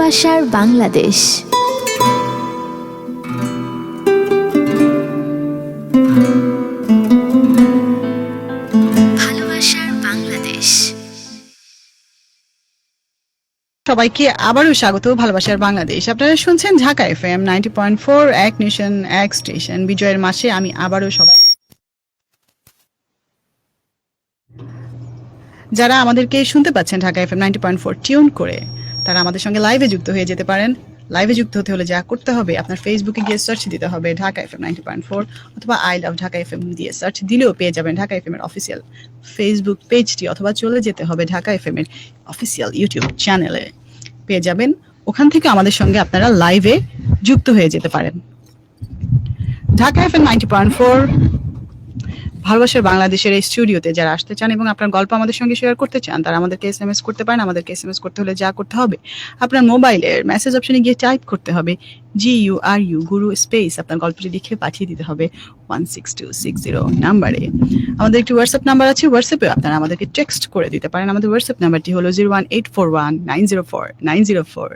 ভালোবাসার বাংলাদেশ। ভালোবাসার বাংলাদেশ। সবাইকে আবারও স্বাগত ভালোবাসার বাংলাদেশ। আপনারা শুনছেন ঢাকা FM 90.4 এক নেশন এক স্টেশন। বিজয়ের মাসে আমি আবারও সবাই যারা আমাদেরকে শুনতে পাচ্ছেন ঢাকা FM 90.4 টিউন করে, তারা আমাদের সঙ্গে লাইভে যুক্ত হয়ে যেতে পারেন। লাইভে যুক্ত হতে হলে যা করতে হবে, আপনার ফেসবুকে গিয়ে সার্চ দিতে হবে ঢাকা FM 90.4 অথবা আই লাভ ঢাকা FM দিয়ে সার্চ দিলেও পেয়ে যাবেন ঢাকা FM এর অফিসিয়াল ফেসবুক পেজটি, অথবা চলে যেতে হবে ঢাকা FM এর অফিসিয়াল ইউটিউব চ্যানেলে, পেয়ে যাবেন। ওখান থেকে আমাদের সঙ্গে আপনারা লাইভে যুক্ত হয়ে যেতে পারেন। ঢাকা FM 90.4 ভালোবাসার বাংলাদেশের এই স্টুডিওতে যারা আসতে চান এবং আপনার গল্প আমাদের সঙ্গে শেয়ার করতে চান, তারা আমাদেরকে SMS করতে পারেন। আমাদেরকে SMS করতে হলে যা করতে হবে, আপনার মোবাইলের মেসেজ অপশনে গিয়ে টাইপ করতে হবে GURU গুরু স্পেস, আপনার গল্পটি লিখে পাঠিয়ে দিতে হবে 16260 নাম্বারে। আমাদের একটি হোয়াটসঅ্যাপ নাম্বার আছে, হোয়াটসঅ্যাপে আপনারা আমাদেরকে টেক্সট করে দিতে পারেন। আমাদের হোয়াটসঅ্যাপ নাম্বারটি হলো 01841904904।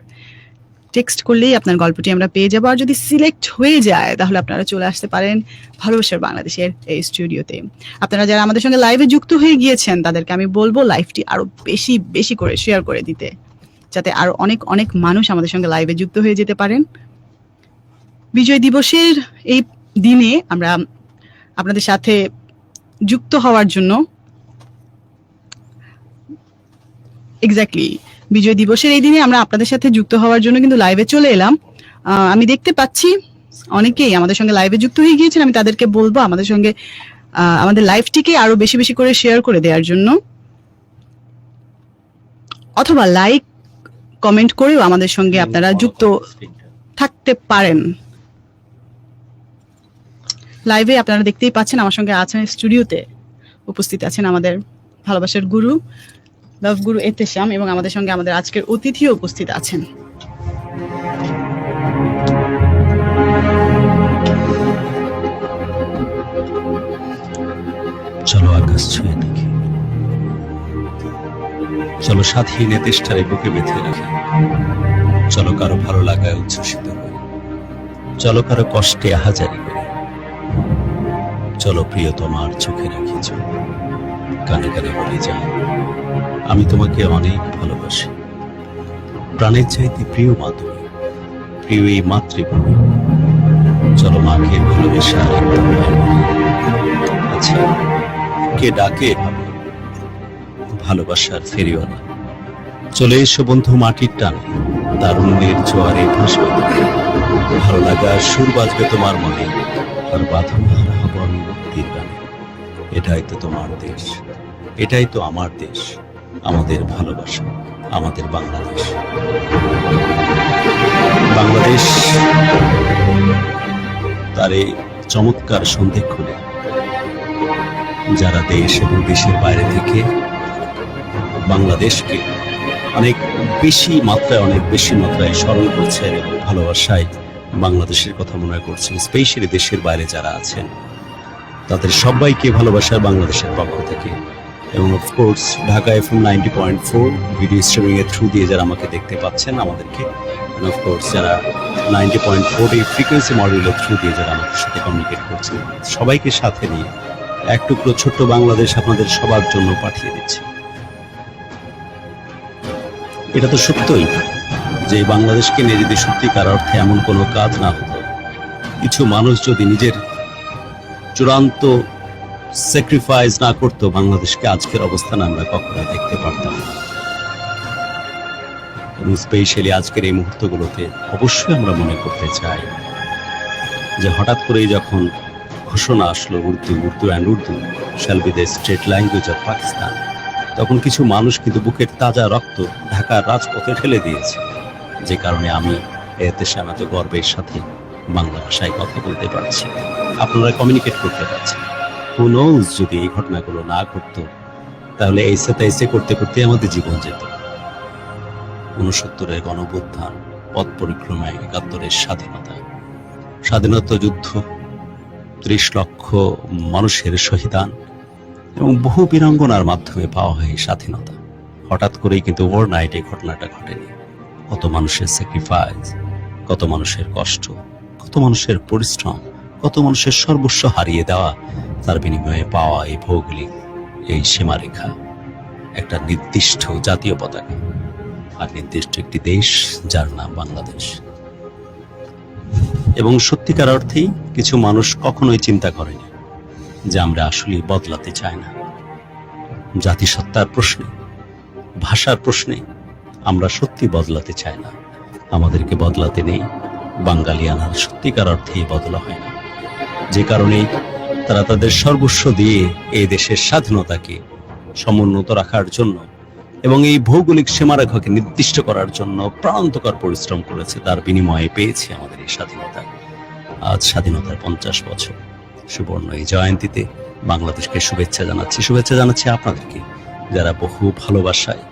টেক্সট করলেই আপনার গল্পটি আমরা পেয়ে যাবো। আর যদি সিলেক্ট হয়ে যায় তাহলে আপনারা চলে আসতে পারেন ভালোবাসার বাংলাদেশের এই স্টুডিওতে। আপনারা যারা আমাদের সঙ্গে লাইভে যুক্ত হয়ে গিয়েছেন তাদেরকে আমি বলবো লাইভটি আরো বেশি বেশি করে শেয়ার করে দিতে, যাতে আরো অনেক অনেক মানুষ আমাদের সঙ্গে লাইভে যুক্ত হয়ে যেতে পারেন। বিজয় দিবসের এই দিনে আমরা আপনাদের সাথে যুক্ত হওয়ার জন্য এক্স্যাক্টলি বিজয় দিবসের এই দিনে আমরা আপনাদের সাথে যুক্ত হওয়ার জন্য কিন্তু লাইভে চলে এলাম। আমি দেখতে পাচ্ছি অনেকেই আমাদের সঙ্গে লাইভে যুক্ত হয়ে গিয়েছেন। আমি তাদেরকে বলবো আমাদের সঙ্গে আমাদের লাইভটিকে আরো বেশি বেশি করে শেয়ার করে দেওয়ার জন্য, অথবা লাইক কমেন্ট করেও আমাদের সঙ্গে আপনারা যুক্ত থাকতে পারেন। লাইভে আপনারা দেখতেই পাচ্ছেন আমার সঙ্গে আছেন, স্টুডিওতে উপস্থিত আছেন আমাদের ভালোবাসার গুরু লাভ গুরু এতেশাম, এবং আমাদের সঙ্গে আমাদের আজকের অতিথিও উপস্থিত আছেন। চলো আকাশ ছুঁয়ে দেখি, চলো স্বাধীন তেষ্টারে বুকে বেঁধে রাখি, চলো কারো ভালো লাগায় উচ্ছ্বসিত হই, চলো কারো কষ্টে আহাজারি করি, চলো প্রিয় তোমার চোখে রাখি চোখ, কানে কানে বলে যাই আমি তোমাকে অনেক ভালোবাসি। প্রাণের চাইতে প্রিয় মা তুমি, প্রিয় এই মাতৃভূমি, চলো মাকে ভালোবেসে আচ্ছা কে ডাকে এভাবে ভালোবাসার ফেরিওয়ালা, চলে এসো বন্ধু মাটির টানে, তারুণ্যের জোয়ারে ভাসবে ভালো লাগার সুর বাজবে তোমার মনে, আর বাঁধন হারা হব আমি মুক্তির গানে। এটাই তো তোমার দেশ, এটাই তো আমার দেশ, আমাদের ভালোবাসা, আমাদের বাংলাদেশ। বাংলাদেশ তার এই চমৎকার সন্ধিক্ষণে যারা দেশ এবং দেশের বাইরে থেকে বাংলাদেশকে অনেক বেশি মাত্রায় স্মরণ করছেন এবং ভালোবাসায় বাংলাদেশের কথা মনে করছেন, স্পেশালি দেশের বাইরে যারা আছেন, তাদের সবাইকে ভালোবাসার বাংলাদেশের পক্ষ থেকে, এবং of course Dhaka FM 90.4 video streaming এর থ্রু দিয়ে যারা আমাকে দেখতে পাচ্ছেন আমাদেরকে, অফকোর্স যারা 90.4 এই ফ্রিকোয়েন্সি মডেলের থ্রু দিয়ে যারা আমাদের সাথে কমিউনিকেট করছেন, সবাইকে সাথে নিয়ে এক টুকরো ছোট্ট বাংলাদেশ আপনাদের সবার জন্য পাঠিয়ে দিচ্ছে। এটা তো সত্যই যে বাংলাদেশকে নিয়ে যদি সত্যিকার অর্থে এমন কোনো কাজ না হতো, কিছু মানুষ যদি নিজের চূড়ান্ত স্যাক্রিফাইস না করতো, বাংলাদেশকে আজকের অবস্থান আমরা কখনোই দেখতে পারতাম না। এবং স্পেশালি আজকের এই মুহূর্তগুলোতে অবশ্যই আমরা মনে করতে চাই যে হঠাৎ করেই যখন ঘোষণা আসলো Urdu and Urdu shall be the state language of Pakistan, তখন কিছু মানুষ কিন্তু বুকের তাজা রক্ত ঢাকার রাজপথে ঠেলে দিয়েছে, যে কারণে আমি এতে এত গর্বের সাথে বাংলা ভাষায় কথা বলতে পারছি, আপনারা কমিউনিকেট করতে পারছেন। হু নোজ যদি এই ঘটনাগুলো না ঘটতো তাহলে এসে করতে করতে আমাদের জীবন যেত। 69-এর গণঅভ্যুত্থান, পথ পরিক্রমায়, 71-এর স্বাধীনতা যুদ্ধ, 30 লক্ষ মানুষের শহীদান এবং বহু বীরাঙ্গনার মাধ্যমে পাওয়া হয় স্বাধীনতা। হঠাৎ করেই কিন্তু ওভারনাইট এই ঘটনাটা ঘটেনি। কত মানুষের স্যাক্রিফাইস, কত মানুষের কষ্ট, কত মানুষের পরিশ্রম, কত মানুষের সর্বস্ব হারিয়ে দেওয়া, তার বিনিময়ে পাওয়া এই ভৌগোলিক এই সীমারেখা, একটা নির্দিষ্ট জাতীয় পতাকা আর নির্দিষ্ট একটি দেশ যার নাম বাংলাদেশ। এবং সত্যিকার অর্থেই কিছু মানুষ কখনোই চিন্তা করেনি যে আমরা আসলে বদলাতে চাই না। জাতিসত্তার প্রশ্নে, ভাষার প্রশ্নে আমরা সত্যি বদলাতে চাই না, আমাদেরকে বদলাতে নেই। বাঙালিয়ানার সত্যিকার অর্থেই বদলা হয় না, যে কারণে তারা তাদের সর্বস্ব দিয়ে এই দেশের স্বাধীনতাকে সমুন্নত রাখার জন্য এবং এই ভৌগোলিক সীমারেখাকে নির্দিষ্ট করার জন্য প্রাণান্তকর পরিশ্রম করেছে। তার বিনিময়ে পেয়েছে আমাদের এই স্বাধীনতা। আজ স্বাধীনতার 50 বছর সুবর্ণ এই জয়ন্তীতে বাংলাদেশকে শুভেচ্ছা জানাচ্ছি আপনাদেরকে, যারা বহু ভালোবাসায়,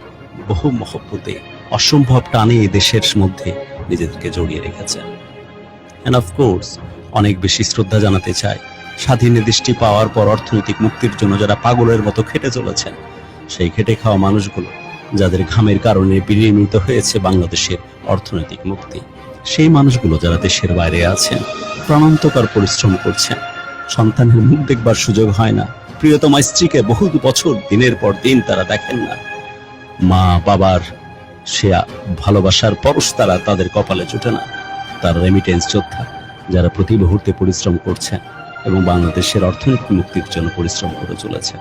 বহু মহব্বতে, অসম্ভব টানে এই দেশের মধ্যে নিজেদেরকে জড়িয়ে রেখেছেন। এন্ড অফকোর্স অনেক বেশি শ্রদ্ধা জানাতে চাই স্বাধীন দেশটি পাওয়ার পর অর্থনৈতিক মুক্তির জন্য যারা পাগলের মতো খেটে চলেছেন, সেই খেটে খাওয়া মানুষগুলো যাদের ঘামের কারণে বিনির্মিত হয়েছে বাংলাদেশের অর্থনৈতিক মুক্তি, সেই মানুষগুলো যারা দেশের বাইরে আছেন, প্রাণান্তকর পরিশ্রম করছেন, সন্তানের মুখ দেখবার সুযোগ হয় না, প্রিয়তমা স্ত্রীকে বহু বছর দিনের পর দিন তারা দেখেন না, মা বাবার সে ভালোবাসার পরশ তারা তাদের কপালে জোটে না, তার রেমিটেন্স যোদ্ধা যারা প্রতি মুহূর্তে পরিশ্রম করছেন এবং বাংলাদেশের অর্থনৈতিক মুক্তির জন্য পরিশ্রম করে চলেছে।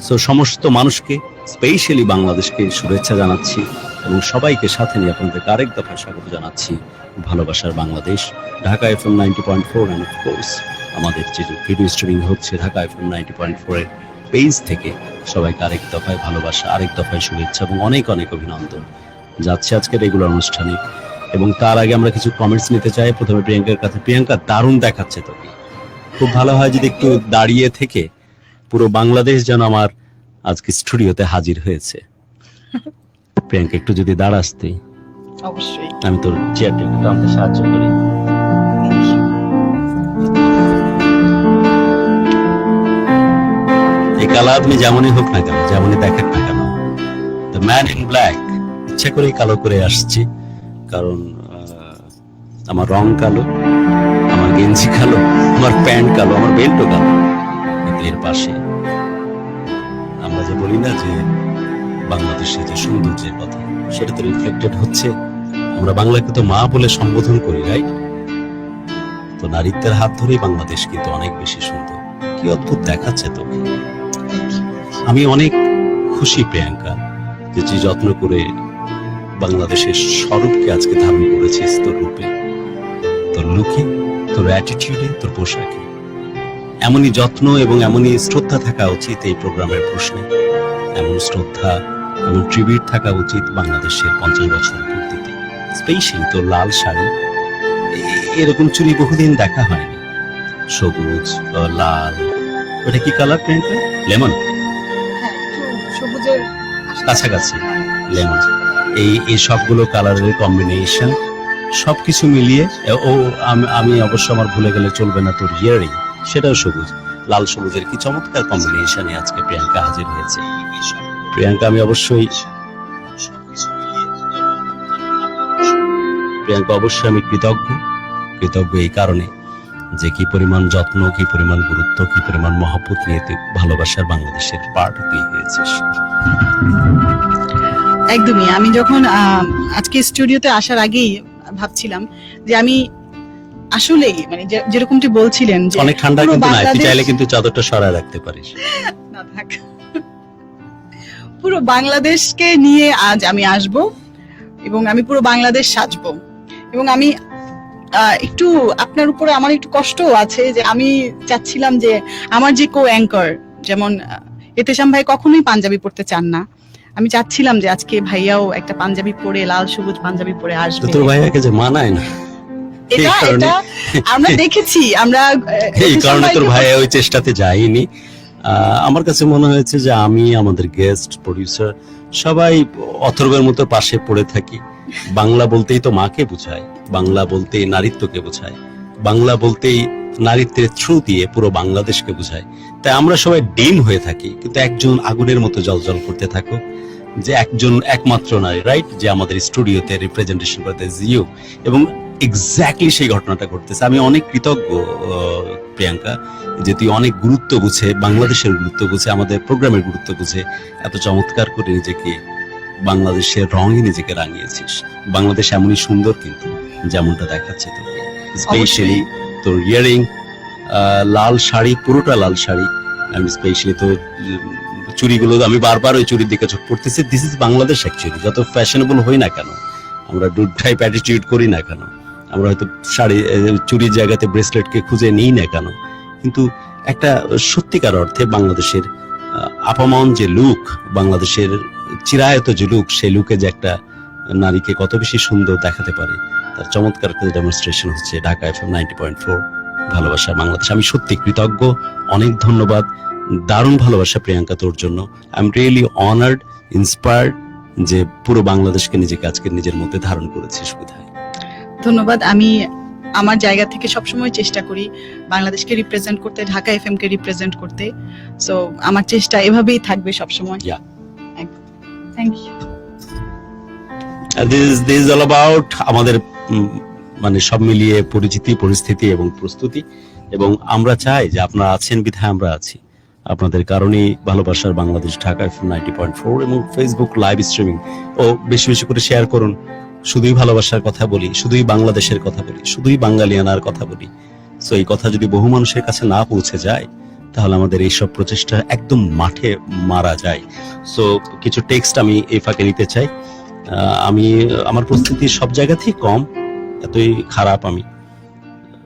সো সমস্ত মানুষকে, স্পেশালি বাংলাদেশকে শুভেচ্ছা জানাচ্ছি এবং সবাইকে সাথে নিয়ে আপনাদেরকে আরেক দফা স্বাগত জানাচ্ছি ভালোবাসার বাংলাদেশ, ঢাকা FM 90.4 এন্ড অফকোর্স আমাদের যে ভিডিও স্ট্রিমিং হচ্ছে ঢাকা FM 90.4 এর পেজ থেকে সবাইকে আরেক দফায় ভালোবাসা, আরেক দফায় শুভেচ্ছা এবং অনেক অনেক অভিনন্দন যাচ্ছে আজকের রেগুলার অনুষ্ঠানে। এবং তার আগে আমরা কিছু কমেন্টস নিতে চাই। প্রথমে প্রিয়াঙ্কার কাছে। প্রিয়াঙ্কা, দারুণ দেখাচ্ছে তোকে, খুব ভালো হয় যদি একটু দাঁড়িয়ে থেকে পুরো বাংলাদেশ যেন আমার আজকে স্টুডিওতে হাজির হয়েছে। প্রিয়াঙ্কা একটু যদি দাঁড়াস তুই, অবশ্যই আমি তোর চেয়ারটা একটু টানতে সাহায্য করি। এই কালার আপনি যেমনই হোক না কেন, যেমনই দেখেন না কেন, দ্য ম্যান ইন ব্ল্যাক, ইচ্ছা করেই কালো করে আসছি কারণ আমার রং কালো, আমার গেঞ্জি কালো, আমার প্যান্ট কালো, আমার বেল্টও কালো। কিন্তু এর পাশে আমরা যে বলি না যে বাংলাদেশের যে সৌন্দর্যের কথা, সেটা তো রিফ্লেক্টেড হচ্ছে। আমরা বাংলাকে তো মা বলে সম্বোধন করি, রাইট? তো নারীত্বের হাত ধরেই বাংলাদেশ কিন্তু অনেক বেশি সুন্দর। কি অদ্ভুত দেখাচ্ছে তোকে। আমি অনেক খুশি প্রিয়াঙ্কা যে তুই যত্ন করে বাংলাদেশের স্বরূপকে আজকে ধারণ করেছিস তোর রূপে, তোর লুকে, তোর অ্যাটিটিউডে, তোর পোশাকে। এমনই যত্ন এবং এমনই শ্রদ্ধা থাকা উচিত এই প্রোগ্রামের প্রশ্নে, এমন শ্রদ্ধা এবং ট্রিবিউট থাকা উচিত বাংলাদেশের 50 বছর পূর্তিতে। স্পেশালি তোর লাল শাড়ি, এরকম চুড়ি বহুদিন দেখা হয়নি। সবুজ, লাল, ওটা কি কালার প্রিয়াঙ্কা? লেমন, সবুজের কাছাকাছি লেমন। এই সবগুলো কালারের কম্বিনেশন, সবকিছু মিলিয়ে আমি অবশ্য আমার ভুলে গেলে চলবে না, তোর ইয়ারিং সেটাও সবুজ, লাল সবুজের কি চমৎকার কম্বিনেশনে আজকে প্রিয়াঙ্কা হাজির হয়েছে। প্রিয়াঙ্কা আমি অবশ্যই আমি কৃতজ্ঞ এই কারণে যে কি পরিমাণ যত্ন, কি পরিমাণ গুরুত্ব, কি পরিমাণ মহব্বত নিয়ে তুই ভালোবাসার বাংলাদেশের পার্ট তুই হয়েছিস। একদমই। আমি যখন আজকে স্টুডিওতে আসার আগেই ভাবছিলাম যে আমি আসলেই মানে যেরকমটি বলছিলেন যে অনেক ঠান্ডা কিন্তু না, তুই চাইলে কিন্তু চাদরটা সরায় রাখতে পারিস। না থাক, পুরো বাংলাদেশকে নিয়ে আজ আমি আসব এবং আমি পুরো বাংলাদেশ সাজবো। এবং আমি একটু আপনার উপরে আমার একটু কষ্টও আছে যে আমি চাচ্ছিলাম যে আমার যে কো অ্যাঙ্কর, যেমন এতেশাম ভাই কখনোই পাঞ্জাবি পরতে চান না, আমি চাচ্ছিলাম যে আজকে ভাইয়াও একটা পাঞ্জাবি পরে, লাল সবুজ পাঞ্জাবি পরে আসবে। তোর ভাইয়াকে যে মানায় না, এটা আমরা দেখেছি, আমরা এই কারণে তোর ভাইয়া ওই চেষ্টাতে যায়নি। আমার কাছে মনে হয়েছে যে আমি, আমাদের গেস্ট, প্রডিউসার সবাই অথর্বের মতো পাশে পড়ে থাকি। বাংলা বলতেই তো মাকে বোঝায়, বাংলা বলতেই নারীত্বকে বোঝায়, বাংলা বলতেই নারীত্বের থ্রু দিয়ে পুরো বাংলাদেশকে বোঝায়। তাই আমরা সবাই ডিম হয়ে থাকি, কিন্তু একজন আগুনের মতো জ্বলজ্বল করতে থাকুক, যে একজন একমাত্র নারী, রাইট, যে আমাদের স্টুডিওতে রিপ্রেজেন্টেশন করতে জিও, এবং এক্স্যাক্টলি সেই ঘটনাটা ঘটতেছে। আমি অনেক কৃতজ্ঞ প্রিয়াঙ্কা, যে তুই অনেক গুরুত্ব বুঝে, বাংলাদেশের গুরুত্ব বুঝে, আমাদের প্রোগ্রামের গুরুত্ব বুঝে এত চমৎকার করে নিজেকে, বাংলাদেশের রঙে নিজেকে রাঙিয়েছিস। বাংলাদেশ এমনই সুন্দর কিন্তু, যেমনটা দেখাচ্ছে তোকে, স্পেশালি তোর ইয়ারিং, লাল শাড়ি, পুরোটা লাল শাড়ি, আমি স্পেশালি তো চুড়িগুলো, আমি বারবার ওই চুরির দিকে চোখ পড়তেছি। This is Bangladesh actually. যত ফ্যাশনেবল হই না কেন, আমরা ডুড টাইপ অ্যাটিটিউড করি না কেন, আমরা হয়তো শাড়ি চুরির জায়গাতে ব্রেসলেটকে খুঁজে নিই না কেন, কিন্তু একটা সত্যিকার অর্থে বাংলাদেশের আপামন যে লুক, বাংলাদেশের চিরায়ত যে লুক, সেই লুকে যে একটা নারীকে কত বেশি সুন্দর দেখাতে পারে, তার চমৎকার একটা ডেমনস্ট্রেশন হচ্ছে ঢাকা FM 90.4 ভালোবাসা বাংলাদেশ। আমি সত্যি কৃতজ্ঞ, অনেক ধন্যবাদ, দারুণ ভালোবাসা প্রিয়াঙ্কা তোর জন্য। I am really honoured, inspired যে পুরো বাংলাদেশকে নিজেকে আজকে নিজের মধ্যে ধারণ করেছিস বিধায়। ধন্যবাদ। আমি আমার জায়গা থেকে সবসময় চেষ্টা করি বাংলাদেশকে রিপ্রেজেন্ট করতে, ঢাকা FM কে রিপ্রেজেন্ট করতে। সো আমার চেষ্টা এভাবেই থাকবে সবসময়। Thank you. This is all about আমাদের মানে সব মিলিয়ে পরিচিতি, পরিস্থিতি এবং প্রস্তুতি, এবং আমরা চাই যে আপনারা আছেন বিধায় আমরা আছি। আপনাদের কারণেই ভালোবাসার বাংলাদেশ ঢাকা FM 90.4 এবং ফেসবুক লাইভ স্ট্রিমিং ও বেশি বেশি করে শেয়ার করুন। শুধুই ভালোবাসার কথা বলি, শুধুই বাংলাদেশের কথা বলি, শুধুই বাঙালিয়ানার কথা বলি। সো এই কথা যদি বহু মানুষের কাছে না পৌঁছে যায়, তাহলে আমাদের এইসব প্রচেষ্টা একদম মাঠে মারা যায়। সো কিছু টেক্সট আমি এই ফাঁকে নিতে চাই। আমি আমার প্রস্তুতি সব জায়গাতেই কম, এতই খারাপ আমি।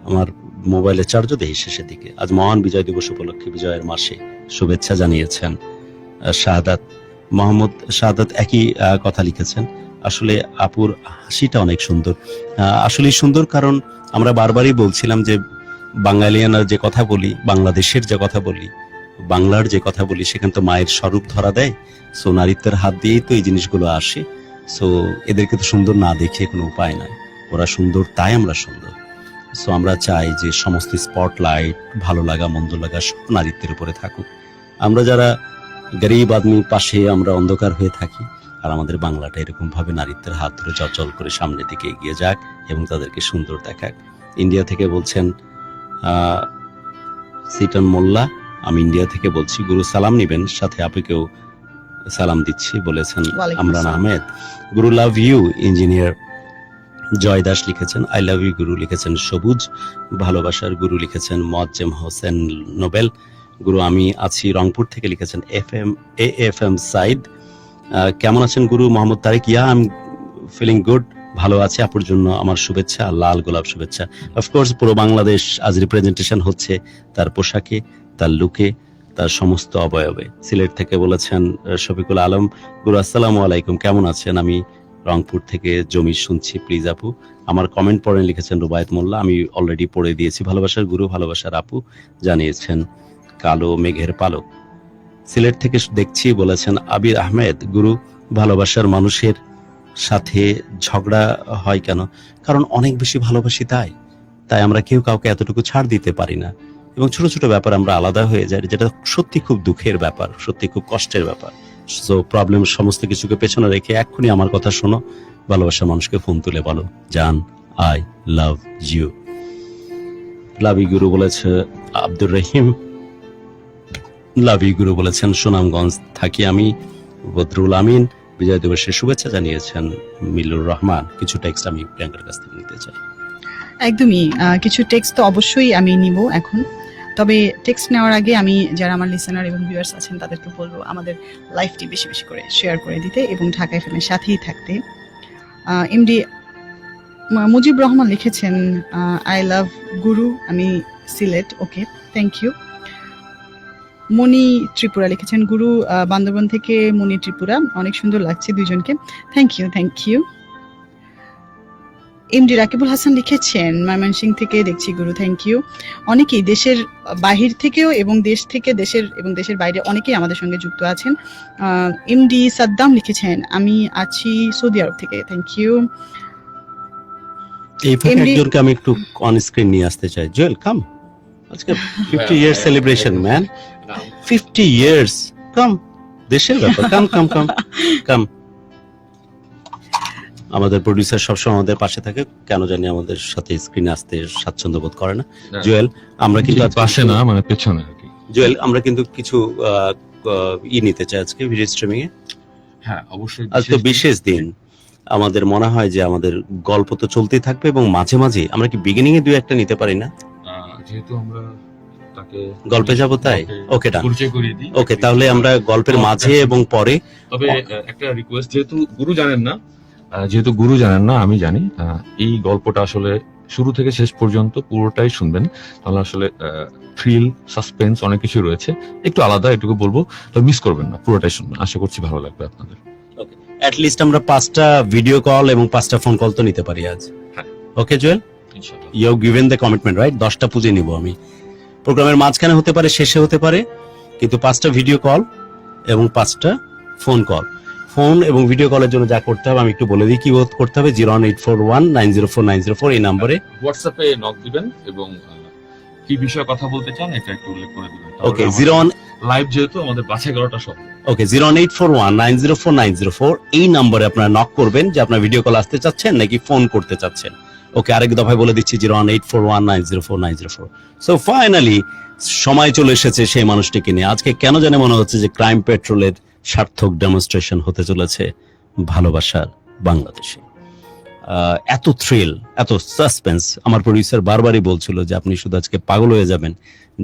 আমার মোবাইলে চার্জও দেই শেষের দিকে। আজ মহান বিজয় দিবস উপলক্ষে বিজয়ের মাসে শুভেচ্ছা জানিয়েছেন শাহাদাত মোহাম্মদ। শাহাদাত একই কথা লিখেছেন। আসলে আপুর হাসিটা অনেক সুন্দর, আসলে সুন্দর, কারণ আমরা বারবারই বলছিলাম যে বাঙালিয়ানার যে কথা বলি, বাংলাদেশের যে কথা বলি, বাংলার যে কথা বলি, সেখানে তো মায়ের স্বরূপ ধরা দেয়। সো নারীত্বের হাত দিয়েই তো এই জিনিসগুলো আসে। সো এদেরকে তো সুন্দর না দেখে কোনো উপায় নাই, ওরা সুন্দর তাই আমরা সুন্দর। সো আমরা চাই যে সমস্ত স্পটলাইট, ভালো লাগা মন্দ লাগা সব নারীত্বের উপরে থাকুক। আমরা যারা গরিব আদমির পাশে আমরা অন্ধকার হয়ে থাকি, আর আমাদের বাংলাটা এরকম ভাবে নারীত্বের হাত ধরে চল করে সামনের দিকে এগিয়ে যাক এবং তাদেরকে সুন্দর দেখাক। ইন্ডিয়া থেকে বলছেন সিটন মোল্লা, আমি ইন্ডিয়া থেকে বলছি, গুরু সালাম নিবেন, সাথে আপুকেও সালাম দিচ্ছি বলেছেন আমরান আহমেদ। গুরু লাভ ইউ ইঞ্জিনিয়ার জয় দাস লিখেছেন। আই লাভ ইউ গুরু লিখেছেন সবুজ। ভালোবাসার গুরু লিখেছেন মোয়াজ্জেম হোসেন নোবেল। গুরু আমি আছি রংপুর থেকে লিখেছেন AFM সাইদ। কেমন আছেন গুরু? Mohammad Tarek, yeah I am feeling good, ভালো আছে। আপুর জন্য আমার শুভেচ্ছা, লাল গোলাপ শুভেচ্ছা। অফকোর্স পুরো বাংলাদেশ আজ রিপ্রেজেন্টেশন হচ্ছে তার পোশাকে, তার লুকে, তার সমস্ত অবয়বে। সিলেট থেকে বলেছেন শফিকুল আলম, গুরু আসসালামু আলাইকুম, কেমন আছেন? আমি রংপুর থেকে জমি শুনছি, প্লিজ আপু আমার কমেন্ট পড়েন লিখেছেন রুবায়েত মোল্লা। আমি অলরেডি পড়ে দিয়েছি। ভালোবাসার গুরু, ভালোবাসার আপু জানিয়েছেন কালো মেঘের পালক। সিলেট থেকে দেখছি বলেছেন আবির আহমেদ, গুরু ভালোবাসার মানুষের সাথে ঝগড়া হয় কেন? কারণ অনেক বেশি ভালোবাসি, তাই আমরা কেউ কাউকে এতটুকু ছাড় দিতে পারি না, এবং ছোট ছোট ব্যাপার আমরা আলাদা হয়ে যাই, যেটা সত্যি খুব দুঃখের ব্যাপার, সত্যি খুব কষ্টের ব্যাপার। সো প্রবলেম সমস্ত কিছুকে পেছনে রেখে এক্ষুনি আমার কথা শোনো, ভালোবাসার মানুষকে ফোন তুলে বলো, জান I love you. Love you গুরু বলেছে আব্দুর রহিম। লাভ ইউ গুরু বলেছেন সুনামগঞ্জ থাকি আমি বদরুল আমিন। বিজয় দিবসের শুভেচ্ছা জানিয়েছেন মিলুর রহমান। কিছু টেক্সট আমি প্রিয়াঙ্কার কাছ থেকে নিতে চাই। একদমই, কিছু টেক্সট তো অবশ্যই আমি নিব এখন। তবে টেক্সট নেওয়ার আগে আমি যারা আমার লিসেনার এবং ভিউয়ার্স আছেন তাদেরকে বলবো আমাদের লাইভটি বেশি বেশি করে শেয়ার করে দিতে এবং ঢাকা FM এর সাথেই থাকতে। এমডি মুজিব রহমান লিখেছেন আই লাভ গুরু, আমি সিলেট, ওকে থ্যাংক ইউ। মণি ত্রিপুরা লিখেছেন গুরু বান্দরবন থেকে মণি ত্রিপুরা, অনেক সুন্দর লাগছে দুইজনকে, thank you. MD Rakibul Hasan লিখেছেন ময়মনসিংহ থেকে দেখছি গুরু, থ্যাংক ইউ। অনেকেই দেশের বাহির থেকেও এবং দেশ থেকে, দেশের বাইরে অনেকেই আমাদের সঙ্গে যুক্ত আছেন। এমডি সাদ্দাম লিখেছেন আমি আছি সৌদি আরব থেকে, থ্যাংক ইউ। এই ফাঁকে একজনকে আমি একটু অন স্ক্রিন নিয়ে আসতে চাই। জুয়েল কাম, আজকে 50 ইয়ার সেলিব্রেশন ম্যান, 50 ইয়ার্স, কাম দেশের ব্যাপার। কাম কাম কাম কাম। আমাদের প্রোডিউসার সবসময় আমাদের পাশে থাকে, কেন জানি আমাদের সাথে স্ক্রিনে আসতে স্বাচ্ছন্দ্য বোধ করে না। জুয়েল, আমরা কিন্তু পাশে না, মানে পেছনে আর কি। জুয়েল, আমরা কিন্তু কিছু নিতে চাই আজকে ভিডিও স্ট্রিমিং এ। হ্যাঁ অবশ্যই, আজ তো বিশেষ দিন। আমাদের মনে হয় যে আমাদের গল্প তো চলতেই থাকবে এবং মাঝে মাঝে আমরা কি বিগিনিং এ দুই একটা নিতে পারি না? যেহেতু আমরা তাকে গল্পে যাব তাই ওকে ডান। পরিচয় করিয়ে দিই। ওকে, তাহলে আমরা গল্পের মাঝে এবং পরে। তবে একটা রিকোয়েস্ট, যেহেতু গুরু জানেন না, আমি জানি, এই গল্পটা আসলে শুরু থেকে শেষ পর্যন্ত পুরোটাই শুনবেন, তাহলে আসলে থ্রিল, সাসপেন্স অনেক কিছু রয়েছে, একটু আলাদা, এটুকু বলবো। তো মিস করবেন না, পুরোটাই শুনবেন, আশা করছি ভালো লাগবে আপনাদের। অ্যাট লিস্ট আমরা 5টা ভিডিও কল এবং 5টা ফোন কল তো নিতে পারি আজ। হ্যাঁ। ওকে জুয়েল, ইনশাআল্লাহ। You have given the commitment, right? 10টা পুজো নিব আমি। প্রোগ্রামের মাঝখানে হতে পারে, শেষে হতে পারে, কিন্তু 5টা ভিডিও কল এবং 5টা ফোন কল। ফোন এবং ভিডিও কলের জন্য যা করতে হবে আমি একটু বলে দিই। কি করতে হবে? 01841904904 এই নম্বরে হোয়াটসঅ্যাপে নক দিবেন এবং কি বিষয়ে কথা বলতে চান এটা একটু উল্লেখ করে দিবেন। ওকে, 01 লাইভ যেহেতু আমাদের 11:30 সব। ওকে, 01841904904 এই নম্বরে আপনারা নক করবেন যে আপনার ভিডিও কল আসতে চাচ্ছেন নাকি ফোন করতে চাচ্ছেন। ওকে, আরেক দফায় বলে দিচ্ছি 01841904904। সো ফাইনালি সময় চলে এসেছে সেই মানুষটিকে নিয়ে। আজকে কেন জানে মনে হচ্ছে যে ক্রাইম পেট্রোলের সার্থক ডেমনস্ট্রেশন হতে চলেছে ভালোবাসার বাংলাদেশে। এত থ্রিল, এত সাসপেন্স। আমার প্রডিউসার বারবারই বলছিল যে আপনি শুধু আজকে পাগল হয়ে যাবেন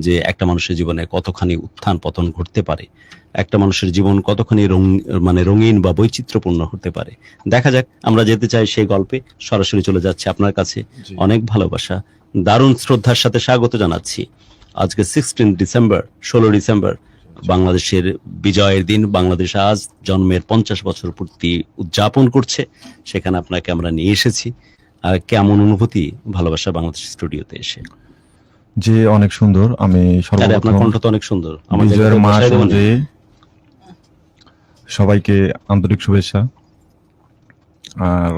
যে একটা মানুষের জীবনে কতখানি উত্থান পতন ঘটতে পারে, একটা মানুষের জীবন কতখানি রঙিন বা বৈচিত্র্যপূর্ণ হতে পারে। দেখা যাক, আমরা যেতে চাই সেই গল্পে। সরাসরি চলে যাচ্ছে আপনার কাছে। অনেক ভালোবাসা, দারুণ শ্রদ্ধার সাথে স্বাগত জানাচ্ছি। আজকে 16 ডিসেম্বর বাংলাদেশের বিজয়ের দিন। বাংলাদেশ আজ জন্মের 50 বছর পূর্তি উদযাপন করছে। সেখানে আপনাকে আমরা নিয়ে এসেছি। আর কেমন অনুভূতি ভালোবাসা বাংলাদেশ স্টুডিওতে এসে? যে অনেক সুন্দর। আমি আপনার কণ্ঠ তো অনেক সুন্দর। বিজয়ের মাস অনুযায়ী সবাইকে আন্তরিক শুভেচ্ছা। আর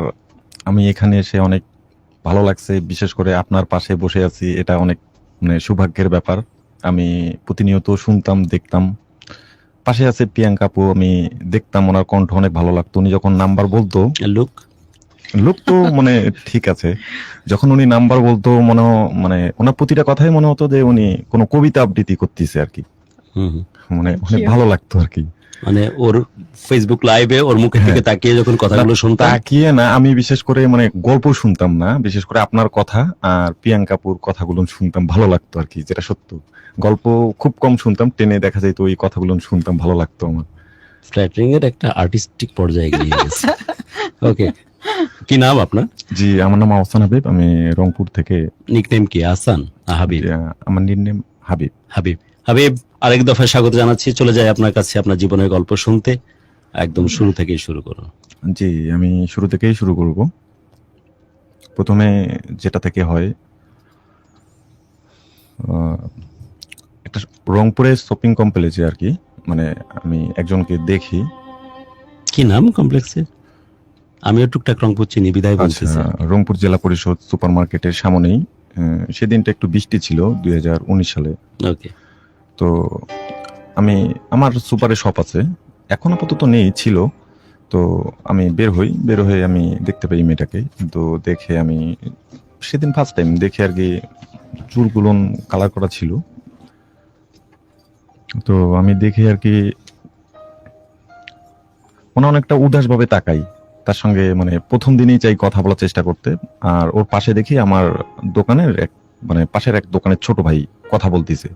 আমি এখানে এসে অনেক ভালো লাগছে, বিশেষ করে আপনার পাশে বসে আছি, এটা অনেক মানে সৌভাগ্যের ব্যাপার। আমি প্রতিনিয়ত শুনতাম, দেখতাম। পাশে আছে প্রিয়াঙ্কা আপু, আমি দেখতাম ওনার কণ্ঠ অনেক ভালো লাগতো। উনি যখন নাম্বার বলতো, লুক তো মানে ঠিক আছে, যখন উনি নাম্বার বলতো মানে ওনার প্রতিটা কথাই মনে হতো যে উনি কোনো কবিতা আবৃত্তি করতেছে আর কি। মানে অনেক ভালো লাগতো আর কি। মানে ওর ফেসবুক লাইভে ওর মুখের দিকে তাকিয়ে যখন কথাগুলো শুনতাম, তাকিয়ে না, আমি বিশেষ করে মানে গল্প শুনতাম না, বিশেষ করে আপনার কথা আর প্রিয়াঙ্কাপুর কথাগুলো শুনতাম, ভালো লাগতো আর কি, যেটা সত্য। গল্প খুব কম শুনতাম, টেনে দেখা যায় তো ওই কথাগুলো শুনতাম, ভালো লাগতো আমার। ফ্ল্যাটারিং এর একটা আর্টিস্টিক পর্যায়ে গিয়ে গেছে। ওকে, কি নাম আপনার? জি, আমার নাম আহসান হাবিব, আমি রংপুর থেকে। নিকনেম কি? আহসান? হাবিব? আমার নিকনেম হাবিব। হাবিব, আরেক দফায় স্বাগত জানাচ্ছি। চলে যায় আপনার কাছে আপনার জীবনের গল্প শুনতে। একদম শুরু থেকেই শুরু করুন। জি, আমি শুরু থেকেই শুরু করব। প্রথমে যেটা থেকে হয়, একটা রংপুরের শপিং কমপ্লেক্সে আর কি, মানে আমি একজনকে দেখি। কি নাম কমপ্লেক্সের? আমিও টুকটাক রংপুর চিনি, বিদায় বলছি। রংপুর জেলা পরিষদ সুপার মার্কেটের সামনেই। সেদিনটা একটু বৃষ্টি ছিল, 2019 সালে। ওকে। তো আমার সুপারে শপ আছে, এখন আপাতত নেই, ছিল। তো আমি বের হয়ে আমি দেখতে পাই মেয়েটাকে। তো দেখে আমি সেদিন ফার্স্ট টাইম দেখে আর কি, চুলগুলো কালার করা ছিল। তো আমি দেখে আর কি মনে অনেকটা উদাস ভাবে তাকাই তার সঙ্গে, মানে প্রথম দিনেই চাই কথা বলার চেষ্টা করতে। আর ওর পাশে দেখি আমার দোকানের পাশের এক দোকানের ছোট ভাই কথা বলতেছে।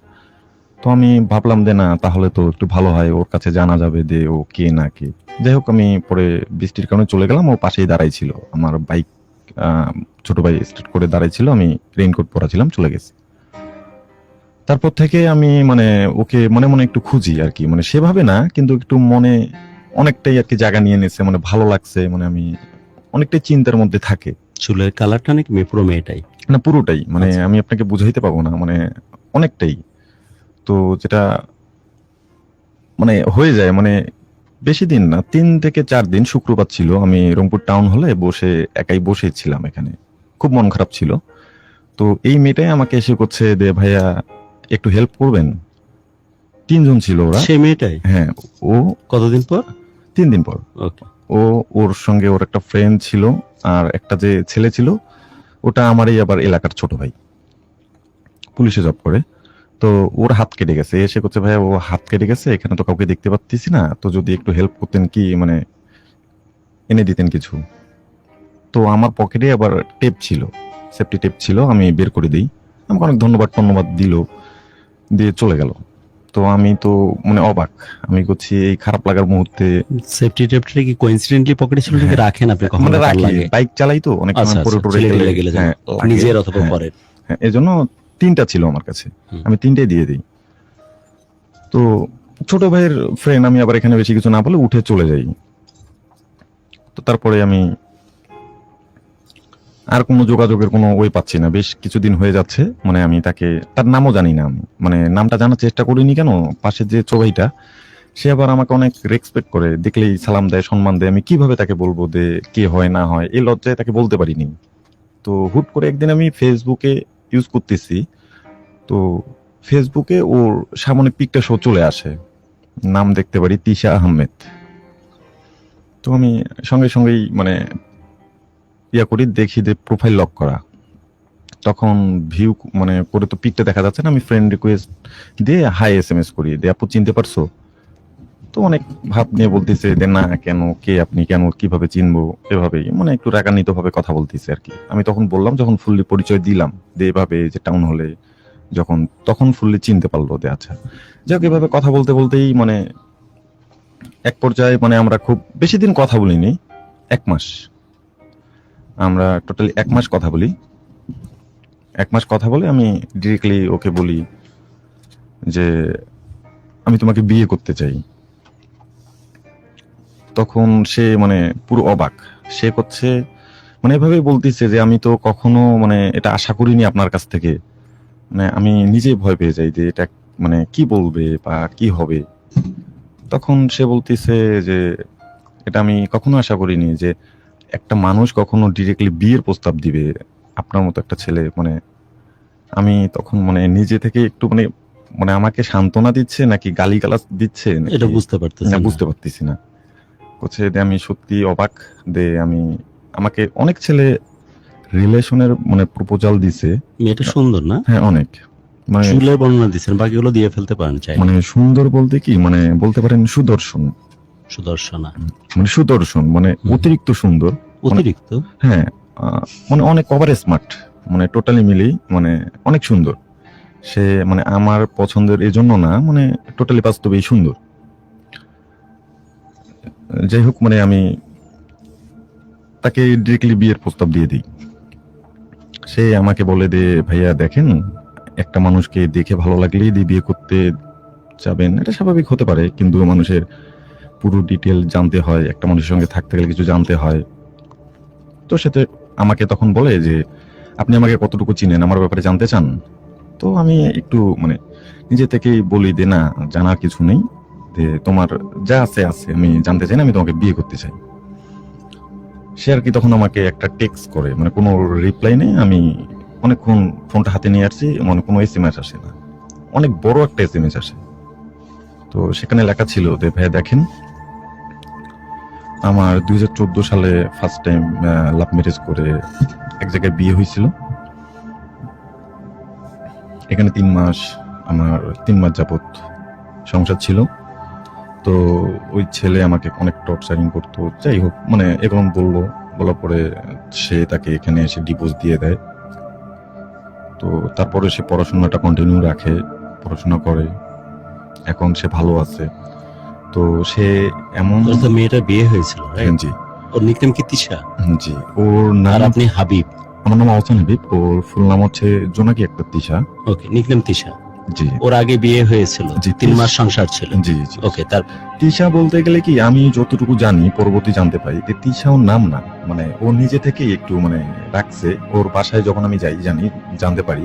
তো আমি ভাবলাম যে না, তাহলে তো একটু ভালো হয়, ওর কাছে জানা যাবে যে ও কে না কে। যাই হোক, আমি পরে বৃষ্টির কারণে চলে গেলাম। ও পাশেই দাঁড়াই ছিল, আমার বাইক ছোট ভাই স্টার্ট করে দাঁড়াই ছিল, আমি রেইনকোট পরা ছিলাম, চলে গেছি। তারপর থেকে আমি মানে ওকে মনে মনে একটু খুঁজি আর কি, মানে সেভাবে না, কিন্তু একটু মনে অনেকটাই আর কি জায়গা নিয়ে নিচ্ছে, মানে ভালো লাগছে, মানে আমি অনেকটাই চিন্তার মধ্যে থাকে। চুলের কালারটা নাকি পুরো মেয়েটাই? না, পুরোটাই, মানে আমি আপনাকে বুঝাইতে পারবো না, মানে অনেকটাই। তো যেটা মানে হয়ে যায়, মানে বেশি দিন না, 3 থেকে 4 দিন, শুক্রবার ছিল, আমি রংপুর টাউন হলে একাই বসেছিলাম এখানে, খুব মন খারাপ ছিল। তো এই মেয়েটাই আমাকে এসে করছে যে ভাইয়া একটু হেল্প করবেন। 3 জন ছিল ওরা। সে মেয়েটাই হ্যাঁ, ও কতদিন পর? 3 দিন পর। ওকে। ওর সঙ্গে ওর একটা ফ্রেন্ড ছিল, আর একটা যে ছেলে ছিল ওটা আমারই আবার এলাকার ছোট ভাই, পুলিশে জব করে। তো ওর হাত কেটে গেছে, এসে করছে ভাই ও হাত কেটে গেছে, এখানে তো কাউকে দেখতে পাচ্ছি না, তো যদি একটু হেল্প করতেন, কি মানে এনে দিতেন কিছু। তো আমার পকেটে আবার টেপ ছিল, সেফটি টেপ ছিল, আমি বের করে দিই। আমাকে অনেক ধন্যবাদ দিল, দিয়ে চলে গেল। তো আমি তো মানে অবাক, আমি করছি এই খারাপ লাগার মুহূর্তে। সেফটি টেপটা কি কোইন্সিডেন্টলি পকেটে ছিল নাকি রাখেন আপনি কখনো? মানে রাখি, লাগে বাইক চালাই তো অনেক আচ্ছা, সময় পরে আচ্ছা, টরে ছেলে গেলে, গেলে হ্যাঁ, লাগে। নিজের অথবা হ্যাঁ, পরের। হ্যাঁ, এজন্য 3টা ছিল আমার কাছে, হুম। আমি 3টাই দিয়ে দিই। তো ছোট ভাইয়ের ফ্রেন্ড, আমি আবার এখানে বেশি কিছু না বলে উঠে চলে যাই। তো তারপরে আমি আর কোনো যোগাযোগের কোনো ওই পাচ্ছি না, বেশ কিছুদিন হয়ে যাচ্ছে। মানে আমি তার নামও জানি না, আমি মানে নামটা জানার চেষ্টা করিনি। কেন, পাশে যে চোভাইটা সে আবার আমাকে অনেক রেসপেক্ট করে, দেখলেই সালাম দেয়, সম্মান দেয়। আমি কিভাবে তাকে বলবো যে কে হয় না হয়, এই লজ্জায় তাকে বলতে পারিনি। তো হুট করে একদিন আমি ফেসবুকে ইউজ করতেছি, তো ফেসবুকে ওর সামনে পিকটা শো চলে আসে, নাম দেখতে পারি তিশা আহমেদ। তো আমি সঙ্গে সঙ্গেই মানে ইয়া করি, দেখি যে প্রোফাইল লক করা। তখন ভিউ মানে করে তো পিকটা দেখা যাচ্ছে না, আমি ফ্রেন্ড রিকোয়েস্ট দিয়ে হাই SMS করি, দিয়ে আপু চিনতে পারছো? তো অনেক ভাব নিয়ে বলতেছে যে না, কেন, কে আপনি, কেন, কিভাবে চিনবো, এভাবেই মানে একটু রাগান্বিত ভাবে কথা বলতেছে আর কি। আমি তখন বললাম, যখন ফুললি পরিচয় দিলাম যে এভাবে যে টাউন হলে, তখন ফুললি চিনতে পারলো যে আচ্ছা। যাক, এভাবে কথা বলতে বলতেই মানে এক পর্যায়ে মানে আমরা খুব বেশি দিন কথা বলিনি, 1 মাস, আমরা টোটালি 1 মাস কথা বলি। 1 মাস কথা বলে আমি ডিরেক্টলি ওকে বলি যে আমি তোমাকে বিয়ে করতে চাই। তখন সে মানে পুরো অবাক, সে করছে মানে এভাবে বলতেছে যে আমি তো কখনো মানে এটা আশা করিনি আপনার কাছ থেকে। মানে আমি নিজেই ভয় পেয়ে যাই যে এটা মানে কি বলবে বা কি হবে। তখন সে বলতেছে যে এটা আমি কখনো আশা করিনি যে একটা মানুষ কখনো ডিরেক্টলি বিয়ের প্রস্তাব দিবে, আপনার মতো একটা ছেলে। মানে আমি তখন মানে নিজে থেকে একটু মানে মানে আমাকে সান্ত্বনা দিচ্ছে নাকি গালিগালাজ দিচ্ছে নাকি এটা বুঝতে পারতেছি না, না। বুঝতে পারতেছি না। হচ্ছে যে আমি সত্যি অবাক, আমাকে অনেক ছেলে রিলেশনের মানে প্রপোজাল দিছে। মেয়েটা সুন্দর না? হ্যাঁ, অনেক, মানে চুলের বর্ণনা দিচ্ছেন, বাকিগুলো দিয়ে ফেলতে পারেন চাই। মানে সুন্দর বলতে কি, মানে বলতে পারেন সুদর্শন, সুদর্শনা মানে সুদর্শন, মানে হুম। অতিরিক্ত সুন্দর। অতিরিক্ত। হ্যাঁ, মানে অনেক ওভার স্মার্ট, মানে টোটালি মিলেই মানে অনেক সুন্দর। সে মানে আমার পছন্দের এই জন্য না, মানে টোটালি বাস্তবেই সুন্দর। যাই হোক, মানে আমি তাকে ডিরেক্টলি বিয়ের প্রস্তাব দিয়ে দিই। সে আমাকে বলে যে ভাইয়া দেখেন, একটা মানুষকে দেখে ভালো লাগলেই দিয়ে বিয়ে করতে যাবেন, এটা স্বাভাবিক হতে পারে, কিন্তু মানুষের পুরো ডিটেল জানতে হয়, একটা মানুষের সঙ্গে থাকতে গেলে কিছু জানতে হয়। তো সেটা আমাকে তখন বলে যে আপনি আমাকে কতটুকু চিনেন, আমার ব্যাপারে জানতে চান? তো আমি একটু মানে নিজে থেকেই বলি যে না, জানার কিছু নেই, যে তোমার যা আছে আছে, আমি জানতে চাই না, আমি তোমাকে বিয়ে করতে চাই। সে আর কি তখন আমাকে একটা টেক্সট করে, মানে কোনো রিপ্লাই নেই। আমি অনেকক্ষণ ফোনটা হাতে নিয়ে আসছি, মানে কোনো SMS আসে না, অনেক বড় একটা SMS আসে। তো সেখানে লেখা ছিল যে ভাইয়া দেখেন, আমার 2014 সালে ফার্স্ট টাইম লাভ ম্যারেজ করে এক জায়গায় বিয়ে হয়েছিল। এখানে 3 মাস, আমার 3 মাস যাবত সংসার ছিল। তো ওই ছেলে আমাকে অনেক টর্চারিং করতো, যাই হোক মানে এরকম বলার পরে সে তাকে এখানে এসে ডিভোর্স দিয়ে দেয়। তো তারপরে সে পড়াশোনাটা কন্টিনিউ রাখে, পড়াশোনা করে, এখন সে ভালো আছে। তো সে এমন, ওর তো মেয়েটার বিয়ে হয়েছিল, right? জি ওর নিকনেম কি তিশা? জি, ওর আর নাম, আপনি হাবিব? আমার নাম আহসান হাবিব, ওর ফুল নাম হচ্ছে জোনাকি আক্তার তিশা। ওকে, নিকনেম তিশা। জি ওর আগে বিয়ে হয়েছিল, জি, 3 মাস সংসার ছিল। জি জি। ওকে, তারপর? তিশা বলতে গেলে কি, আমি যতটুকু জানি, পরবর্তী জানতে পারি যে তিশা ওর নাম না, মানে ও নিজে থেকে একটু মানে রাখছে। ওর বাসায় যখন আমি জানতে পারি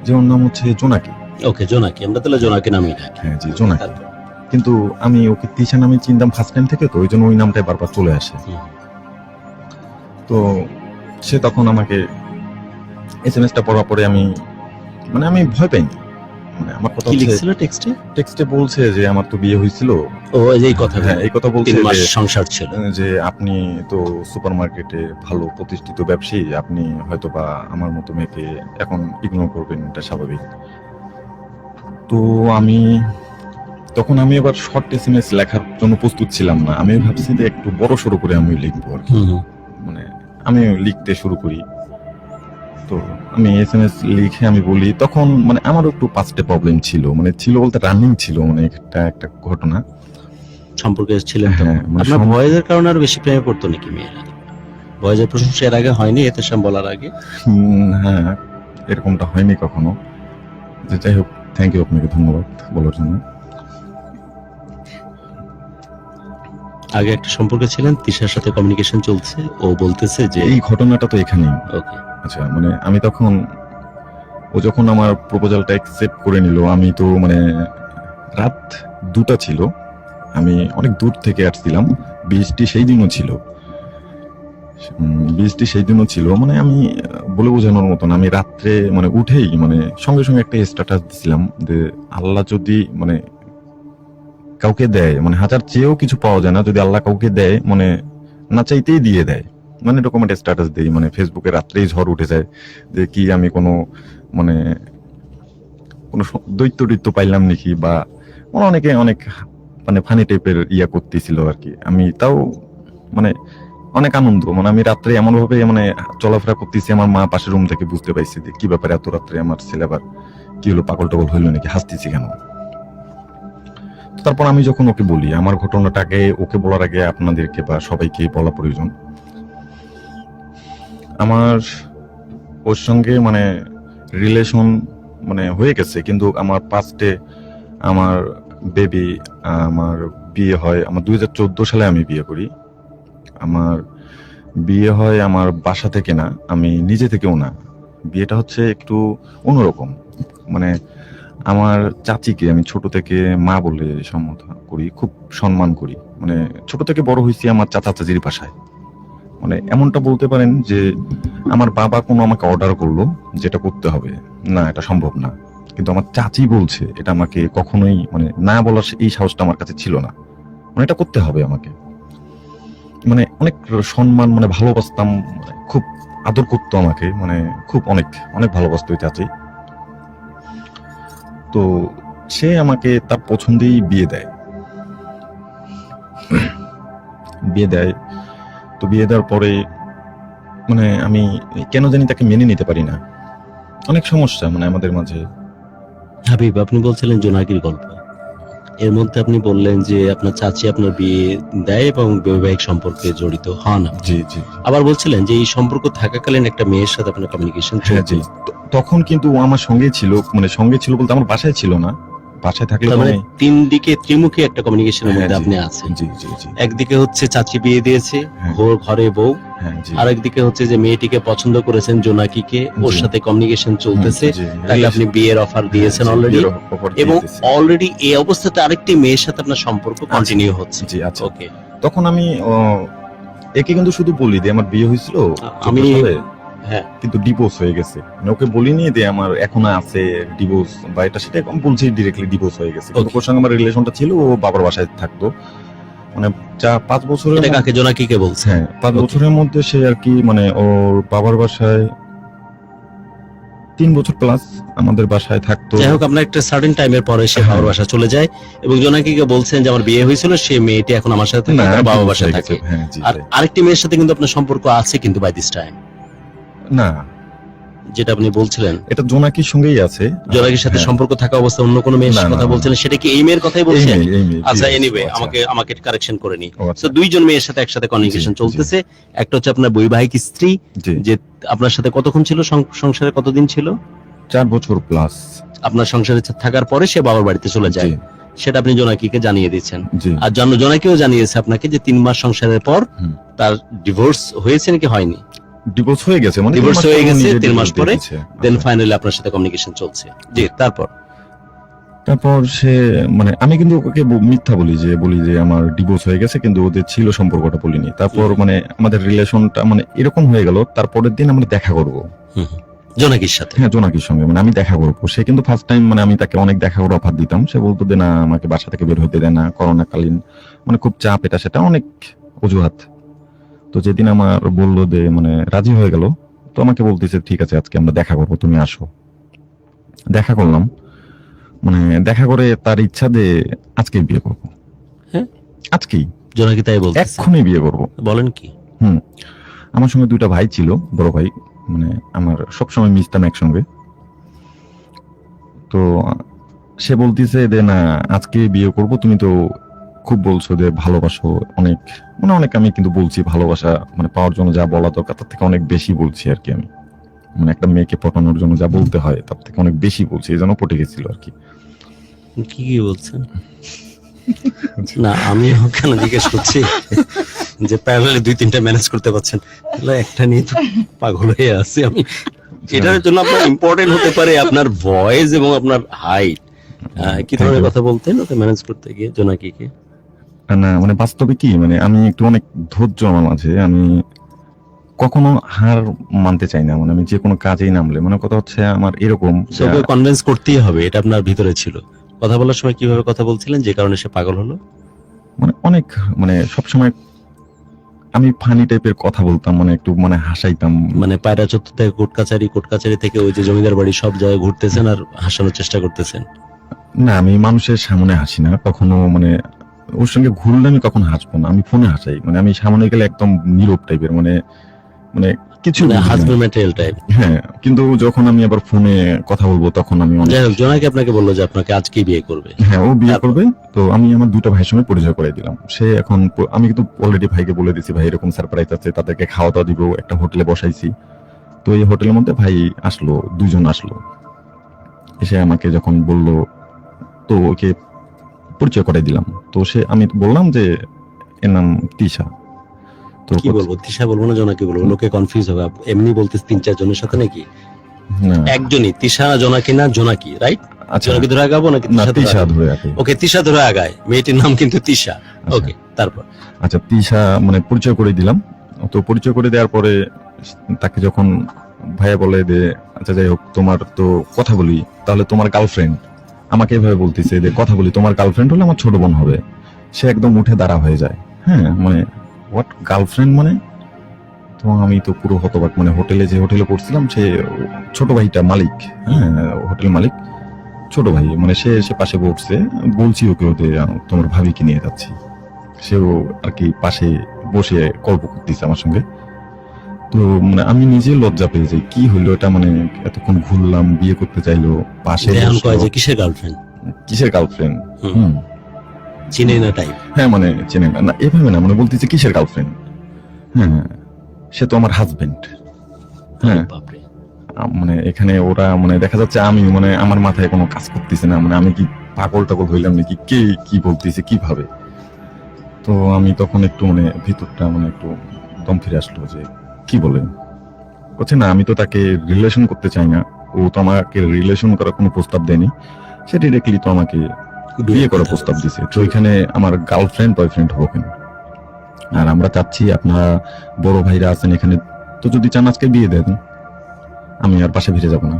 যে ওর নাম হচ্ছে জোনাকি। ওকে, জোনাকি, আমরা তাহলে জোনাকি নামই ডাকি। হ্যাঁ জি, জোনাকি। তারপর? কিন্তু আমি ওকে তিশা নামে চিনতাম ফার্স্ট টাইম থেকে, তো ওই জন্য ওই নামটাই বারবার চলে আসে। হুম। তো সে তখন আমাকে SMS টা পড়ার পরে আমি ভয় পাইনি, মানে আমার কথা কি হচ্ছে লিখছিল টেক্সটে? টেক্সটে বলছে যে আমার তো বিয়ে হয়েছিল। ও এই কথা, হ্যাঁ, এই কথা বলছে 3 মাস যে সংসার ছিল। যে আপনি তো সুপারমার্কেটে ভালো প্রতিষ্ঠিত ব্যবসায়ী, আপনি হয়তো বা আমার মতো মেয়েকে এখন ইগনোর করবেন, এটা স্বাভাবিক। তো তখন আমি আবার শর্ট এসএমএস লেখার জন্য প্রস্তুত ছিলাম না। আমি ভাবছি যে একটু বড় সড়ো করে আমি লিখবো আর কি। মানে আমি লিখতে শুরু করি, তো আমি এসএমএস লিখে আমি বলি, তখন মানে আমারও একটু পাঁচটা প্রবলেম ছিল, মানে ছিল বলতে রানিং ছিল, মানে একটা ঘটনা সম্পর্কে ছিলেন তো। হ্যাঁ, মানে আপনার ভয়েসের কারণে আরো বেশি প্রেমে পড়তো নাকি মেয়েরা? ভয়েসের প্রশংসা এর আগে হয়নি এতেশাম বলার আগে? হ্যাঁ, এরকমটা হয়নি কখনো। যে যাই হোক, থ্যাংক ইউ, আপনাকে ধন্যবাদ বলার জন্য। আগে একটা সম্পর্কে ছিলেন, তিশার সাথে কমিউনিকেশন চলছে, ও বলতেছে যে এই ঘটনাটা তো এখানেই। ওকে, আচ্ছা, মানে আমি তখন, ও যখন আমার প্রপোজালটা অ্যাকসেপ্ট করে নিল, আমি তো মানে রাত 2টা ছিল, আমি অনেক দূর থেকে আসছিলাম, বৃষ্টি সেই দিনও ছিল, মানে আমি বলে বোঝানোর মতন, আমি রাত্রে মানে উঠেই মানে সঙ্গে সঙ্গে একটা স্ট্যাটাস দিছিলাম যে আল্লাহ যদি মানে কাউকে দেয়, মানে হাজার চেয়েও কিছু পাওয়া যায় না, যদি আল্লাহ কাউকে দেয় মানে না চাইতেই দিয়ে দেয়, মানে এরকম একটা স্ট্যাটাস দিই। মানে ফেসবুকে রাত্রেই ঝড় উঠে যায় যে কি আমি কোনো মানে কোনো দৈত্য পাইলাম নাকি, বা অনেকে অনেক মানে ফানি টাইপের ইয়া করতেছিল আর কি। আমি তাও মানে অনেক আনন্দ, মানে আমি রাত্রে এমন ভাবে মানে চলাফেরা করতেছি, আমার মা পাশের রুম থেকে বুঝতে পাইছে যে কি ব্যাপারে এত রাত্রে আমার ছেলে আবার কি হলো, পাগল টাগল হইলো নাকি, হাসতেছি কেন। তারপর আমি যখন ওকে বলি, আমার ঘটনাটাকে ওকে বলার আগে আপনাদেরকে বা সবাইকে বলা প্রয়োজন, আমার ওর সঙ্গে মানে রিলেশন মানে হয়ে গেছে, কিন্তু আমার পাস্টে আমার বেবি, আমার বিয়ে হয়, আমার 2014 সালে আমি বিয়ে করি। আমার বিয়ে হয় আমার বাসা থেকে না, আমি নিজে থেকেও না। বিয়েটা হচ্ছে একটু অন্যরকম, মানে আমার চাচিকে আমি ছোট থেকে মা বলে সম্বোধন করি, খুব সম্মান করি। মানে ছোট থেকে বড় হয়েছি আমার চাচা চাচির বাসায়। মানে এমনটা বলতে পারেন যে আমার বাবা কোনো আমাকে অর্ডার করলো যেটা করতে হবে, না এটা সম্ভব না, কিন্তু আমার চাচি বলছে এটা আমাকে কখনোই মানে না বলার এই সাহসটা আমার কাছে ছিল না, মানে এটা করতে হবে আমাকে। মানে অনেক সম্মান, মানে ভালোবাসতাম, মানে খুব আদর করতো আমাকে, মানে খুব অনেক অনেক ভালোবাসতো ওই চাচি। তো সে আমাকে তার পছন্দেই বিয়ে দেয়। তো বিয়ে দেওয়ার পরে মানে আমি কেন জানি তাকে মেনে নিতে পারি না, অনেক সমস্যা মানে আমাদের মাঝে। হাবিব, আপনি বলছিলেন জোনাকির গল্প, এর মধ্যে আপনি বললেন যে আপনার চাচি আপনার বিয়ে দেয় এবং বৈবাহিক সম্পর্কে জড়িত হন। জি জি, আবার বলছিলেন যে এই সম্পর্ক থাকাকালীন একটা মেয়ের সাথে আপনার কমিউনিকেশন হ্যাঁ জি। তখন কিন্তু ও আমার সঙ্গে ছিল, মানে সঙ্গে ছিল বলতে আমার বাসায় ছিল না, বাসায় থাকলে মানে তিন দিকে ত্রিমুখী একটা কমিউনিকেশনের মধ্যে আপনি আছেন। জি জি জি, একদিকে হচ্ছে চাচি বিয়ে দিয়েছে, হ্যাঁ। ওর ঘরে বউ, হ্যাঁ জি, আরেকদিকে হচ্ছে যে মেয়েটিকে পছন্দ করেছেন জোনাকিকে, ওর জি। সাথে কমিউনিকেশন চলতেছে, জি, তাকে আপনি বিয়ের অফার দিয়েছেন হ্যাঁ, জি, অলরেডি, বিয়ের offer দিয়ে এবং দিয়েছি। অলরেডি এই অবস্থাতে আরেকটি মেয়ের সাথে আপনার সম্পর্ক কন্টিনিউ হচ্ছে। জি আচ্ছা। ওকে, তখন আমি একে কিন্তু শুধু বলি যে আমার বিয়ে হয়েছিল আমি 14 সালে, হ্যাঁ কিন্তু ডিভোর্স হয়ে গেছে, মানে ওকে বলিনি যে আমার এখন আছে ডিভোর্স বা এটা সেটা, আমি বলছি ডিরেক্টলি ডিভোর্স হয়ে গেছে। কিন্তু ওর সঙ্গে আমার রিলেশনটা ছিল, ও বাবার বাসায় থাকতো, মানে 5 বছরের এটা কাকে, জোনাকিকে বলছে? হ্যাঁ 5 বছরের মধ্যে সে আর কি মানে ওর বাবার বাসায় 3 বছর প্লাস আমাদের বাসায় থাকতো। যাই হোক, আপনার একটা সার্টেন টাইমের পরে সে বাবার বাসা চলে যায় এবং জোনাকিকে বলছেন যে আমার বিয়ে হয়েছিল, সে মেয়েটি এখন আমার সাথে থাকে, তার বাবার বাসায় থাকে। হ্যাঁ জি, আর আরেকটি মেয়ের সাথে কিন্তু আপনার সম্পর্ক আছে কিন্তু বাই দিস টাইম, না যেটা আপনি বলছিলেন এটা জোনাকির সঙ্গেই আছে। জোনাকির সাথে হ্যাঁ। সম্পর্ক থাকা অবস্থা অন্য কোনো মেয়ের না, কথা না, বলছিলেন, সেটা কি এই মেয়ের কথাই এই বলছেন? মেয়ে, আচ্ছা, জি, এনিওয়ে আচ্ছা। আমাকে কারেকশন করে নি। ও আচ্ছা। তো দুইজন মেয়ের সাথে একসাথে কমিউনিকেশন জি, জি। চলতেছে। একটা হচ্ছে আপনার বৈবাহিক স্ত্রী, জি, যে আপনার সাথে কতক্ষণ ছিল, সংসারে কতদিন ছিল? 4 বছর প্লাস। আপনার সংসারে থাকার পরে সে বাবার বাড়িতে চলে যায়, জি, সেটা আপনি জোনাকিকে জানিয়ে দিচ্ছেন। জি। আর জোনাকিও জানিয়েছে আপনাকে যে 3 মাস সংসারের পর হুম। তার ডিভোর্স হয়েছে নাকি হয়নি, ডিভোর্স হয়ে গেছে, মানে Divorce 3 মাস হয়ে পরে গেছে, নিজে 3 মাস divorce পরে, দিয়ে দিয়েছে। দেন আচ্ছা। ফাইনালি আপনার সাথে কমিউনিকেশন চলছে। জি, তারপর সে মানে আমি কিন্তু ওকে মিথ্যা বলি যে আমার ডিভোর্স হয়ে গেছে, কিন্তু ওদের ছিল সম্পর্কটা বলিনি। তারপর মানে আমাদের রিলেশনটা মানে এরকম হয়ে গেল, তারপরের দিন আমরা দেখা করব। জোনাকির সাথে? হ্যাঁ, জোনাকির সঙ্গে মানে আমি দেখা করবো। সে কিন্তু ফার্স্ট টাইম মানে আমি তাকে অনেক দেখা করে অফার দিতাম, সে বলতো যে না আমাকে বাসা থেকে বের হইতে দেয় না, করোনাকালীন মানে খুব চাপ, এটা সেটা অনেক অজুহাত। তো যেদিন আমার বললো যে মানে রাজি হয়ে গেল, তো আমাকে বলতেছে ঠিক আছে আজকে আমরা দেখা করবো, তুমি আসো। দেখা করলাম, মানে দেখা করে তার ইচ্ছা যে আজকেই বিয়ে করবো। হ্যাঁ? আজকেই, জোনাকি তাই বলতেছে? এক্ষুনি বিয়ে করবো। বলেন কি? আমার সঙ্গে 2টা ভাই ছিল, বড় ভাই, মানে আমার সবসময় মিশতাম একসঙ্গে। তো সে বলতেছে যে না আজকে বিয়ে করব, তুমি তো খুব বলছো যে ভালোবাসো অনেক, মানে অনেক আমি কিন্তু বলছি ভালোবাসা মানে পাওয়ার জন্য যা বলা দরকার তার থেকে অনেক বেশি বলছি আর কি। আমি মানে একটা মেয়েকে পটানোর জন্য যা বলতে হয় তার থেকে অনেক বেশি বলছি, এই জন্য পটে গেছিল আর কি। কি বলছেন? না আমি কেন জিজ্ঞেস করছি যে প্যারালালি 2-3টা ম্যানেজ করতে পারছেন, তাহলে একটা নিয়ে তো পাগল হয়ে আছি আমি। এটার জন্য আপনার ইম্পর্টেন্ট হতে পারে আপনার ভয়েস এবং আপনার হাইট। কি ধরনের কথা বলতেন ওকে ম্যানেজ করতে গিয়ে জোনাকিকে? না মানে বাস্তবে কি মানে আমি একটু অনেক ধৈর্য আমার মাঝে, আমি কখনো হার মানতে চাই না, মানে আমি যে কোনো কাজেই নামলে মানে কথা হচ্ছে আমার এরকম ওকে কনভিন্স করতেই হবে, এটা আপনার ভিতরে ছিল। কথা বলার সময় কিভাবে কথা বলছিলেন যে কারণে সে পাগল হলো? মানে অনেক মানে সবসময় আমি ফানি টাইপের কথা বলতাম, মানে একটু মানে হাসাইতাম। মানে পায়রা চত্বর থেকে কোর্ট কাছারি থেকে ওই যে জমিদার বাড়ি সব জায়গায় ঘুরতেছেন আর হাসানোর চেষ্টা করতেছেন? না আমি মানুষের সামনে হাসি না কখনো, মানে ওর সঙ্গে ঘুরলে আমি কখনো হাসবো না, আমি ফোনে হাসাই। মানে আমি সামনে গেলে একদম নীরব টাইপের, মানে মানে কিছু হাজবেন্ড ম্যাটেরিয়াল টাইপ। হ্যাঁ, কিন্তু যখন আমি আবার ফোনে কথা বলবো তখন আমি অনেক। যাই হোক, জোনাকি আপনাকে বললো যে আপনাকে আজকেই বিয়ে করবে। হ্যাঁ, ও বিয়ে করবে। তো আমি আমার 2টা ভাইয়ের সঙ্গে পরিচয় করে দিলাম। সে এখন আমি কিন্তু অলরেডি ভাইকে বলে দিছি ভাই এরকম সারপ্রাইজ আছে, তাদেরকে খাওয়া দাওয়া দিব, একটা হোটেলে বসাইছি। তো এই হোটেলের মধ্যে ভাই আসলো, 2জন আসলো। এসে আমাকে যখন বললো তো ওকে পরিচয় করে দিলাম। তো সে আমি বললাম যে এর নাম তিশা। তো কি বলবো, তিশা বলবো না জোনাকি বলবো? লোকে কনফিউজ হবে। এমনি বলতেছ 3-4 জনের সাথে নাকি? না একজনই তিশা, জোনাকি না জোনাকি, রাইট? আচ্ছা, জোনাকি ধরে আগাবো নাকি না তিশা তিশা ধরে? ধরে রাখি। ওকে, তিশা ধরে আগায়। মেয়েটির নাম কিন্তু তিশা। ওকে, তারপর? আচ্ছা, তিশা মানে পরিচয় করে দিলাম। তো পরিচয় করে দেওয়ার পরে তাকে যখন ভাইয়া বলে যে আচ্ছা যাই হোক তোমার তো কথা বলি, তাহলে তোমার গার্লফ্রেন্ড, আমাকে এভাবে বলতেছে যে কথা বলি তোমার গার্লফ্রেন্ড হলে আমার ছোট বোন হবে। সে একদম উঠে দাঁড়া হয়ে যায়। হ্যাঁ, মানে হোয়াট গার্লফ্রেন্ড মানে? তো আমি তো পুরো হতবাক, মানে হোটেলে যে হোটেলে পড়ছিলাম সে ছোট ভাইটা মালিক, হ্যাঁ হোটেল মালিক ছোট ভাই, মানে সে সে পাশে বসছে। বলছি ওকে ওতে তোমার ভাবিকে নিয়ে যাচ্ছি, সেও আর কি পাশে বসে গল্প করতেছে আমার সঙ্গে। তো মানে আমি নিজে লজ্জা পেয়ে যাই, কি হইলো এটা, মানে এতক্ষণ ঘুরলাম, বিয়ে করতে চাইলো, পাশে দেয়ান বসলো। কয় যে কিসের গার্লফ্রেন্ড? কিসের গার্লফ্রেন্ড? চিনে না টাইপ? হ্যাঁ, মানে চেনে না, না এভাবে না, মানে বলতেছে কিসের গার্লফ্রেন্ড? হ্যাঁ, সে তো আমার হাজবেন্ড। হ্যাঁ, বাপরে। মানে এখানে ওরা মানে দেখা যাচ্ছে আমি মানে আমার মাথায় কোনো কাজ করতেছে না, মানে আমি কি পাগল টাগল হইলাম নাকি, কে কি বলতেছে কিভাবে? তো আমি তখন একটু মানে ভিতরটা মানে একটু দম ফিরে আসলো যে কি বলেন? বলছে না আমি তো তাকে রিলেশন করতে চাই না, ও তো আমাকে রিলেশন করার কোনো প্রস্তাব দেয়নি, সে ডিরেক্টলি তো আমাকে বিয়ে করার প্রস্তাব দিছে। তো এখানে আমার গার্লফ্রেন্ড বয়ফ্রেন্ড হবো কেন? আর আমরা চাচ্ছি আপনারা বড় ভাইরা আছেন এখানে, তো যদি চান আজকে বিয়ে দেন, আমি আর পাশে ফিরে যাব না।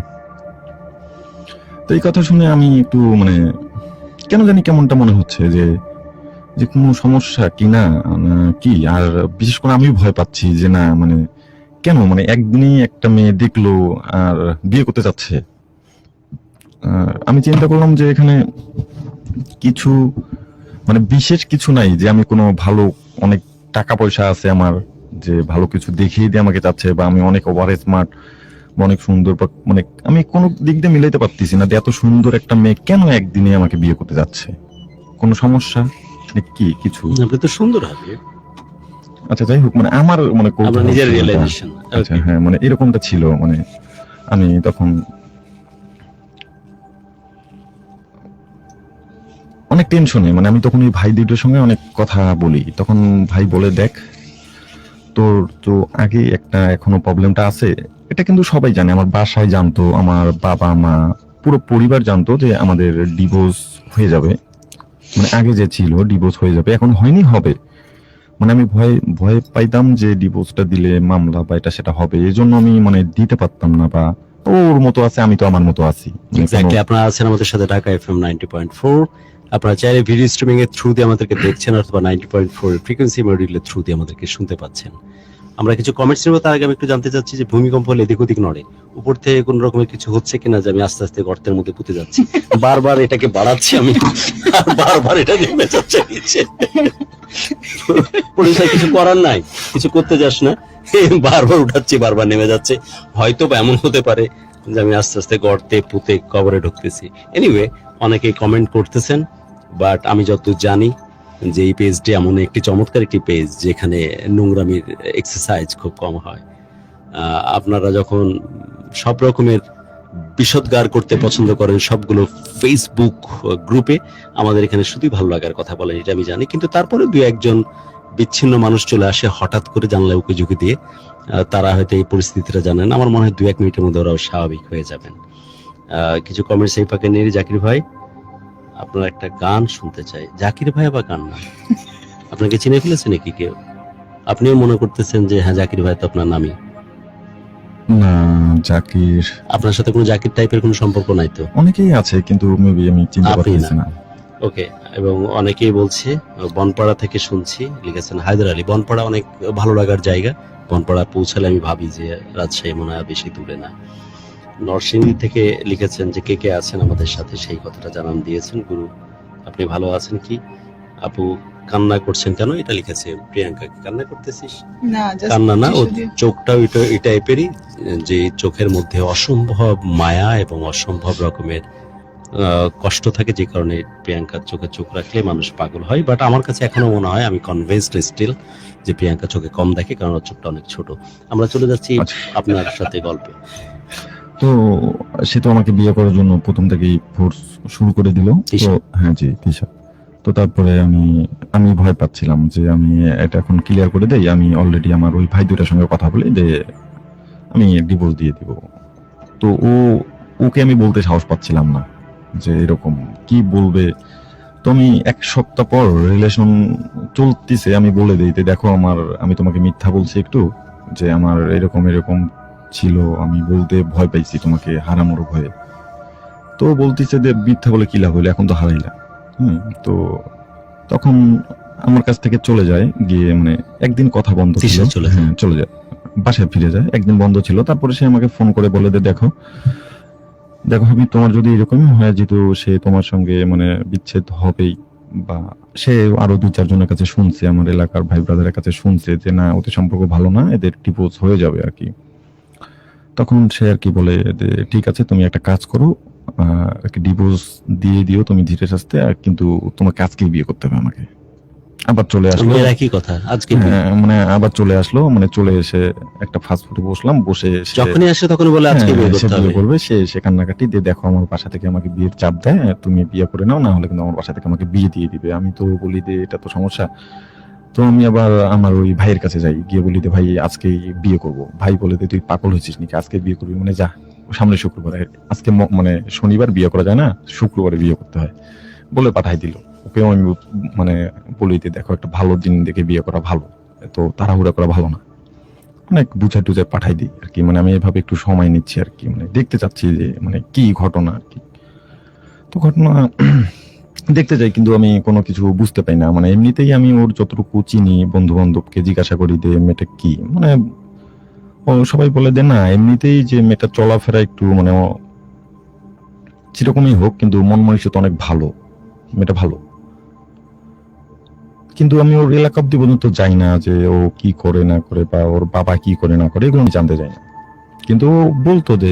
তো এই কথা শুনে আমি একটু মানে কেন জানি কেমনটা মনে হচ্ছে যে যে কোনো সমস্যা কি না কি। আর বিশেষ করে আমিও ভয় পাচ্ছি যে না মানে কেন, মানে একদিনই একটা মেয়ে দেখলো আর বিয়ে করতে চাচ্ছে। আমি চিন্তা করলাম যে এখানে কিছু মানে বিশেষ কিছু নাই যে আমি কোনো ভালো অনেক টাকা পয়সা আছে আমার, যে ভালো কিছু দেখিয়ে দিয়ে আমাকে চাচ্ছে, বা আমি অনেক ওভার স্মার্ট, অনেক সুন্দর, মানে আমি কোনো দিক দিয়ে মিলাইতে পারতেছি না যে এত সুন্দর একটা মেয়ে কেন একদিনে আমাকে বিয়ে করতে যাচ্ছে। কোনো সমস্যা কি কিছু? আপনি তো সুন্দর হবে। আচ্ছা যাই হোক, মানে আমার মানে আপনার নিজের রিয়েলাইজেশন। আচ্ছা হ্যাঁ, মানে এরকমটা ছিল। মানে আমি তখন অনেক টেনশনে, মানে আমি তখন ওই ভাই দুটোর সঙ্গে অনেক কথা বলি। তখন ভাই বলে দেখ তোর তো আগে একটা এখনো প্রবলেমটা আছে, এটা কিন্তু সবাই জানে, আমার বাসায় জানতো, আমার বাবা মা পুরো পরিবার জানতো যে আমাদের ডিভোর্স হয়ে যাবে, মানে আগে যে ছিল ডিভোর্স হয়ে যাবে, এখন হয়নি, হবে। মানে আমি ভয় পাইতাম যে ডিভোর্সটা দিলে মামলা বা এটা সেটা হবে, এই জন্য আমি মানে দিতে পারতাম না বা ওর মতো আছে, আমি তো আমার মতো আছি। মানে এক্স্যাক্টলি, কোনো- আপনারা আছেন আমাদের সাথে ঢাকা এফএম 90.4। আপনারা চাইলে ভিডিও স্ট্রিমিং এর থ্রু দিয়ে আমাদেরকে দেখছেন, অথবা 90.4 ফ্রিকোয়েন্সি মডিউলের থ্রু দিয়ে আমাদেরকে শুনতে পাচ্ছেন। আমরা কিছু কমেন্টস নেব, তার আগে আমি একটু জানতে চাচ্ছি যে ভূমিকম্প হলে এদিক ওদিক নড়ে, উপর থেকে কোন রকমের কিছু হচ্ছে কিনা, যে আমি আস্তে আস্তে গর্তের মধ্যে পুঁতে যাচ্ছি, বারবার এটাকে বাড়াচ্ছি আমি, আর বারবার এটা নেমে যাচ্ছে নিচে। পরিষ্কার কিছু করার নাই, কিছু করতে যাস না, বারবার উঠাচ্ছি, বারবার নেমে যাচ্ছে। হয়তো বা এমন হতে পারে যে আমি আস্তে আস্তে গর্তে পুঁতে কবরে ঢুকতেছি। এনিওয়ে, অনেকে কমেন্ট করতেছেন, বাট আমি যতদূর জানি যে এই পেজটি এমন একটি চমৎকার একটি পেজ যেখানে নোংরামির এক্সারসাইজ খুব কম হয়। আপনারা যখন সব রকমের বিষদগার করতে পছন্দ করেন সবগুলো ফেসবুক গ্রুপে, আমাদের এখানে শুধুই ভালো লাগার কথা বলেন, এটা আমি জানি। কিন্তু তারপরে দু একজন বিচ্ছিন্ন মানুষ চলে আসে হঠাৎ করে জানলায় উকি ঝুঁকি দিয়ে, তারা হয়তো এই পরিস্থিতিটা জানেন। আমার মনে হয় 2-1 মিনিটের মধ্যে ওরাও স্বাভাবিক হয়ে যাবেন। কিছু কমেন্টস এই ফাঁকে নিয়ে, জাকির ভাই আপনার একটা গান শুনতে চাই। জাকির ভাই আবার গান না, আপনাকে চিনে ফেলেছে নাকি কেউ? আপনিও মনে করতেছেন যে হ্যাঁ জাকির ভাই তো আপনার নামই? না, জাকির আপনার সাথে কোনো জাকির টাইপের কোনো সম্পর্ক নাই তো? অনেকেই আছে, কিন্তু মেবি আমি চিনতে আপনি পারতেছি না। ওকে। এবং অনেকেই বলছে বনপাড়া থেকে শুনছি, লিখেছেন হায়দার আলী। বনপাড়া অনেক ভালো লাগার জায়গা, বনপাড়া পৌঁছালে আমি ভাবি যে রাজশাহী মনে হয় বেশি দূরে না। নরসিংদী থেকে লিখেছেন যে কে কে আছেন আমাদের সাথে, সেই কথাটা জানান দিয়েছেন। গুরু আপনি ভালো আছেন কি? আপু কান্না করছেন কেন, এটা লিখেছে প্রিয়াঙ্কা। কি কান্না করতেছিস? না, just কান্না না, ও tissue দিয়ে- চোখটাও এই টাইপেরই, যে চোখের মধ্যে অসম্ভব মায়া এবং অসম্ভব রকমের কষ্ট থাকে, যে কারণে প্রিয়াঙ্কার চোখে চোখ রাখলে মানুষ পাগল হয়। বাট আমার কাছে এখনো মনে হয়, আমি কনভিন্সড স্টিল, যে প্রিয়াঙ্কা চোখে কম দেখে, কারণ ওর চোখটা অনেক ছোট। আমরা চলে যাচ্ছি আচ্ছা। আপনার সাথে গল্পে। তো সে তো আমাকে বিয়ে করার জন্য প্রথম থেকেই ফোর্স শুরু করে দিল। তিশা। তো হ্যাঁ জি, তিশা। তো তারপরে আমি ভয় পাচ্ছিলাম যে আমি এটা এখন ক্লিয়ার করে দেই, আমি অলরেডি আমার ওই ভাই দুটার সঙ্গে কথা বলে যে আমি ডিভোর্স দিয়ে দিব। তো ওকে আমি বলতে সাহস পাচ্ছিলাম না যে এরকম কি বলবে। তো আমি 1 সপ্তাহ পর রিলেশন চলতেছে, আমি বলে দিই যে দেখো আমি তোমাকে মিথ্যা বলছি একটু, যে আমার এরকম এরকম ছিল, আমি বলতে ভয় পাইছি তোমাকে হারানোর ভয়ে। তো বলতেছে যে মিথ্যা বলে কি লাভ হইলো, এখন তো হারাইলা। তো তখন আমার কাছ থেকে চলে যায়, গিয়ে মানে একদিন কথা বন্ধ ছিল। তিশা চলে যায়। হ্যাঁ, চলে যায়, বাসায় ফিরে যায়। একদিন বন্ধ ছিল, তারপরে সে আমাকে ফোন করে বলে যে দেখো আমি তোমার যদি এরকমই হয়ে যেত, সে তোমার সঙ্গে মানে বিচ্ছেদ হবেই, বা সে আরো 2-4 জনের কাছে শুনছে, আমার এলাকার ভাই ব্রাদারের কাছে শুনছে যে না, ওদের সম্পর্ক ভালো না, এদের ডিভোর্স হয়ে যাবে আর কি। তখন সে আর কি বলে যে ঠিক আছে, তুমি একটা কাজ করো, ডিভোর্স দিয়ে দিও তুমি ধীরে সুস্থে, আর কিন্তু তোমাকে আজকেই বিয়ে করতে হবে আমাকে। আবার চলে আসলো। এর একই কথা আজকে। হ্যাঁ, মানে আবার চলে আসলো, মানে চলে এসে একটা ফাস্ট ফুডে বসলাম, বসে যখনই আসে তখন বলে আজকে বিয়ে সে করতে বিয়ে হবে। করবে, সে কান্নাকাটি দিয়ে দেখো আমার বাসা থেকে আমাকে বিয়ের চাপ দেয়, তুমি বিয়ে করে নাও, না হলে কিন্তু আমার বাসা থেকে আমাকে বিয়ে দিয়ে দিবে। আমি তো বলি যে এটা তো সমস্যা। তো আমি আবার আমার ওই ভাইয়ের কাছে যাই, গিয়ে বলি যে ভাই আজকে বিয়ে করব। ভাই বলে যে তুই পাগল হয়েছিস নাকি, আজকে বিয়ে করবি? মানে যা, সামনে শুক্রবার, আজকে মানে শনিবার বিয়ে করা যায় না, শুক্রবারে বিয়ে করতে হয় বলে পাঠাই দিল। ওকে আমি মানে বলি যে দেখো একটা ভালো দিন দেখে বিয়ে করা ভালো, তো তাড়াহুড়া করা ভালো না, অনেক বুঝাই টুঝাই পাঠাই দিই আর কি। মানে আমি এভাবে একটু সময় নিচ্ছি আর কি, মানে দেখতে চাচ্ছি যে মানে কি ঘটনা আর কি। তো ঘটনা দেখতে যাই, কিন্তু আমি কোনো কিছু বুঝতে পাই না। মানে এমনিতেই আমি ওর যতটুকু চিনি, বন্ধু বান্ধবকে জিজ্ঞাসা করি যে মেয়েটা কি, মানে সবাই বলে যে না, এমনিতেই যে মেয়েটা চলাফেরা একটু মানে সেরকমই হোক, কিন্তু মন মানসিকতা অনেক ভালো, মেয়েটা ভালো। কিন্তু আমি ওর এলাকা অব্দি পর্যন্ত যাই না, যে ও কি করে না করে বা ওর বাবা কি করে না করে, এগুলো আমি জানতে চাই না। কিন্তু ও বলতো যে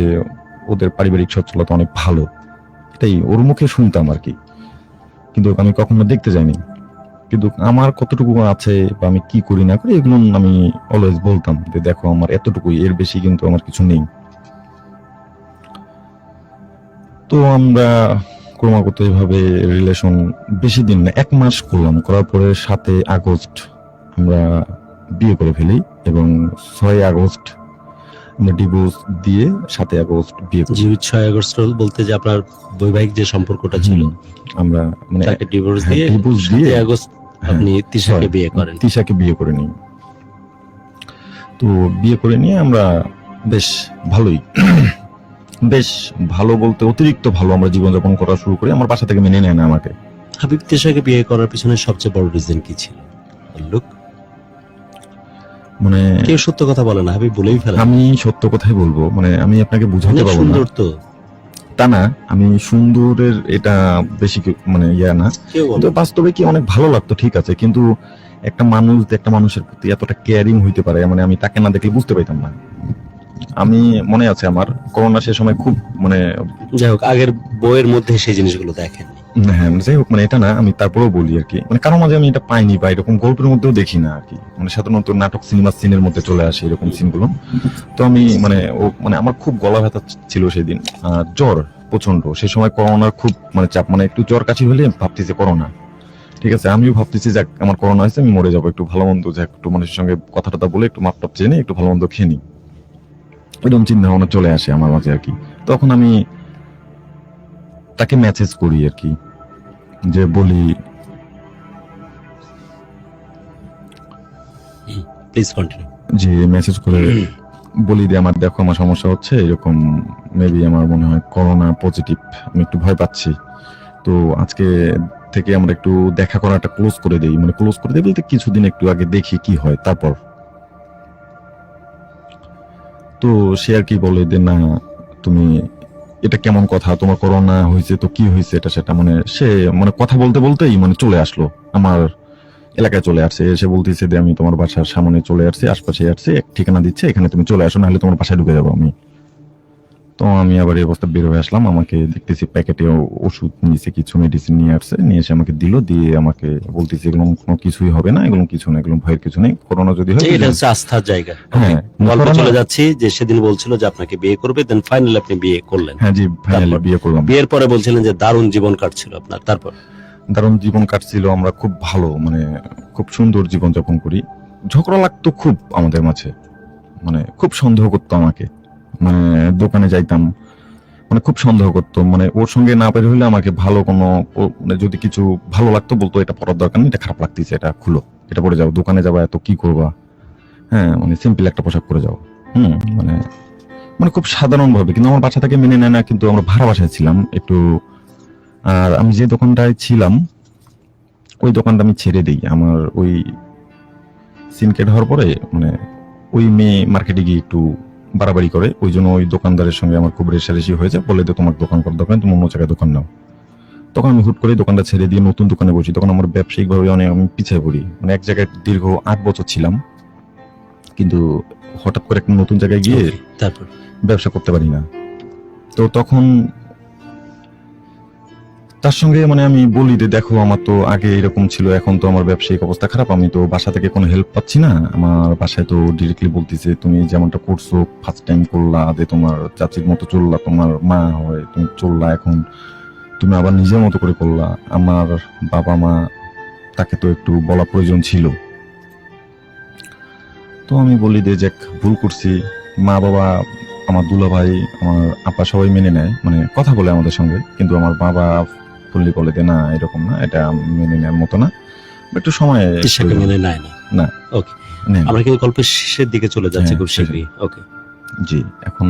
ওদের পারিবারিক সচ্ছলতা অনেক ভালো, এটাই ওর মুখে শুনতাম আর কি, কিন্তু আমি কখনো দেখতে যাইনি। কিন্তু আমার কতটুকু আছে বা আমি কি করি না করি, এগুলো আমি অলওয়েজ বলতাম যে দেখো আমার এতটুকুই, এর বেশি কিন্তু আমার কিছু নেই। তো আমরা ক্রমাগত এভাবে রিলেশন বেশি দিন না, 1 মাস করলাম, করার পরে 7 আগস্ট আমরা বিয়ে করে ফেলি, এবং 6 আগস্ট আমরা ডিভোর্স দিয়ে 7 আগস্ট বিয়ে করি। 6 আগস্ট বলতে যে আপনার বৈবাহিক যে সম্পর্কটা ছিল, আমরা মানে তাকে ডিভোর্স হ্যাঁ, দিয়ে divorce 7 দিয়ে, আগস্ট আপনি তিশাকে বিয়ে করেন। তিশাকে বিয়ে করে নিই। তো বিয়ে করে নিয়ে আমরা বেশ ভালোই বেশ ভালো বলতে অতিরিক্ত ভালো আমরা জীবনযাপন করা শুরু করি। আমার বাসা থেকে মেনে নেয় না আমাকে। হাবিব তিশাকে বিয়ে করার পিছনে সবচেয়ে বড় রিজন কি ছিল? লুক, মানে কেউ সত্য কথা বলে না, হাবিব বলেই ফেলে। আমি সত্য কথাই বলবো, মানে আমি আপনাকে বুঝাতে অনেক পারবো না। সুন্দর তো, তা না, আমি সুন্দরের এটা বেশি মানে ইয়া না, কেউ বলে কিন্তু বাস্তবে কি অনেক ভালো লাগতো, ঠিক আছে, কিন্তু একটা মানুষ যে একটা মানুষের প্রতি এতটা কেয়ারিং হইতে পারে, মানে আমি তাকে না দেখলে বুঝতে পাইতাম না। আমি মনে আছে আমার করোনা সে সময় খুব মানে যাই হোক, আগের বইয়ের মধ্যে সেই জিনিসগুলো দেখেন। হ্যাঁ, যাই হোক, মানে এটা না, আমি তারপরেও বলি আর কি, মানে কারো মাঝে আমি এটা পাইনি বা এরকম গল্পের মধ্যেও দেখি না আর কি, মানে সাধারণত নাটক সিনেমা সিনের মধ্যে চলে আসে এরকম সিনগুলো। তো আমি মানে মানে আমার খুব গলা ব্যথা ছিল সেদিন, জ্বর প্রচন্ড, সে সময় করোনার খুব মানে চাপ, মানে একটু জ্বর কাশি হলে ভাবতেছি করোনা, ঠিক আছে, আমিও ভাবতেছি যে আমার করোনা হয়েছে, আমি মরে যাবো, একটু ভালো মন্দ যে একটু মানুষের সঙ্গে কথা টথা বলে একটু মাপটাপ চেয়ে নিই, একটু ভালো মন্দ খেয়ে নিই, এরকম চিন্তা ভাবনা চলে আসে আমার মাঝে আর কি। তখন আমি তাকে মেসেজ করি আর কি, যে বলি প্লিজ কন্টিনিউ। যে মেসেজ করে বলি যে আমার দেখো আমার সমস্যা হচ্ছে এরকম, মেবি আমার মনে হয় করোনা পজিটিভ, আমি একটু ভয় পাচ্ছি, তো আজকে থেকে আমরা একটু দেখা করাটা ক্লোজ করে দেই, মানে ক্লোজ করে দেই বলতে কিছুদিন একটু আগে দেখি কি হয় তারপর। তো সে আর কি বলে যে না তুমি এটা কেমন কথা, তোমার করোনা হয়েছে তো কি হয়েছে এটা সেটা, মানে সে মানে কথা বলতে বলতেই মানে চলে আসলো আমার এলাকায়, চলে আসছে, এসে বলতেছে যে আমি তোমার বাসার সামনে চলে আসছি, আশপাশে আসছি, এক ঠিকানা দিচ্ছে, এখানে তুমি চলে আসো, নাহলে তোমার বাসায় ঢুকে যাবো আমি। তো আমি আবার এই অবস্থা বের হয়ে আসলাম, আমাকে দেখতেছি প্যাকেটে ওষুধ নিয়েছে, কিছু মেডিসিন নিয়ে আসছে, নিয়ে এসে আমাকে দিল, দিয়ে আমাকে বলতেছে এগুলো কোনো কিছুই হবে না, এগুলো কিছু না, এগুলো ভয়ের কিছু নেই, করোনা যদি হয় এটা হচ্ছে আস্থার জায়গা। হ্যাঁ, গল্পে করোনা- চলে যাচ্ছি যে সেদিন বলছিল যে আপনাকে বিয়ে করবে, দেন ফাইনালি আপনি বিয়ে করলেন। হ্যাঁ জি, ফাইনালি তারপর? বিয়ে করলাম। বিয়ের পরে বলছিলেন যে দারুণ জীবন কাটছিল আপনার, তারপর? দারুণ জীবন কাটছিল, আমরা খুব ভালো মানে খুব সুন্দর জীবন যাপন করি। ঝগড়া লাগতো খুব আমাদের মাঝে, মানে খুব সন্দেহ করতো আমাকে, মানে দোকানে যাইতাম, মানে খুব সন্দেহ করতো, মানে ওর সঙ্গে না বের হইলে আমাকে ভালো কোনো মানে যদি কিছু ভালো লাগতো বলতো এটা পরার দরকার নেই, এটা খারাপ লাগতেছে, এটা খুলো, এটা পরে যাও, দোকানে যাবা এত কি করবা, হ্যাঁ মানে সিম্পল একটা পোশাক পরে যাও। মানে মানে খুব সাধারণ ভাবে, কিন্তু আমার বাসা থেকে মেনে নেয় না, কিন্তু আমরা ভাড়া বাসায় ছিলাম একটু, আর আমি যে দোকানটায় ছিলাম ওই দোকানটা আমি ছেড়ে দিই, আমার ওই সিনকেট হওয়ার পরে মানে ওই মেয়ে মার্কেটে গিয়ে একটু বাড়াবাড়ি করে, ওই জন্য ওই দোকানদারের সঙ্গে আমার খুব রেষারেষি হয়েছে, বলে যে তোমার দোকান করার দোকান, তুমি অন্য জায়গায় দোকান নাও। তখন আমি হুট করে দোকানটা ছেড়ে দিয়ে নতুন দোকানে বসি, তখন আমার ব্যবসায়িক ভাবে অনেক আমি পিছিয়ে পড়ি, মানে এক জায়গায় দীর্ঘ 8 বছর ছিলাম, কিন্তু হঠাৎ করে একটা নতুন জায়গায় গিয়ে Okay, তারপর? ব্যবসা করতে পারি না। তো তখন তার সঙ্গে মানে আমি বলি যে দেখো আমার তো আগে এরকম ছিল, এখন তো আমার ব্যবসায়িক অবস্থা খারাপ, আমি তো বাসা থেকে কোনো হেল্প পাচ্ছি না, আমার বাসায় তো ডিরেক্টলি বলতেছে তুমি যেমনটা করছো ফার্স্ট টাইম করলা, যে তোমার চাচির মতো চললা, তোমার মা হয় তুমি চললা, এখন তুমি আবার নিজের মতো করে করলা, আমার বাবা মা তাকে তো একটু বলা প্রয়োজন ছিল। তো আমি বলি যে যাক ভুল করছি, মা বাবা আমার দুলা ভাই আমার আপা সবাই মেনে নেয়, মানে কথা বলে আমাদের সঙ্গে, কিন্তু আমার বাবা ফুললি বলে যে না এরকম না, এটা মেনে নেওয়ার মতো না, একটু সময় তিশাকে মেনে নেয় না? না। ওকে, নেয় না। আমরা কিন্তু গল্পের শেষের দিকে চলে যাচ্ছি হ্যাঁ, খুব শীঘ্রই। ওকে, জি, এখন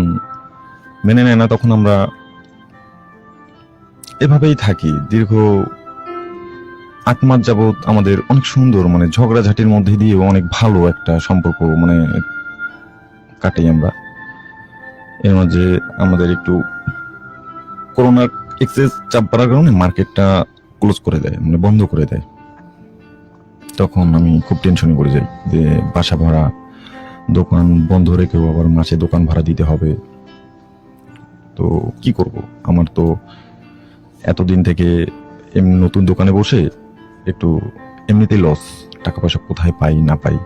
মেনে নেয় না, তখন আমরা এভাবেই থাকি দীর্ঘ 8 মাস যাবত, আমাদের অনেক সুন্দর মানে ঝগড়াঝাটির মধ্যে দিয়েও অনেক ভালো একটা সম্পর্ক মানে কাটাই আমরা। এর মাঝে আমাদের একটু করোনার এক্সেস চাপ বাড়ার কারণে মার্কেটটা ক্লোজ করে দেয়, মানে বন্ধ করে দেয়। তখন আমি খুব টেনশনে পড়ে যাই যে বাসা ভাড়া, দোকান বন্ধ রেখেও আবার মাসে দোকান ভাড়া দিতে হবে, তো কি করব, আমার তো এতদিন থেকে এমনি নতুন দোকানে বসে একটু এমনিতেই লস, টাকা পয়সা কোথায় পাই না পাই,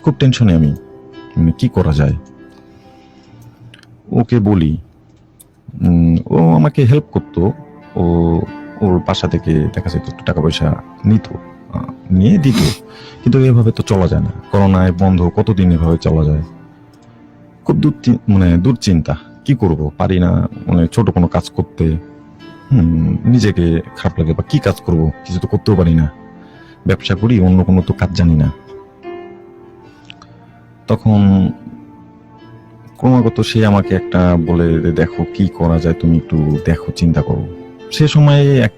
খুব টেনশনে আমি, মানে কি করা যায়। ওকে বলি, ও আমাকে হেল্প করতো, ও ওর বাসা থেকে দেখা যেত একটু টাকা পয়সা নিত, নিয়ে দিত, কিন্তু এভাবে তো চলা যায় না, করোনায় বন্ধ, কতদিন এভাবে চলা যায়, খুব মানে দুশ্চিন্তা, কি করব, পারি না মানে ছোট কোনো কাজ করতে, নিজেকে খারাপ লাগে, বা কি কাজ করব, কিছু তো করতেও পারি না, ব্যবসা করি, অন্য কোনো তো কাজ জানি না। তখন ক্রমাগত সে আমাকে একটা বলে যে, দেখো কি করা যায়, তুমি একটু দেখো, চিন্তা করো। সে সময়ে এক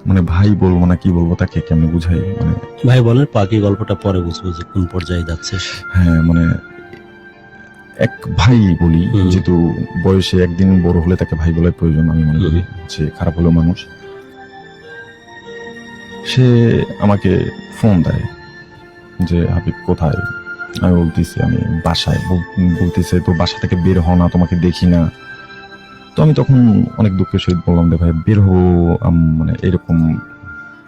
মানে ভাই বলবো না কি বলবো, তাকে কেমনে বুঝাই, মানে ভাই বলেন, বাকি গল্পটা পরে বুঝবো যে কোন পর্যায়ে যাচ্ছে সে। হ্যাঁ মানে এক ভাই বলি, হুম। যেহেতু বয়সে একদিন বড় হলে তাকে ভাই বলার প্রয়োজন আমি মনে করি। সে খারাপ হলেও মানুষ। সে আমাকে ফোন দেয় যে হাবিব কোথায়, আমি বলতেছি আমি বাসায়। বলতেছে তো বাসা থেকে বের হও না, তোমাকে দেখি না। তো আমি তখন অনেক দুঃখের সহিত বললাম যে ভাই বের হবো, মানে এরকম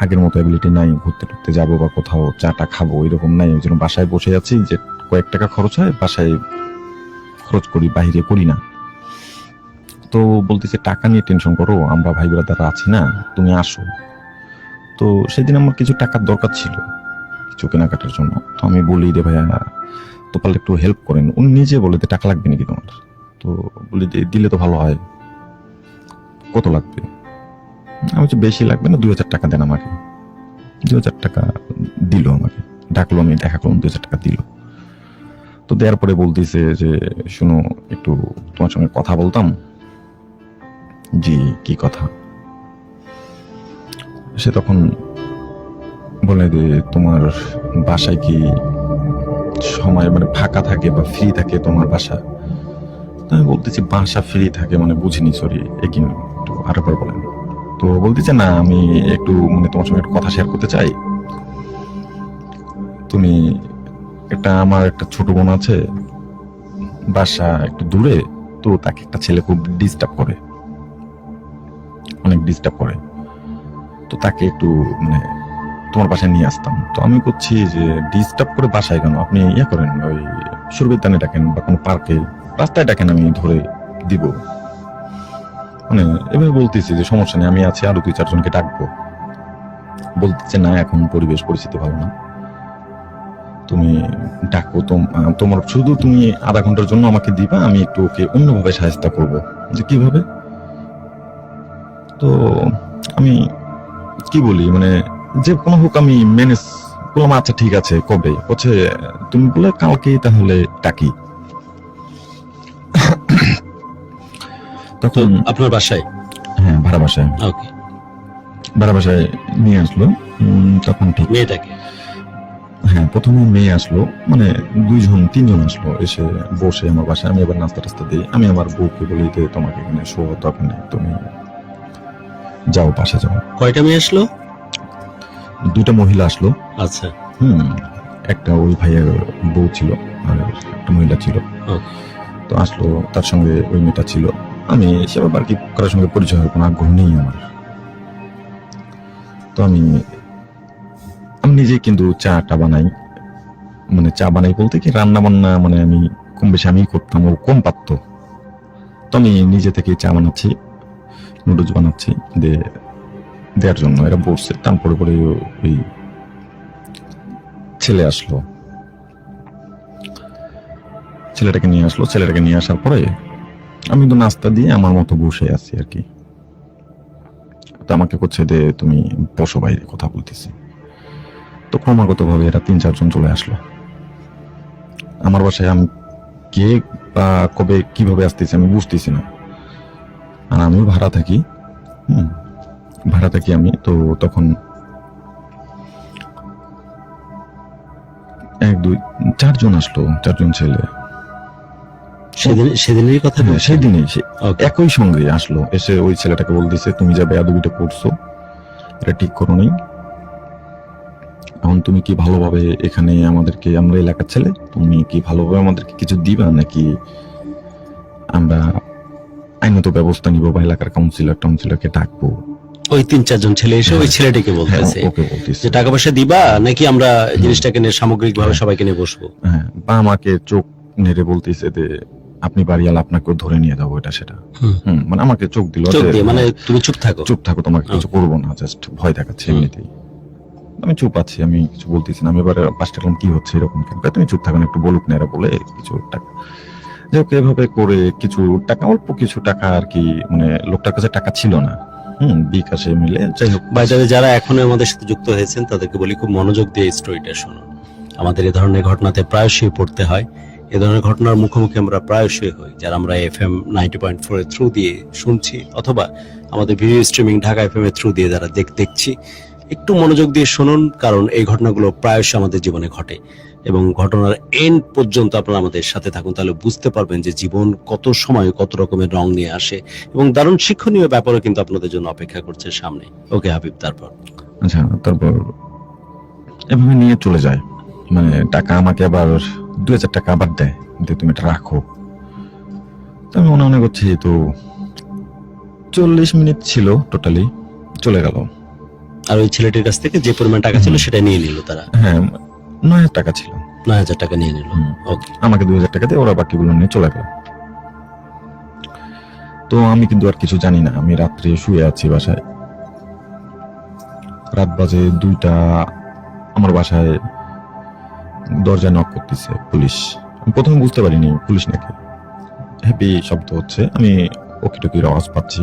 আগের মতো অ্যাবিলিটি নাই, ঘুরতে টুরতে যাবো বা কোথাও চাটা খাবো এরকম নাই। ওই জন্য বাসায় বসে আছি, যে কয়েক টাকা খরচ হয় বাসায় খরচ করি, বাইরে করি না। তো বলতেছে টাকা নিয়ে টেনশন করো, আমরা ভাই ব্রাদার আছি না, তুমি আসো। তো সেদিন আমার কিছু টাকার দরকার ছিল কিছু কেনাকাটার জন্য। তো আমি বলি রে ভাইয়া, তো পারলে একটু হেল্প করেন। উনি নিজে বলে যে টাকা লাগবে নাকি তোমার? তো বলি যে দিলে তো ভালো হয়। কত লাগবে? আমি বলছি বেশি লাগবে না, 2000 টাকা দেন আমাকে। 2000 টাকা দিল আমাকে, ডাকলো, আমি দেখা করলাম, 2000 টাকা দিল। তো দেওয়ার পরে বলতেছে যে শোনো একটু তোমার সঙ্গে কথা বলতাম। জি কি কথা? সে তখন বলে যে তোমার বাসায় কি সময় মানে ফাঁকা থাকে বা ফ্রি থাকে তোমার বাসা? তো আমি বলতেছি বাসা ফ্রি থাকে মানে বুঝিনি, সরি একদিন একটু আরেকবার বলেন। তো বলতেছে না আমি একটু মানে তোমার সঙ্গে একটা কথা শেয়ার করতে চাই। তুমি আমার একটা ছোট বোন আছে, বাসা একটু দূরে, তো তাকে একটা ছেলে খুব ডিস্টার্ব করে, অনেক ডিস্টার্ব করে। তো তাকে একটু মানে তোমার বাসায় নিয়ে আসতাম। তো আমি করছি যে ডিস্টার্ব করে বাসায় কেন, আপনি ইয়ে করেন, ওই সুরবিদ্যানে ডাকেন বা কোনো পার্কে, রাস্তায় ডাকেন, আমি ধরে দিব। মানে এভাবে বলতেছি যে সমস্যা নেই, আমি আছি, আরো 2-4 জনকে ডাকবো। বলতেছে না এখন পরিবেশ পরিস্থিতি ভালো না, তুমি ডাকো, তোমার শুধু তুমি আধা ঘন্টার জন্য আমাকে দিবা, আমি একটু ওকে অন্যভাবে সাহায্য করবো। যে কিভাবে? তো আমি কি বলি, মানে যে কোনো হোক আমি ম্যানেজ করলাম। আচ্ছা ঠিক আছে, কবে? বলছে তুমি বলে কালকেই তাহলে ডাকি। তো তখন আপনার বাসায়? হ্যাঁ ভাড়া বাসায়, ওকে। ভাড়া বাসায় নিয়ে আসলো। তখন ঠিক মেয়েটাকে? হ্যাঁ প্রথমে মেয়ে আসলো, মানে 2-3 জন আসলো, এসে বসে আমার বাসায়। আমি এবার নাস্তা টাস্তা দিই। আমি আমার বউকে বলি যে তোমাকে এখানে শোয়া দরকার নেই, তুমি যাও, পাশে যাও। কয়টা মেয়ে আসলো? 2টা মহিলা আসলো। আচ্ছা। একটা ওই ভাইয়ের বউ ছিল আর একটা মহিলা ছিল। ওকে। তো আসলো, তার সঙ্গে ওই মেয়েটা ছিল। আমি সেভাবে আর কি কারোর সঙ্গে পরিচয় হওয়ার কোনো আগ্রহ নেই আমার। তো আমি নিজে কিন্তু চাটা বানাই, মানে চা বানাই বলতে কি রান্না বান্না মানে আমি কম বেশি আমি করতাম, ও কম পারতো। তো আমি নিজে থেকে চা বানাচ্ছি, নুডলস বানাচ্ছি দেওয়ার জন্য। এরা বসছে, তারপরে পরে ওই ছেলে আসলো, ছেলেটাকে নিয়ে আসলো। ছেলেটাকে নিয়ে আসার পরে আমি তো নাস্তা দিয়ে আমার মতো বসে আছি আর কি। তো আমাকে করছে যে তুমি বসো, বাইরে কথা বলতেছি। তো ক্রমাগত ভাবে এরা 3-4 জন চলে আসলো আমার বাসায়। আমি কে বা কবে কিভাবে আসতেছি আমি বুঝতেছি না। আর আমিও ভাড়া থাকি, ভাড়া থাকি আমি। তো তখন 1-2-4 জন আসলো, 4 জন ছেলে। সেদিনেরই কথা হ্যাঁ, বলছেন? সেদিনই Okay. একই সঙ্গে আসলো, এসে ওই ছেলেটাকে বলতেছে তুমি যা বেয়াদবিটা করছো এটা ঠিক করো নি। এখন তুমি কি ভালোভাবে এখানে আমাদেরকে, আমরা এলাকার ছেলে, তুমি কি ভালোভাবে আমাদেরকে কিছু দিবা নাকি আমরা আইনত ব্যবস্থা নিব বা এলাকার কাউন্সিলরকে ডাকবো? ওই 3-4 জন ছেলে এসে ওই ছেলেটাকে হ্যাঁ বলতেছে ওকে বলতেছে যে টাকা পয়সা দিবা নাকি আমরা জিনিসটাকে নিয়ে সামগ্রিক ভাবে সবাইকে নিয়ে বসবো। হ্যাঁ, বা আমাকে চোখ নেড়ে বলতেছে যে আপনি বাড়িয়াল, আপনাকেও ধরে নিয়ে যাবো, এটা সেটা। মানে আমাকে চোখ দিল, চোখ দিয়ে মানে তুমি চুপ থাকো, চুপ থাকো, তোমাকে কিছু করবো না, জাস্ট ভয় দেখাচ্ছে এমনিতেই। আমি চুপ আছি, আমি কিছু বলতেছি না। আমি এবার পাশে থাকলাম, কি হচ্ছে এরকম কেন? তুমি চুপ থাকো না, একটু বলুক না, এরা বলে কিছু টাকা। যাই হোক, এভাবে করে কিছু টাকা, অল্প কিছু টাকা আর কি, মানে লোকটার কাছে টাকা ছিল না, বিকাশে মিলে। যাই হোক, বাইরে যারা এখনো আমাদের সাথে যুক্ত হয়েছেন তাদেরকে বলি খুব মনোযোগ দিয়ে স্টোরিটা শুনুন। আমাদের এ ধরনের ঘটনাতে প্রায়শই পড়তে হয়। এ ধরনের ঘটনার মুখোমুখি আমরা প্রায়শই হই, যারা আমরা FM 90.4 এর থ্রু দিয়ে শুনছি অথবা আমাদের ভিডিও স্ট্রিমিং ঢাকা FM এর থ্রু দিয়ে যারা দেখছি। একটু মনোযোগ দিয়ে শুনুন, কারণ এই ঘটনাগুলো প্রায়শই আমাদের জীবনে ঘটে এবং ঘটনার এন্ড পর্যন্ত আপনারা আমাদের সাথে থাকুন, তাহলে বুঝতে পারবেন যে জীবন কত সময় কত রকমের রং নিয়ে আসে এবং দারুণ শিক্ষণীয় ব্যাপারও কিন্তু আপনাদের জন্য অপেক্ষা করছে সামনে। ওকে হাবিব, তারপর? আচ্ছা, তারপর এভাবে নিয়ে চলে যায়, মানে টাকা আমাকে আবার 2000 টাকা আবার দেয় যে তুমি এটা রাখো। তো আমি মনে মনে করছি, তো 40 মিনিট ছিল টোটালি, চলে গেল। আর ওই ছেলেটির কাছ থেকে যে পরিমাণ টাকা ছিল সেটা নিয়ে নিল তারা? হ্যাঁ, 9000 টাকা ছিল। 9000 টাকা নিয়ে নিল। হুম। ওকে। আমাকে 2000 টাকা দিয়ে ওরা বাকিগুলো নিয়ে চলে গেল। তো আমি কিন্তু আর কিছু জানি না, আমি রাত্রে শুয়ে আছি বাসায়। রাত বাজে 2টা, আমার বাসায় দরজা নক করতেছে পুলিশ। আমি প্রথমে বুঝতে পারিনি পুলিশ নাকি, হ্যাপি শব্দ হচ্ছে, আমি ওকি টকির আওয়াজ পাচ্ছি।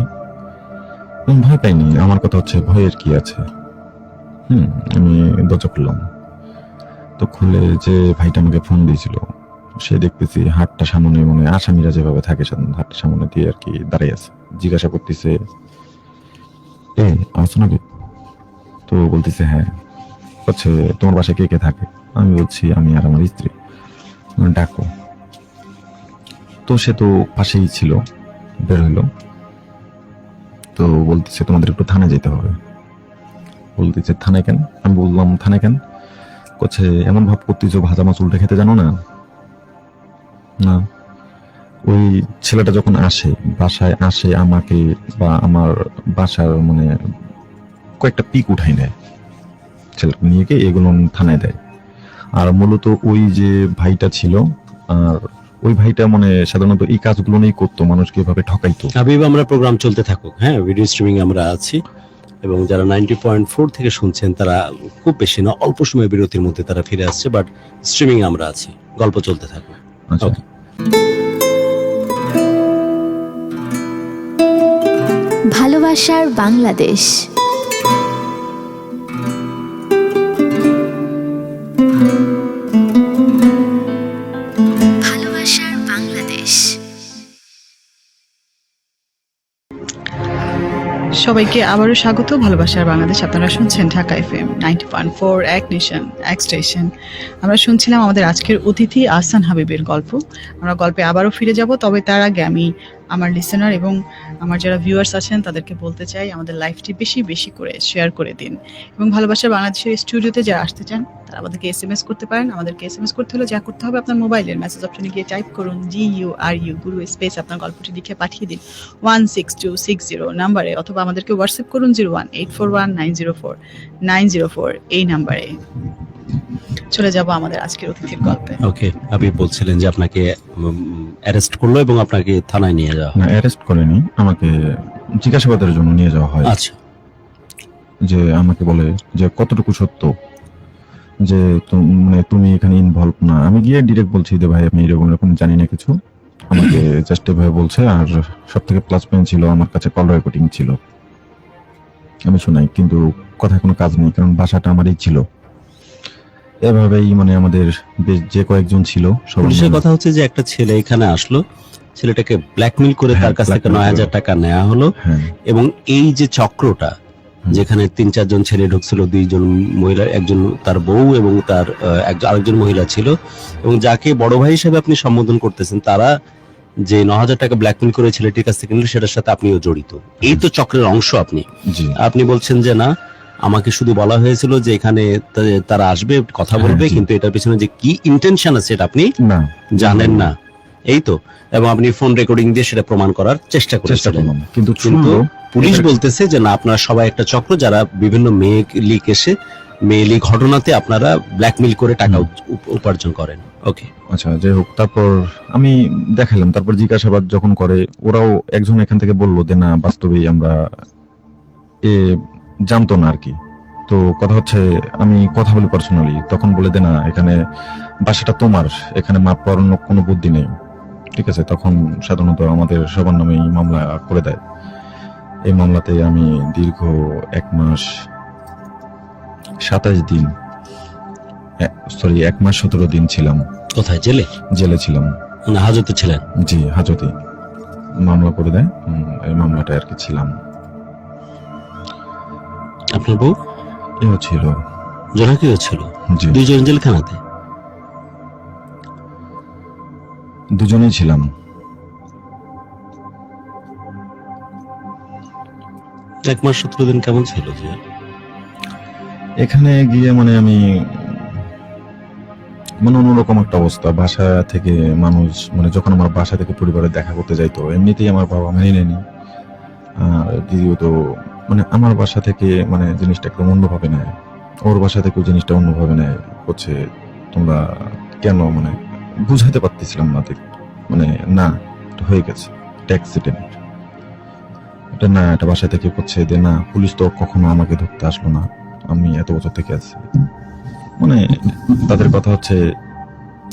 আমি ভয় পাইনি, আমার কথা হচ্ছে ভয়ের কি আছে। আমি দরজা খুললাম। তো খুলে যে ভাইটা আমাকে ফোন দিয়েছিল, সে দেখতেছি হাতটা সামনে, মানে আসামিরা যেভাবে থাকে হাতটা সামনে দিয়ে আর কি দাঁড়িয়ে আছে। জিজ্ঞাসা করতেছে, আসো নাকি? তো বলতেছে হ্যাঁ। বলছে তোমার বাসায় কে কে থাকে? আমি বলছি আমি আর আমার স্ত্রী। ডাকো। তো সে তো পাশেই ছিল, বের হইলো। তো বলতেছে তোমাদের একটু থানায় যেতে হবে। বলতেছে থানায় কেন? আমি বললাম থানায় কেন? করছে এমন ভাব করতেছো ভাজা মাছ উল্টে খেতে জানো না? না। ওই ছেলেটা যখন আসে বাসায়, আসে আমাকে বা আমার বাসার মানে কয়েকটা পিক উঠাই নেয়, ছেলেটা নিয়ে গিয়ে এগুলো থানায় দেয়। আর মূলত ওই যে ভাইটা ছিল, আর ওই ভাইটা মানে সাধারণত এই কাজগুলো নিয়েই করতো, মানুষকে এভাবে ঠকাইতো। হাবিব, আমরা প্রোগ্রাম চলতে থাকুক, হ্যাঁ, ভিডিও স্ট্রিমিং আমরা আছি এবং যারা 90.4 থেকে শুনছেন তারা খুব বেশি না, অল্প সময় বিরতির মধ্যে তারা ফিরে আসছে, বাট স্ট্রিমিং আমরা আছি, গল্প চলতে থাকুক। আচ্ছা। Okay. ভালোবাসার বাংলাদেশ। ভালোবাসার বাংলাদেশ। সবাইকে আবারও স্বাগত ভালোবাসার বাংলাদেশ। আপনারা শুনছেন ঢাকা FM 90.4 এক নেশন এক স্টেশন। আমরা শুনছিলাম আমাদের আজকের অতিথি আহসান হাবিবের গল্প। আমরা গল্পে আবারও ফিরে যাব, তবে তার আগে আমি আমার লিসেনার এবং আমার যারা ভিউয়ার্স আছেন তাদেরকে বলতে চাই, আমাদের লাইভটি বেশি বেশি করে শেয়ার করে দিন এবং ভালোবাসার বাংলাদেশের স্টুডিওতে যারা আসতে চান তারা আমাদেরকে SMS করতে পারেন। আমাদেরকে SMS করতে হলে যা করতে হবে, আপনার মোবাইলের মেসেজ অপশনে গিয়ে টাইপ করুন GURU গুরু স্পেস আপনার গল্পটি লিখে পাঠিয়ে দিন 16260 নাম্বারে, অথবা আমাদেরকে হোয়াটসঅ্যাপ করুন 01841904904 এই নাম্বারে। চলে যাব আমাদের আজকের অতিথির গল্পে। ওকে, হাবিব বলছিলেন যে আপনাকে অ্যারেস্ট করলো এবং আপনাকে থানায় নিয়ে যাওয়া না, হয়। অ্যারেস্ট করেনি, আমাকে জিজ্ঞাসাবাদের জন্য নিয়ে যাওয়া হয়। আচ্ছা, যে আমাকে বলে যে কতটুকু সত্য যে মানে তুমি এখানে ইনভলভ না। আমি গিয়ে ডিরেক্ট বলছি যে ভাই আমি এরকম এরকম জানি না কিছু, আমাকে জাস্ট এভাবে বলছে। আর সব থেকে প্লাস পয়েন্ট ছিল আমার কাছে কল রেকর্ডিং ছিল, আমি শোনাই, কিন্তু কথায় কোনো কাজ নেই, কারণ বাসাটা আমারই ছিল। এভাবেই মানে আমাদের যে কয়েকজন ছিল সবাই পুলিশের কথা হচ্ছে যে একটা ছেলে এখানে আসলো, ছেলেটাকে ব্ল্যাকমেল করে তার কাছ থেকে 9000 টাকা নেওয়া হলো হ্যাঁ এবং এই যে চক্রটা, যেখানে 3-4 জন ছেলে ঢুকছিল, 2 জন মহিলা, একজন তার বউ এবং তার আরেকজন মহিলা ছিল, এবং যাকে বড় ভাই হিসেবে আপনি সম্বোধন করতেছেন, তারা যে 9000 টাকা ব্ল্যাকমেল করে ছেলেটির কাছ থেকে নিল, সেটার সাথে আপনিও জড়িত। এই তো চক্রের অংশ আপনি। জি। আপনি বলছেন যে না, আমাকে শুধু বলা হয়েছিল যে এখানে তারা আসবে, কথা বলবে, হ্যাঁ, জি। কিন্তু এটার পিছনে যে কি ইন্টেনশন আছে এটা আপনি না জানেন না, এই তো। এবং আপনি ফোন রেকর্ডিং দিয়ে সেটা প্রমাণ করার চেষ্টা চেষ্টা করেছিলেন, করলাম, কিন্তু কিন্তু শুনলো পুলিশ এটা- বলতেছে যে না, আপনারা সবাই একটা চক্র, যারা বিভিন্ন মেয়েলি ঘটনাতে আপনারা ব্ল্যাকমেল করে টাকা উপার্জন করেন। ওকে, আচ্ছা, যাই হোক, তারপর আমি দেখালাম। তারপর জিজ্ঞাসাবাদ যখন করে, ওরাও একজন এখান থেকে বললো যে না, বাস্তবেই আমরা জানতো না আর কি। তো কথা হচ্ছে আমি কথা বলি পার্সোনালি, তখন বলে দে না, এখানে বাসাটা তোমার, এখানে মাপ পাওয়ার অন্য কোনো বুদ্ধি নেই, ঠিক আছে। তখন সাধারণত আমাদের সবার নামেই মামলা করে দেয়। এই মামলাতে আমি দীর্ঘ 1 মাস 27 দিন সরি 1 মাস 17 দিন ছিলাম, কোথায়, জেলে? জেলে ছিলাম। মানে হাজতে ছিলেন? জি, হাজতে মামলা করে দেয়, এই মামলাটা আর কি ছিলাম। আপনার বউ? এও ছিল। জোনাকিও ছিল? জি, দুইজন জেলখানাতে? দুজনেই ছিলাম। 1 মাস 17 দিন কেমন ছিল যে? এখানে গিয়ে মানে আমি মানে অন্যরকম একটা অবস্থা। বাসা থেকে মানুষ মানে যখন আমার বাসা থেকে পরিবারে দেখা করতে যাইতো, এমনিতেই আমার বাবা মেনে নেয়নি। আর দ্বিতীয়ত মানে আমার বাসা থেকে মানে জিনিসটা একদম অন্যভাবে নেয়, ওর বাসা থেকেও জিনিসটা অন্যভাবে নেয়। হচ্ছে তোমরা কেন, মানে বুঝাইতে পারতেছিলাম না, মানে না এটা হয়ে গেছে, এটা অ্যাক্সিডেন্ট, এটা না, এটা বাসা থেকে করছে যে না, পুলিশ তো কখনো আমাকে ধরতে আসলো না, আমি এত বছর থেকে আছি। মানে তাদের কথা হচ্ছে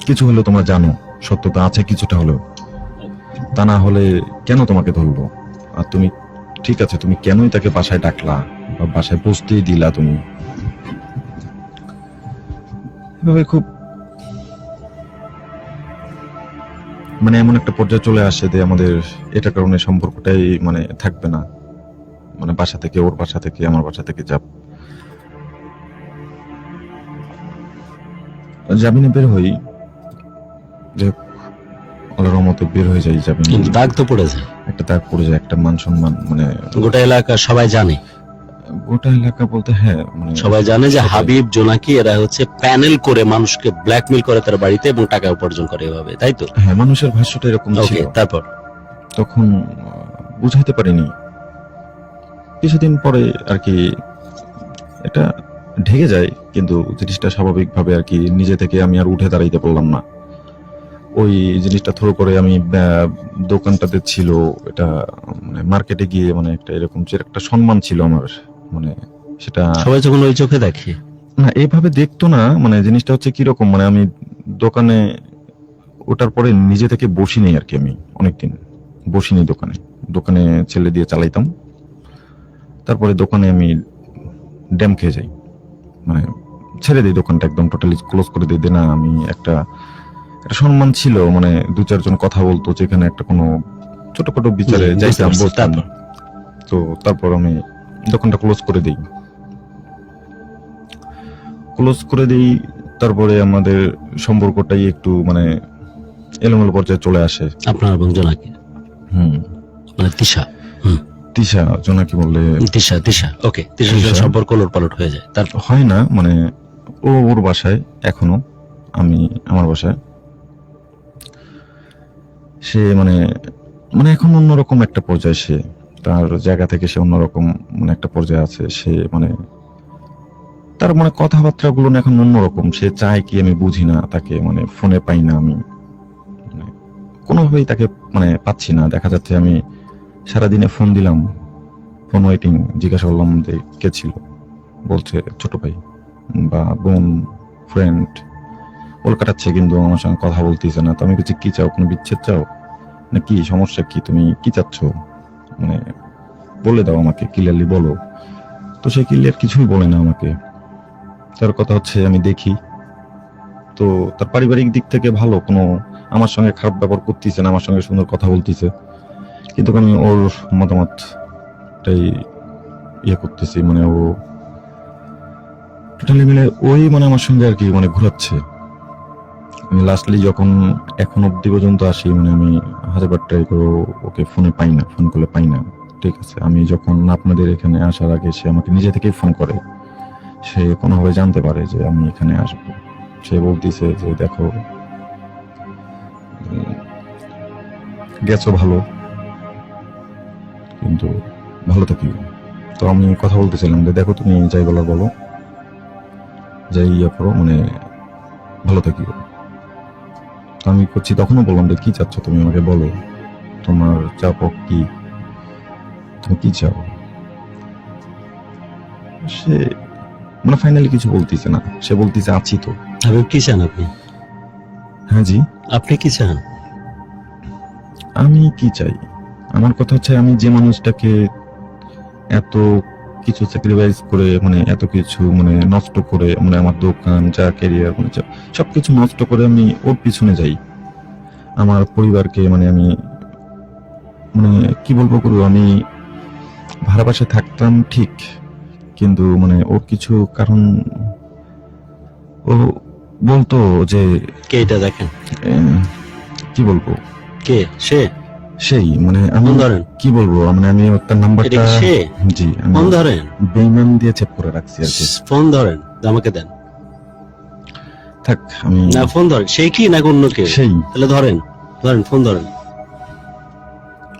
কিছু হলেও তোমরা জানো, সত্যতা আছে কিছুটা হলেও, তা না হলে কেন তোমাকে ধরলো? আর তুমি ঠিক আছে, তুমি কেনই তাকে বাসায় ডাকলা বা বাসায় বসতেই দিলা? তুমি এভাবে খুব মানে এমন একটা পর্যায়ে চলে আসে যে আমাদের এটা কারণে সম্পর্কটাই মানে থাকবে না, মানে বাসা থেকে, ওর বাসা থেকে আমার বাসা থেকে জামিনে বের হই, যে আল্লাহর রহমতে বের হয়ে যাই জামিনে। কিন্তু দাগ তো পড়ে যায়, একটা দাগ পড়ে যায়, একটা মান সম্মান, মানে গোটা এলাকা সবাই জানে। গোটা এলাকা বলতে হ্যাঁ, মানে সবাই জানে যে হাবিব, জোনাকি এরা হচ্ছে প্যানেল করে মানুষকে ব্ল্যাকমেল করে তার বাড়িতে এবং টাকা উপার্জন করে এভাবে, তাই তো? হ্যাঁ, মানুষের ভাষ্যটা এরকম ওকে, ছিল। তারপর? তখন বুঝাইতে পারিনি, কিছুদিন পরে আর কি এটা ঢেকে যায়, কিন্তু জিনিসটা স্বাভাবিকভাবে আর কি নিজে থেকে আমি আর উঠে দাঁড়াইতে পারলাম না। ওই জিনিসটা থ্রো করে আমি দোকানটাতে ছিল, এটা মানে মার্কেটে গিয়ে মানে একটা এরকম যে একটা সম্মান ছিল আমার, মানে সেটা সবাই যখন ওই চোখে দেখে, না এভাবে দেখতো না। মানে জিনিসটা হচ্ছে কিরকম, মানে আমি দোকানে ওটার পরে নিজে থেকে বসিনি আর কি, আমি অনেকদিন বসিনি দোকানে, দোকানে ছেলে দিয়ে চালাইতাম। তারপরে দোকানে আমি ড্যাম খেয়ে যাই, মানে ছেড়ে দিই দোকানটা, একদম টোটালি ক্লোজ করে দিই। না, আমি একটা সম্মান ছিল, মানে 2-4 জন কথা বলতো, যেখানে একটা কোনো ছোটখাটো বিচারে বুঝতে যাইতাম, পারছি, বলতাম। তারপর? তো তারপর আমি দোকানটা ক্লোজ করে দিই, তারপরে আমাদের সম্পর্কটাই একটু মানে এলোমেলো পর্যায়ে চলে আসে। আপনার এবং জোনাকি, মানে তিশা? তিশা, জোনাকি বললে তিশা, ওকে, তিশার সাথে সম্পর্ক ওলটপালট হয়ে যায়, তারপর? হয় না, মানে ও ওর বাসায় এখনো, আমি আমার বাসায়। সে মানে মানে এখন অন্যরকম একটা পর্যায়ে, সে তার জায়গা থেকে সে অন্যরকম মানে একটা পর্যায়ে আছে। সে মানে তার মানে কথাবার্তা গুলো এখন অন্যরকম। সে চায় কি আমি বুঝি না, তাকে মানে ফোনে পাই না, আমি মানে কোনোভাবেই তাকে মানে পাচ্ছি না। দেখা যাচ্ছে আমি সারাদিনে ফোন দিলাম, ফোন ওয়েটিং, জিজ্ঞাসা করলাম যে কে ছিল, বলছে ছোট ভাই বা বোন, ফ্রেন্ড, ওল কাটাচ্ছে, কিন্তু আমার সঙ্গে কথা বলতেছে না। তো আমি বলছি কি চাও, কোনো বিচ্ছেদ চাও না কি, সমস্যা কি, তুমি কি চাচ্ছ, মানে বলে দাও আমাকে, ক্লিয়ারলি বলো। তো সে ক্লিয়ার কিছুই বলে না আমাকে। তার কথা হচ্ছে আমি দেখি তো তার পারিবারিক দিক থেকে ভালো, কোনো আমার সঙ্গে খারাপ ব্যবহার করতেছে না, আমার সঙ্গে সুন্দর কথা বলতেছে, কিন্তু আমি ওর মতামতটাই ইয়ে করতেছি, মানে ও টোটালি মিলে ওই মানে আমার সঙ্গে আর কি মানে ঘুরাচ্ছে। আমি লাস্টলি যখন এখন অব্দি পর্যন্ত আসি, মানে আমি 1000বার ট্রাই করে ওকে ফোনে পাই না, ফোন করলে পাই না। ঠিক আছে, আমি যখন আপনাদের এখানে আসার আগে সে আমাকে নিজে থেকেই ফোন করে, সে কোনোভাবে জানতে পারে যে আমি এখানে আসবো। সে বলতেছে যে দেখো গেছো ভালো, কিন্তু ভালো থাকি। তো আমি কথা বলতেছিলাম যে দেখো তুমি যাই বলার বলো, যাই ইয়ে করো, মানে ভালো থাকি। তো আমি করছি, তখনও বললাম যে কি চাচ্ছ তুমি আমাকে বলো, তোমার চাপ কি, তুমি কি চাও। সে মানে ফাইনালি কিছু বলতেছে না, সে বলতেছে আছি তো। হাবিব, কি চান আপনি? হ্যাঁ জি, আপনি কি চান? আমি কি চাই, আমার কথা হচ্ছে আমি যে মানুষটাকে এত কিছু স্যাক্রিফাইস করে মানে এত কিছু মানে নষ্ট করে মানে আমার দোকান যা ক্যারিয়ার মানে সবকিছু নষ্ট করে আমি ওর পিছনে যাই। আমার পরিবারকে মানে আমি মানে কি বলবো গুরু, আমি ভাড়া বাসায় থাকতাম ঠিক, কিন্তু মানে ওর কিছু কারণ ও বলতো যে কে এটা দেখেন? কি বলবো, কে সে? সেই মানে আমি ফোন ধরেন। কি বলবো মানে আমি ওর এটা নাম্বারটা কি সে? জি আমি ফোন ধরেন, বেইমান দিয়ে চেক করে রাখছি আর কি। ফোন ধরেন, আমাকে দেন। থাক আমি না ফোন ধরেন, সে কি না অন্য কেউ? সেই তাহলে ধরেন, ধরেন ফোন ধরেন।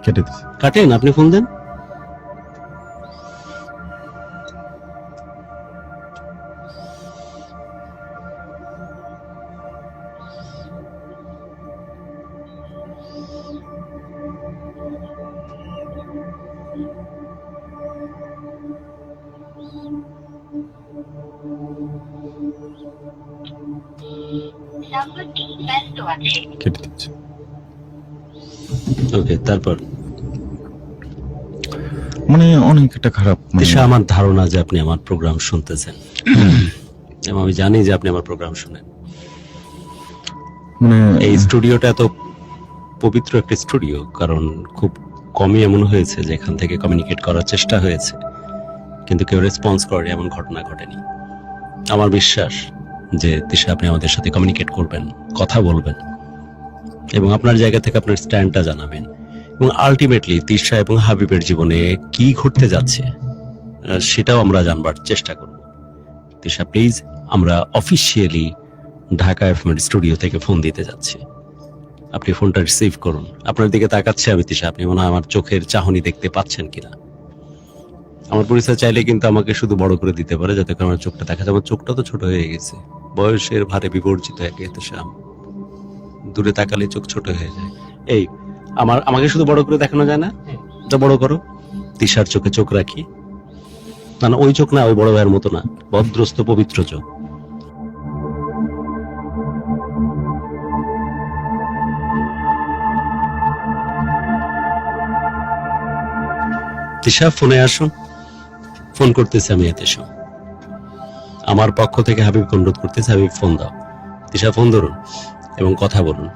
কেটে দিছি। কাটেন, আপনি ফোন দেন। কেটে দিচ্ছি। ওকে, তারপর মানে অনেক একটা খারাপ মানে দিশা, আমার ধারণা যে আপনি আমার প্রোগ্রাম শুনতেছেন এবং আমি জানি যে আপনি আমার প্রোগ্রাম শুনেন। মানে এই স্টুডিওটা এত পবিত্র একটা স্টুডিও কারণ খুব কমই এমন হয়েছে যে এখান থেকে কমিউনিকেট করার চেষ্টা হয়েছে কিন্তু কেউ রেসপন্স করে এমন ঘটনা ঘটেনি। আমার বিশ্বাস যে দিশা আপনি আমাদের সাথে কমিউনিকেট করবেন, কথা বলবেন এবং আপনার জায়গা থেকে আপনার স্ট্যান্ডটা জানাবেন এবং আলটিমেটলি তিশা এবং হাবিবের জীবনে কি ঘটতে যাচ্ছে সেটাও আমরা জানবার চেষ্টা করব। তিশা প্লিজ, আমরা অফিসিয়ালি ঢাকা এফএম স্টুডিও থেকে ফোন দিতে যাচ্ছি। আপনি ফোনটা রিসিভ করুন। আপনার দিকে তাকাচ্ছে আমি তিশা, আপনি মনে হয় আমার চোখের চাহনি দেখতে পাচ্ছেন কিনা। আমার পরিচয় চাইলে কিন্তু আমাকে শুধু বড় করে দিতে পারে যাতে করে আমার চোখটা দেখা যায়। আমার চোখটা তো ছোট হয়ে গেছে, বয়সের ভারে বিবর্জিত এক তিশা, দূরে তাকালে চোখ ছোট হয়ে যায়। এই আমাকে শুধু বড় করে দেখানো যায় না, এটা বড় করো। তিশার চোখে চোখ রাখি, না ওই চোখ না, ওই বড় ভাইয়ের মতো না, ভদ্রস্থ পবিত্র চোখ। তিশা ফোনে আসুন, ফোন করতেছে আমি এতে শো। আমার পক্ষ থেকে হাবিব অনুরোধ করতেছে, হাবিব ফোন দাও। তিশা ফোন ধরুন এবং কথা বলুন।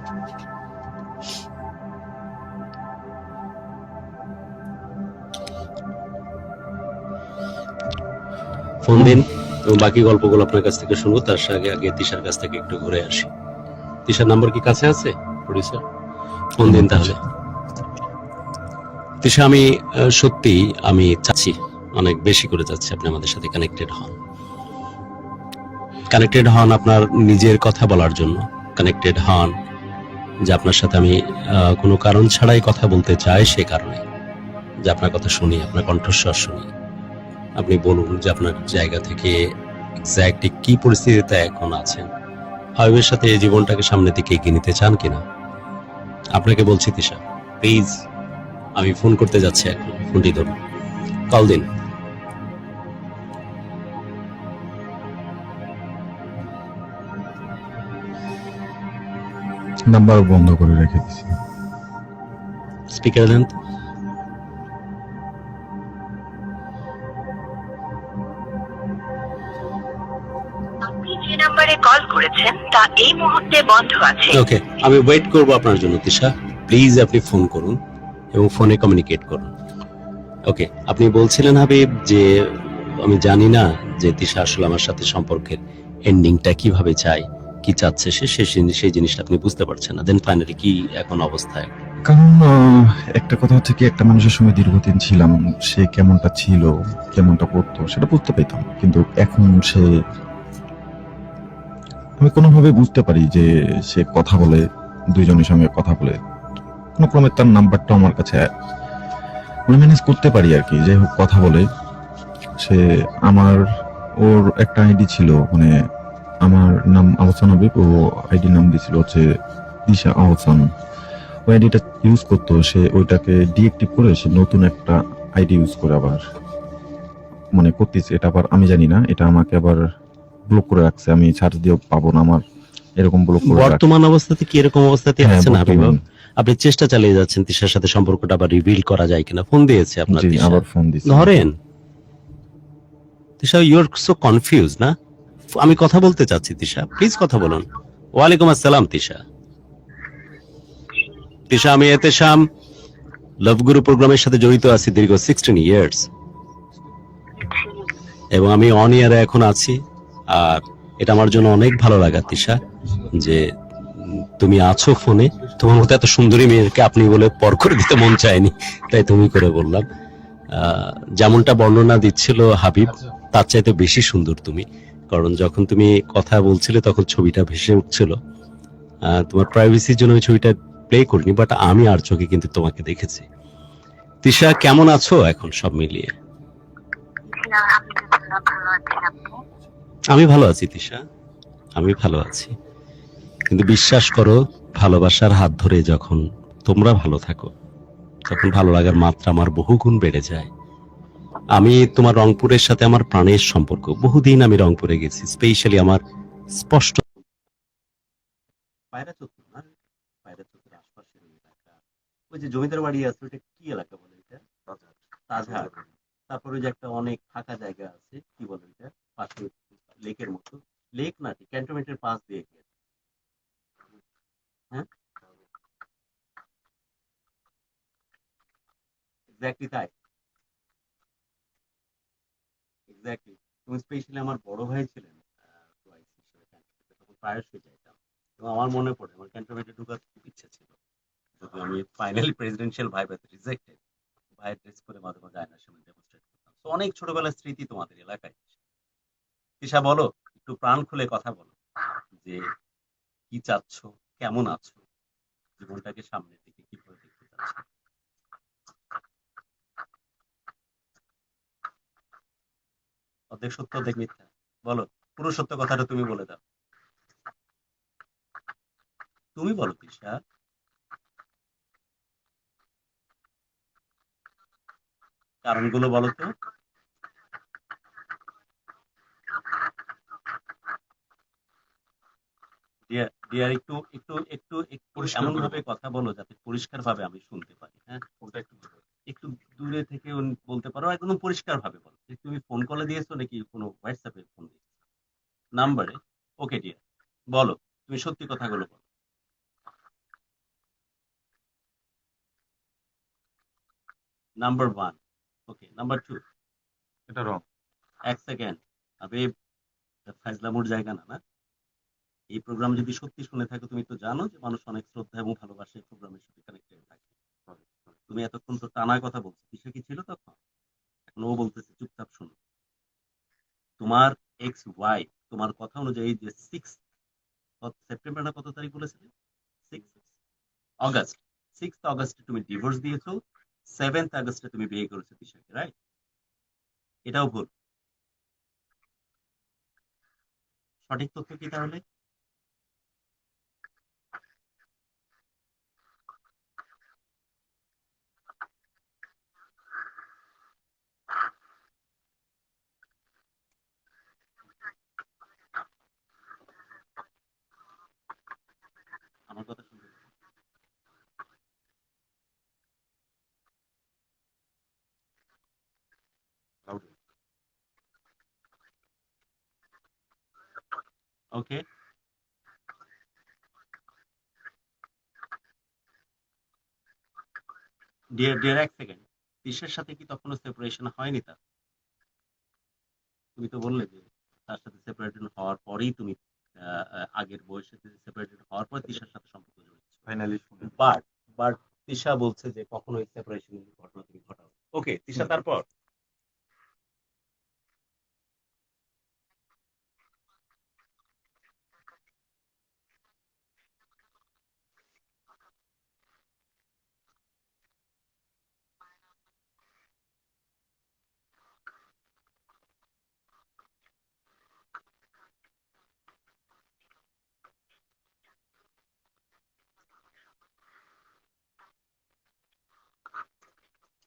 ফোন দিন এবং বাকি গল্পগুলো আপনার কাছ থেকে শুনবো। তার আগে আগে তিশার কাছ থেকে একটু ঘুরে আসি। তিশার নাম্বার কি কাছে আছে প্রডিউসার? ফোন দিন তাহলে। তিশা, আমি সত্যি আমি চাচ্ছি, অনেক বেশি করে চাচ্ছি আপনি আমাদের সাথে কানেক্টেড হন। কানেক্টেড হন আপনার নিজের কথা বলার জন্য, কানেক্টেড হন যে আপনার সাথে আমি কোনো কারণ ছাড়াই কথা বলতে চাই, সে কারণে যে আপনার কথা শুনি, আপনার কণ্ঠস্বর শুনি। আপনি বলুন যে আপনার জায়গা থেকে এক্স্যাক্টলি কি পরিস্থিতিতে এখন আছেন, হাবিবের সাথে এই জীবনটাকে সামনের দিকে এগিয়ে নিতে চান কিনা। আপনাকে বলছি তিশা প্লিজ, আমি ফোন করতে যাচ্ছি এখন, ফোনটি ধরুন, কল দিন। নাম্বার বন্ধ করে রেখে দিছি। স্পিকার দেন তো। আপনি যে নম্বরে কল করেছেন তা এই মুহূর্তে বন্ধ আছে। ওকে, আমি ওয়েট করব আপনার জন্য তিশা। প্লিজ আপনি ফোন করুন এবং ফোনে কমিউনিকেট করুন। ওকে, আপনি বলছিলেন হাবিব যে আমি জানি না যে তিশা আসলে আমার সাথে সম্পর্কের এন্ডিংটা কিভাবে চায়, কি চাচ্ছে সে, সেই জিনিসটা আপনি বুঝতে পারছেন না। দেন ফাইনালি কি এখন অবস্থায়? কারণ একটা কথা হচ্ছে কি, একটা মানুষের সঙ্গে দীর্ঘদিন ছিলাম, সে কেমনটা ছিল, কেমনটা করতো সেটা বুঝতে পেতাম, কিন্তু এখন সে, আমি কোনোভাবে বুঝতে পারি যে সে কথা বলে, দুইজনের সঙ্গে কথা বলে, কোনো ক্রমে তার নাম্বারটা আমার কাছে মানে ম্যানেজ করতে পারি আর কি। যাই হোক, কথা বলে সে, আমার ওর একটা আইডি ছিল, মানে আমার নাম আহসান হাবিব, ও আইডি নাম দিয়েছিল হচ্ছে দিশা আহসান। ওই আইডিটা ইউজ করতো, সে ওইটাকে ডিএক্টিভ করে সে নতুন একটা আইডি ইউজ করে আবার মানে করতেছে। এটা আবার আমি জানি না, এটা আমাকে আবার ব্লক করে রাখছে, আমি সার্চ দিয়েও পাবো না, আমার এরকম ব্লক করে রাখছে। বর্তমান অবস্থাতে কি এরকম অবস্থাতে হ্যাঁ, আছেন হাবিব? বর্তমান। আপনি চেষ্টা চালিয়ে যাচ্ছেন তিশার সাথে সম্পর্কটা আবার রিভিল করা যায় কিনা। ফোন দিয়েছে আপনার জি, তিশা, আবার ফোন দিছি। ধরেন। Tisha, you are so confuse না? আমি কথা বলতে চাচ্ছি তিশা, প্লিজ কথা বলুন। ওয়ালাইকুম আসসালাম তিশা। তিশা, আমি এতেশাম লাভগুরু প্রোগ্রামের সাথে জড়িত আছি দীর্ঘ 16 ইয়ার্স, এবং আমি অন ইয়ারে এখন আছি। আর এটা আমার জন্য অনেক ভালো লাগা তিশা, যে তুমি আছো ফোনে। তোমার মতো এত সুন্দরী মেয়েকে আপনি বলে পর করে দিতে মন চায়নি, তাই তুমি করে বললাম। যেমনটা বর্ণনা দিচ্ছিল হাবিব, তার চাইতে বেশি সুন্দর তুমি। কারণ যখন তুমি কথা বলছিলে তখন ছবিটা ভেসে উঠছিল। তোমার প্রাইভেসির জন্য ওই ছবিটা প্লে করিনি, বাট আমি আর চোখে কিন্তু তোমাকে দেখেছি। তিশা, কেমন আছো এখন সব মিলিয়ে? আমি ভালো আছি তিশা, আমি ভালো আছি। কিন্তু বিশ্বাস করো, ভালোবাসার হাত ধরে যখন তোমরা ভালো থাকো, তখন ভালো লাগার মাত্রা আমার বহুগুণ বেড়ে যায়। আমি তোমার রংপুরের সাথে আমার প্রাণের সম্পর্ক। বহুদিন আমি রংপুরে গেছি, স্পেশালি আমার স্পষ্ট পায়রা চত্বর না, পায়রা চত্বর আশপাশের ওই এলাকা, ওই যে জমিদার বাড়ি আছে, ওটা কি এলাকা বলে এটা? তাজহাট। তারপরে যে একটা অনেক ফাঁকা জায়গা আছে, কি বলে এটা, পাশে লেকের মতো। লেক না, ক্যান্টনমেন্টের পাশ দিয়ে গিয়ে। হ্যাঁ, এক্স্যাক্টলি তাই, এক্স্যাক্টলি। তুমি স্পেশালি আমার বড় ভাই ছিলেন twice হিসেবে ক্যান্টনমেন্টে, তখন প্রায়শই যাইতাম। এবং আমার মনে পড়ে আমার ক্যান্টনমেন্টে ঢোকার খুব ইচ্ছা ছিল, যদি আমি ফাইনালি প্রেসিডেন্সিয়াল ভাইভাতে রিজেক্টেড, ভাইয়ের ড্রেস করে মাঝে মাঝে আয়নার সামনে ডেমনস্ট্রেট করতাম। তো অনেক ছোটবেলার স্মৃতি তোমাদের এলাকায়। তিশা, বলো, একটু প্রাণ খুলে কথা বলো, যে কি চাচ্ছ, কেমন আছো, জীবনটাকে সামনের দিকে কিভাবে দেখতে চাচ্ছ? অর্ধেক সত্য অর্ধেক মিথ্যা, বলো। পুরো সত্য কথাটা তুমি বলে দাও। তুমি বলো তিশা। কারণগুলো বলো তো। ডিয়ার ডিয়ার, একটু একটু একটু একটু এমন ভাবে কথা বলো যাতে পরিষ্কার ভাবে আমি শুনতে পারি। হ্যাঁ, ওটা একটু একটু দূরে থেকে বলতে পারো, একদম পরিষ্কার ভাবে বলো। তুমি ফোন কলে দিয়েছো নাকি কোনো হোয়াটসঅ্যাপে ফোন দিয়েছো? নাম্বারে। ওকে ডিয়ার, বলো, তুমি সত্যি কথাগুলো বলো। Number one. Okay, number two. এটা রং। এক সেকেন্ড, আবে, ফাইজলামুর জায়গা না, না। এই প্রোগ্রাম যদি সত্যি শুনে থাকো, তুমি তো জানো যে মানুষ অনেক শ্রদ্ধা এবং ভালোবাসে এই প্রোগ্রামের সাথে কানেক্টেড থাকে। তুমি এতক্ষণ তো টানা কথা বলছো, কিসে কি ছিল তখন? এখন ও বলতেছে চুপচাপ শুনো। তোমার এক্স ওয়াইফ তোমার কথা অনুযায়ী যে 6 সেপ্টেম্বর না কত তারিখ বলেছিলে? 6 আগস্ট। 6 আগস্টে তুমি ডিভোর্স দিয়েছো, 7 আগস্টে তুমি বিয়ে করেছো তিশাকে, রাইট? এটাও ভুল। সঠিক তথ্য কি তাহলে? আমার কথা শুনতে। ওকে ডিয়ার, ডিয়ার, এক সেকেন্ড। তিশার সাথে কি তখনও সেপারেশন হয়নি তার? তুমি তো বললে যে তার সাথে সেপারেটেড হওয়ার পরেই তুমি আগের বউয়ের সাথে সেপারেটেড হওয়ার পর তিশার সাথে সম্পর্ক জড়িত। ফাইনালি বাট বাট তিশা বলছে যে কখনোই সেপারেশন ঘটনা তুমি ঘটাও। ওকে তিশা, তারপর।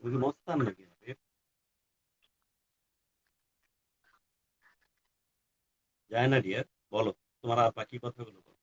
তুমি কি মস্তান নাকি হবে? যায় না ডিয়ার, বলো, তোমার আর বাকি কথাগুলো বলো।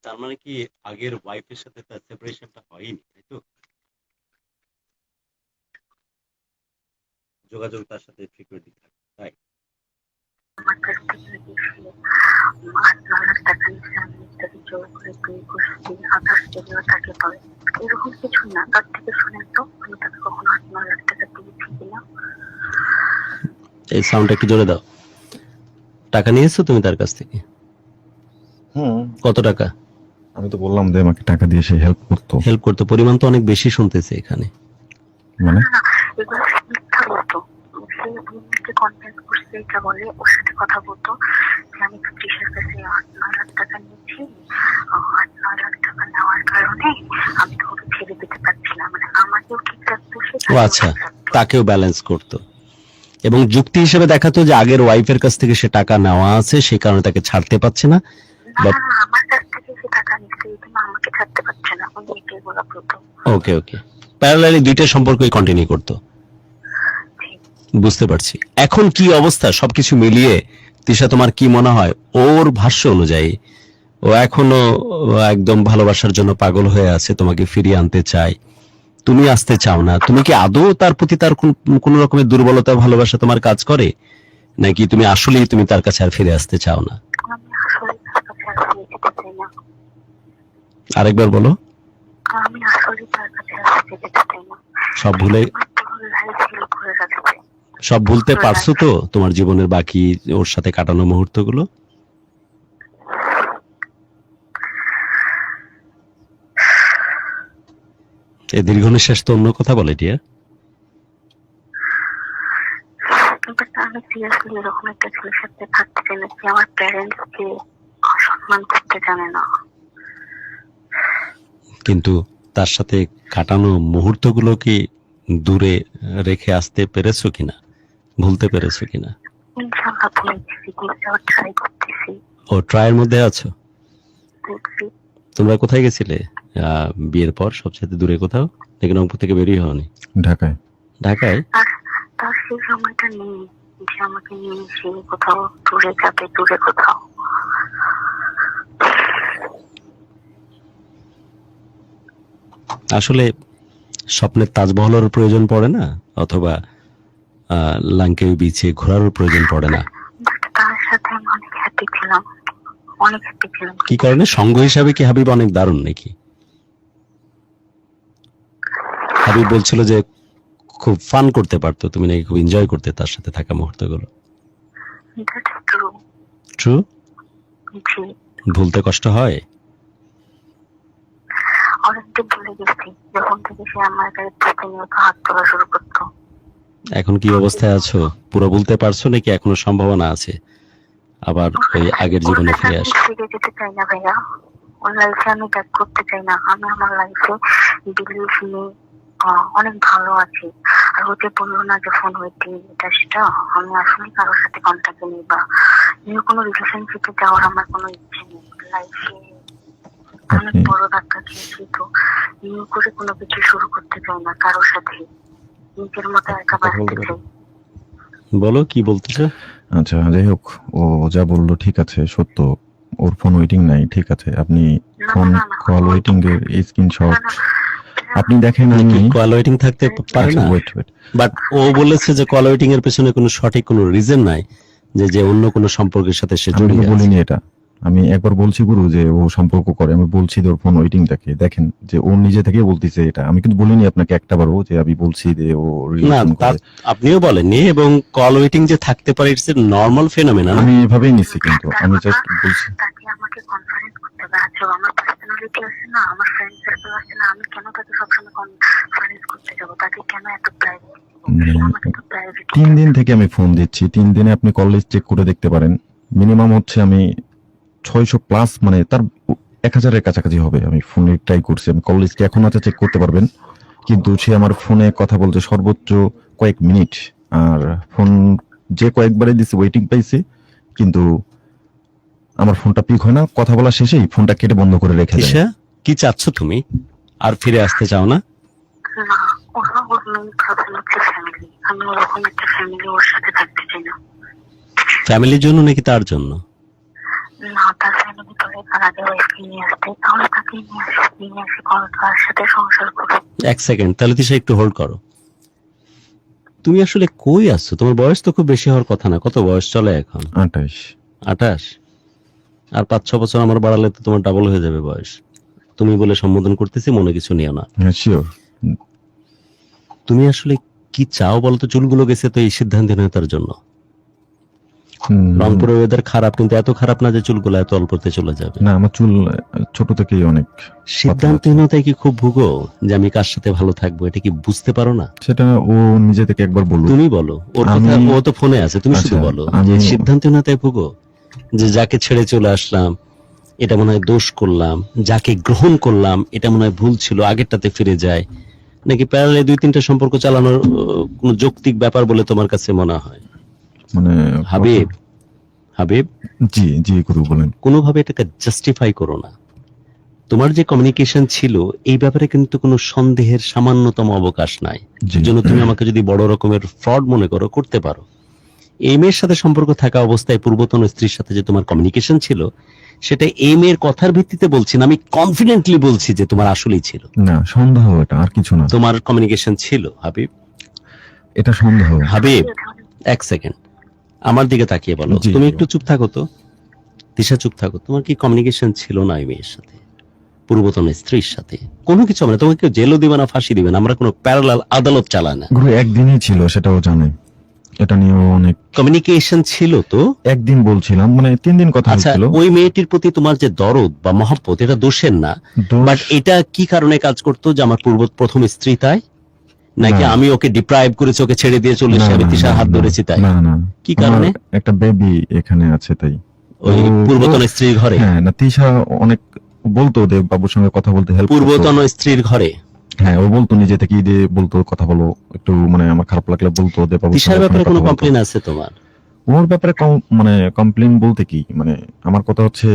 তার মানে কি আগের ওয়াইফের সাথে তার সেপারেশনটা হয়নি, তাই তো? যোগাযোগ তার সাথে ফ্রিকোয়েন্টলি থাকে, তাই? আমার কাছ থেকে বেশি 8-9 লাখ টাকা নিচ্ছে, আমি তাকে জোর করে বিয়ে করছি, আকাশ দিলেও তাকে পাবে, এরকম কিছু না। তার থেকে শুনেন তো আমি তাকে কখনো 8-9 লাখ টাকা দিয়েছি কিনা। এই সাউন্ডটা একটু জোরে দাও। টাকা নিয়েছো তুমি তার কাছ থেকে? কত টাকা? আমি তো বললাম যে আমাকে টাকা দিয়ে সে হেল্প করতো। হেল্প করতে পরিমাণ তো অনেক বেশি শুনতেছে এখানে। মানে না, এগুলো সে মিথ্যা বলতো। সে আমাকে কন্ট্যাক্ট করছে, এটা বলে ওর সাথে কথা বলতো যে আমি তো তৃষার কাছে 8-9 লাখ টাকা নিয়েছি, 8-9 লাখ টাকা নেওয়ার কারণে আমি তো ওকে ছেড়ে দিতে পারছিলাম, মানে আমাকেও ঠিক রাখতো, সে ও আচ্ছা, তাকেও ব্যালেন্স করতো এবং যুক্তি হিসেবে দেখাতো যে আগের ওয়াইফের কাছ থেকে সে টাকা নেওয়া আছে, সেই কারণে তাকে ছাড়তে পারছে না। না, আমার কাছ থেকে সে টাকা নিচ্ছে, এই জন্য আমাকে ছাড়তে পারছে না, উনি এটাই বলা বলতো। ওকে ওকে, প্যারালালি দুইটা সম্পর্কই কন্টিনিউ করতো, বুঝতে পারছি। এখন কি অবস্থা সবকিছু মিলিয়ে তিশা, তোমার কি মনে হয়? ওর ভাষ্য অনুযায়ী ও এখনো একদম ভালোবাসার জন্য পাগল হয়ে আছে, তোমাকে ফিরিয়ে আনতে চায়, তুমি আসতে চাও না। তুমি কি আদৌ তার প্রতি তার কোন রকমের দুর্বলতা ভালোবাসা তোমার কাজ করে, নাকি তুমি আসলেই তুমি তার কাছে আর ফিরে আসতে চাও না? আমি আসলে তার কাছে আর ফিরে যেতে চাই না। আরেকবার বলো। আমি আসলে তার কাছে আর ফিরে যেতে চাই না। সব ভুলে, আমার পুরো লাইফ হিল করে রাখছে। সব ভুলতে পারছো তো তোমার জীবনের বাকি ওর সাথে কাটানো মুহূর্তগুলো? এই দীর্ঘ নিঃশ্বাস তো অন্য কথা বলে ডিয়ার। বাট আমি সিরিয়াসলি এরকম একটা ছেলের সাথে থাকতে চাই না, যে আমার প্যারেন্টস কে অসম্মান করতে জানে না। কিন্তু তার সাথে কাটানো মুহূর্তগুলো কি দূরে রেখে আসতে পেরেছো কিনা, ভুলতে পেরেছো কিনা? ইনশাআল্লাহ ভুলেছি, ভুলে যাওয়ার ট্রাই করতেছি, ও ট্রায়ের মধ্যে আছো? দেখছি। তোমরা কোথায় গেছিলে বিয়ের পর সবচেয়ে দূরে কোথাও, নাকি রংপুর থেকে বেরিয়ে হওনি? ঢাকায়। ঢাকায়? আর তার সেই সময়টা নেই যে আমাকে নিয়ে সে কোথাও দূরে যাবে, দূরে কোথাও। আসলে স্বপ্নের তাজমহলের প্রয়োজন পড়ে না, অথবা লাঙ্কেও বিচে ঘোরারও প্রয়োজন পড়ে না। বাট তার সাথে আমি অনেক হ্যাপি ছিলাম, অনেক হ্যাপি ছিলাম। কি কারণে? সঙ্গ হিসাবে কি হাবিব অনেক দারুণ নাকি? হাবিব বলছিল যে খুব ফান করতে পারতো, তুমি নাকি খুব এনজয় করতে তার সাথে থাকা মুহূর্তগুলো। That's true. ট্রু? জি, ভুলতে কষ্ট হয়? অনেকটা ভুলে গেছি যখন থেকে সে আমার গায়ে প্রতিনিয়ত হাত তোলা শুরু করতো। এখন কি অবস্থায় আছো? পুরো ভুলতে পারছো নাকি এখনো সম্ভাবনা আছে আবার ওই আগের জীবনে ফিরে আসা? ফিরে যেতে চাই না ভাইয়া, ওর লাইফে আমি ব্যাক করতে চাই না। আমি আমার লাইফে বিলিভ নিয়ে অনেক ভালো আছি। আর ও যে বললো না যে ফোন ওয়েটিং, এটা সেটা, আমি আসলে কারোর সাথে কন্ট্যাক্টে নেই বা নিউ কোনো রিলেশনশিপে যাওয়ার আমার কোনো ইচ্ছে নেই। লাইফে অনেক বড় ধাক্কা খেয়েছি, তো নিউ করে কোনো কিছু শুরু করতে চাই না কারোর সাথে, নিজের মতো একা বাঁচতে চাই। বলো কি বলতেছো? আচ্ছা, যাই হোক, ও যা বললো ঠিক আছে, সত্য। ওর ফোন ওয়েটিং নাই, ঠিক আছে। আপনি ফোন কল ওয়েটিং এর স্ক্রিনশট আপনি দেখেন। আমি কল ওয়েটিং থাকতে পারে না, ওয়েট ওয়েট, বাট ও বলেছে যে কল ওয়েটিং এর পেছনে কোনো সঠিক কোনো রিজন নাই, যে অন্য কোনো সম্পর্কের সাথে সে আমি জড়িয়ে আছে। বলিনি এটা। আমি একবার বলছি গুরু যে ও সম্পর্ক করে, আমি বলছি যে ওর ফোন ওয়েটিংটাকে দেখেন, যে ও নিজে থেকে বলতিছে এটা। আমি কিন্তু বলিনি আপনাকে একটাবারও যে আমি বলছি যে ও না, রিলেশন করে। আপনিও বলেননি, এবং কল ওয়েটিং যে থাকতে পারে ইটস এ নরমাল ফেনোমেনন। আমি এভাবেই নিচ্ছি, কিন্তু আমি জাস্ট বলছি। তাকে আমাকে কনফারেন্স করতে হবে। আচ্ছা, আমার পার্সোনালিটি আছে না, আমার ফ্রেন্ড সার্কেল আছে না, আমি কেন তাকে সবসময় কনফারেন্স করতে যাবো? তাকে কেন এত প্রাইভেসি? আমাকে তো প্রাইভেসি। 3 দিন থেকে আমি ফোন দিচ্ছি, 3 দিনে আপনি কল লিস্ট চেক করে দেখতে পারেন। মিনিমাম হচ্ছে আমি 600 প্লাস, মানে তার 1000-এর কাছাকাছি হবে। আমি ফোনে ট্রাই করছি, আমি কল লিস্টে এখন আছে, চেক করতে পারবেন। কিন্তু সে আমার ফোনে কথা বলছে সর্বোচ্চ কয়েক মিনিট, আর ফোন যে কয়েকবারে দিছে ওয়েটিং পাইছে, কিন্তু আমার ফোনটা পিক হয় না। কথা বলা শেষেই ফোনটা কেটে বন্ধ করে রেখে দেয়। তিশা, কি চাচ্ছ তুমি? আর ফিরে আসতে চাও না? না, ওরা ওর মেইন প্রবলেম হচ্ছে ফ্যামিলি। আমি ওরকম একটা ফ্যামিলি ওর সাথে থাকতে চাই না। ফ্যামিলির জন্য নাকি তার জন্য? না, তার মনের ভিতরে তার আগে ওয়াইফকে নিয়ে আসতে, তাহলে তাকে নিয়ে আসে তার সাথে সংসার করো। এক সেকেন্ড, তাহলে তিশা একটু হোল্ড করো। তুমি আসলে কই আছো? তোমার বয়স তো খুব বেশি হওয়ার কথা না। কত বয়স চলে এখন? 28। 28। আর 5-6 বছর আমার বাড়ালে তো তোমার ডাবল হয়ে যাবে বয়স। তুমি বলে সম্বোধন করতেছি, মনে কিছু নিও না। হ্যাঁ শিওর। তুমি আসলে কি চাও বলো তো? চুলগুলো গেছে তো এই সিদ্ধান্তহীনতার জন্য। রংপুরের ওয়েদার খারাপ, কিন্তু এত খারাপ না যে চুলগুলো এত অল্পতে চলে যাবে। না, আমার চুল ছোট থেকেই অনেক। সিদ্ধান্তহীনতায় কি খুব ভুগো যে আমি কার সাথে ভালো থাকবো? এটা কি বুঝতে পারো না? সেটা ও নিজে থেকে একবার বললো। তুমি বলো, ওর কথা, ও তো ফোনে আছে, তুমি শুধু আচ্ছা, বলো যে সিদ্ধান্তহীনতায় ভুগো, যে যাকে ছেড়ে চলে আসলাম এটা মনে হয় দোষ করলাম, যাকে গ্রহণ করলাম এটা মনে হয় ভুল ছিল, আগেরটাতে ফিরে যায়, নাকি প্যারালে 2-3টা সম্পর্ক চালানোর কোন যৌক্তিক ব্যাপার বলে তোমার কাছে মনে হয়? মানে হাবিব, হাবিব, জি জি গুরু বলেন। কোনোভাবে এটাকে জাস্টিফাই করো না। তোমার যে কমিউনিকেশন ছিল এই ব্যাপারে কিন্তু কোনো সন্দেহের সামান্যতম অবকাশ নাই। জি। জন্য তুমি আমাকে যদি বড় রকমের ফ্রড মনে করো, করতে পারো। এই মেয়ের সাথে সম্পর্ক থাকা অবস্থায় পূর্বতন স্ত্রীর সাথে যে তোমার কমিউনিকেশন ছিল, সেটা এই মেয়ের কথার ভিত্তিতে বলছি না, আমি কনফিডেন্টলি বলছি যে তোমার আসলেই ছিল। না, সন্দেহ, এটা আর কিছু না। তোমার কমিউনিকেশন ছিল হাবিব। এটা সন্দেহ। হাবিব, এক সেকেন্ড আমার দিকে তাকিয়ে বলো। জি। তুমি একটু চুপ থাকো তো, দিশা চুপ থাকো। তোমার কি কমিউনিকেশন ছিল না এই মেয়ের সাথে, পূর্বতন স্ত্রীর সাথে? কোনো কিছু আমরা তোমাকে কেউ জেলও দিবে না, ফাঁসি দিবে না, আমরা কোনো প্যারালাল আদালত চালাই না। গুরু একদিনই ছিল, সেটাও জানে। এটা নিয়েও অনেক কমিউনিকেশন ছিল তো। একদিন বলছিলাম, মানে 3 দিন কথা আচ্ছা, হচ্ছিল। ওই মেয়েটির প্রতি তোমার যে দরদ বা মহব্বত, এটা দোষের না, দোষ- বাট এটা কি কারণে কাজ করতো? যে আমার প্রথম স্ত্রী তাই, নাকি না। আমি ওকে ডিপ্রাইভ করেছি, ওকে ছেড়ে দিয়ে চলে এসে না, আমি না, তিশার না, হাত না, ধরেছি তাই? না না, কি কারণে? আমার একটা বেবি এখানে আছে তাই। ওই ও- পূর্বতন স্ত্রীর ঘরে? হ্যাঁ, না তিশা অনেক বলতো দেব বাবুর সঙ্গে কথা বলতে হেল্প। পূর্বতন স্ত্রীর ঘরে? হ্যাঁ, ও বলতো নিজে থেকে ঈদে বলতো কথা বলো একটু, মানে আমার খারাপ লাগলে বলতো দেব বাবুর তিশার সঙ্গে ব্যাপারে কথা কোনো বলতো। কমপ্লেন আছে তোমার? ওর ব্যাপারে মানে কমপ্লেন বলতে কি, মানে আমার কথা হচ্ছে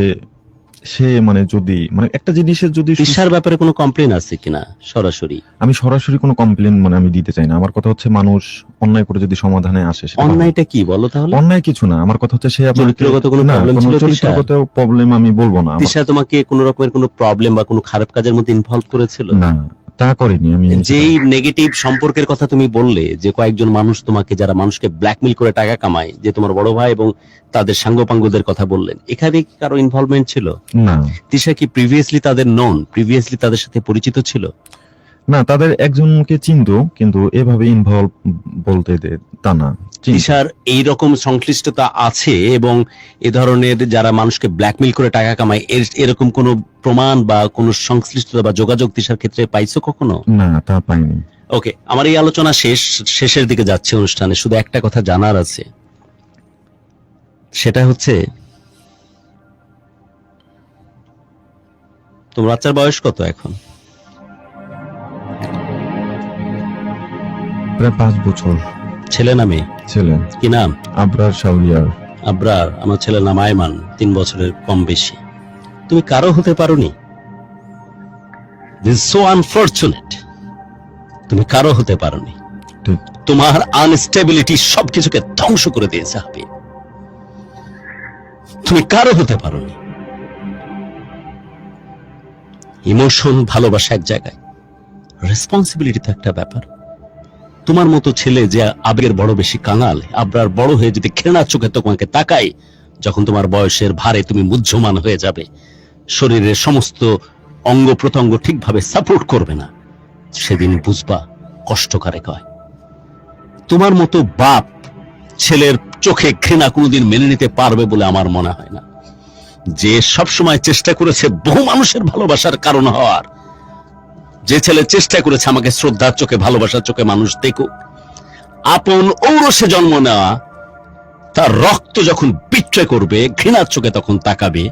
সে মানে যদি মানে একটা জিনিসের যদি তিশার ব্যাপারে কোনো কমপ্লেন আছে কিনা সরাসরি? আমি সরাসরি কোনো কমপ্লেন মানে আমি দিতে চাই না। আমার কথা হচ্ছে মানুষ অন্যায় করে যদি সমাধানে আসে, সেটা ভালো। অন্যায়টা কি বলো তাহলে? অন্যায় কিছু না, আমার কথা হচ্ছে সে আপনাকে- চরিত্রগত কোনো না, problem কোনো ছিল তিশার? চরিত্রগত প্রবলেম আমি বলবো না। তিশা তোমাকে কোনো রকমের কোনো প্রবলেম বা কোনো খারাপ কাজের মধ্যে ইনভলভ করেছিল? না, তা করিনি আমি। যেই নেগেটিভ সম্পর্কের কথা তুমি বললে, যে কয়েকজন মানুষ তোমাকে, যারা মানুষকে ব্ল্যাকমেল করে টাকা কামায়, যে তোমার বড় ভাই এবং তাদের সাঙ্গপাঙ্গদের কথা বললেন, এখানে কি কারো ইনভলভমেন্ট ছিল? না তিশা কি প্রিভিয়াসলি তাদের প্রিভিয়াসলি তাদের সাথে পরিচিত ছিল? না, তাদের একজনকে চিনতো, কিন্তু এভাবে ইনভলভ বলতে তা না। চিনতো। তিশার এইরকম সংশ্লিষ্টতা আছে এবং এ ধরনের যারা মানুষকে ব্ল্যাকমেল করে টাকা কামায়, এরকম কোনো প্রমাণ বা কোনো সংশ্লিষ্টতা বা যোগাযোগ তিশার ক্ষেত্রে পাইছো কখনো? না, তা পাইনি। ওকে, আমার এই আলোচনা শেষের দিকে যাচ্ছে অনুষ্ঠানে। শুধু একটা কথা জানার আছে, সেটা হচ্ছে তোমার বাচ্চার বয়স কত এখন? প্রায় 5 বছর। ছেলে না মেয়ে? ছেলে। কি নাম? আবরার শাওলিয়ার। আবরার। আমার ছেলের নাম আয়মান, 3 বছরের কম বেশি। তুমি কারো হতে পারোনি? This so unfortunate. তুমি কারো হতে পারোনি। ঠিক। তোমার আনস্টেবিলিটি সবকিছুকে ধ্বংস করে দিয়েছে হাবিব। তুমি কারো হতে পারোনি। ইমোশন, ভালোবাসা এক জায়গায়, রেসপন্সিবিলিটি তো একটা ব্যাপার। তোমার মতো ছেলে যে আবেগের বড় বেশি কাঙাল, আবরার বড় হয়ে যদি ঘৃণার চোখে তোমাকে তাকায়, যখন তোমার বয়সের ভারে তুমি মুহ্যমান হয়ে যাবে, শরীরের সমস্ত অঙ্গ প্রত্যঙ্গ ঠিকভাবে সাপোর্ট করবে না, সেদিন বুঝবা কষ্ট কারে কয়। তোমার মতো বাপ ছেলের চোখে ঘৃণা কোনোদিন মেনে নিতে পারবে বলে আমার মনে হয় না। যে সবসময় চেষ্টা করেছে বহু মানুষের ভালোবাসার কারণ হওয়ার, যে ছেলে চেষ্টা করেছে আমাকে শ্রদ্ধার চোখে, ভালোবাসার চোখে মানুষ দেখুক, আপন ঔরসে জন্ম নেওয়া, তার রক্ত যখন বিট্রে করবে, ঘৃণার চোখে তখন তাকাবে,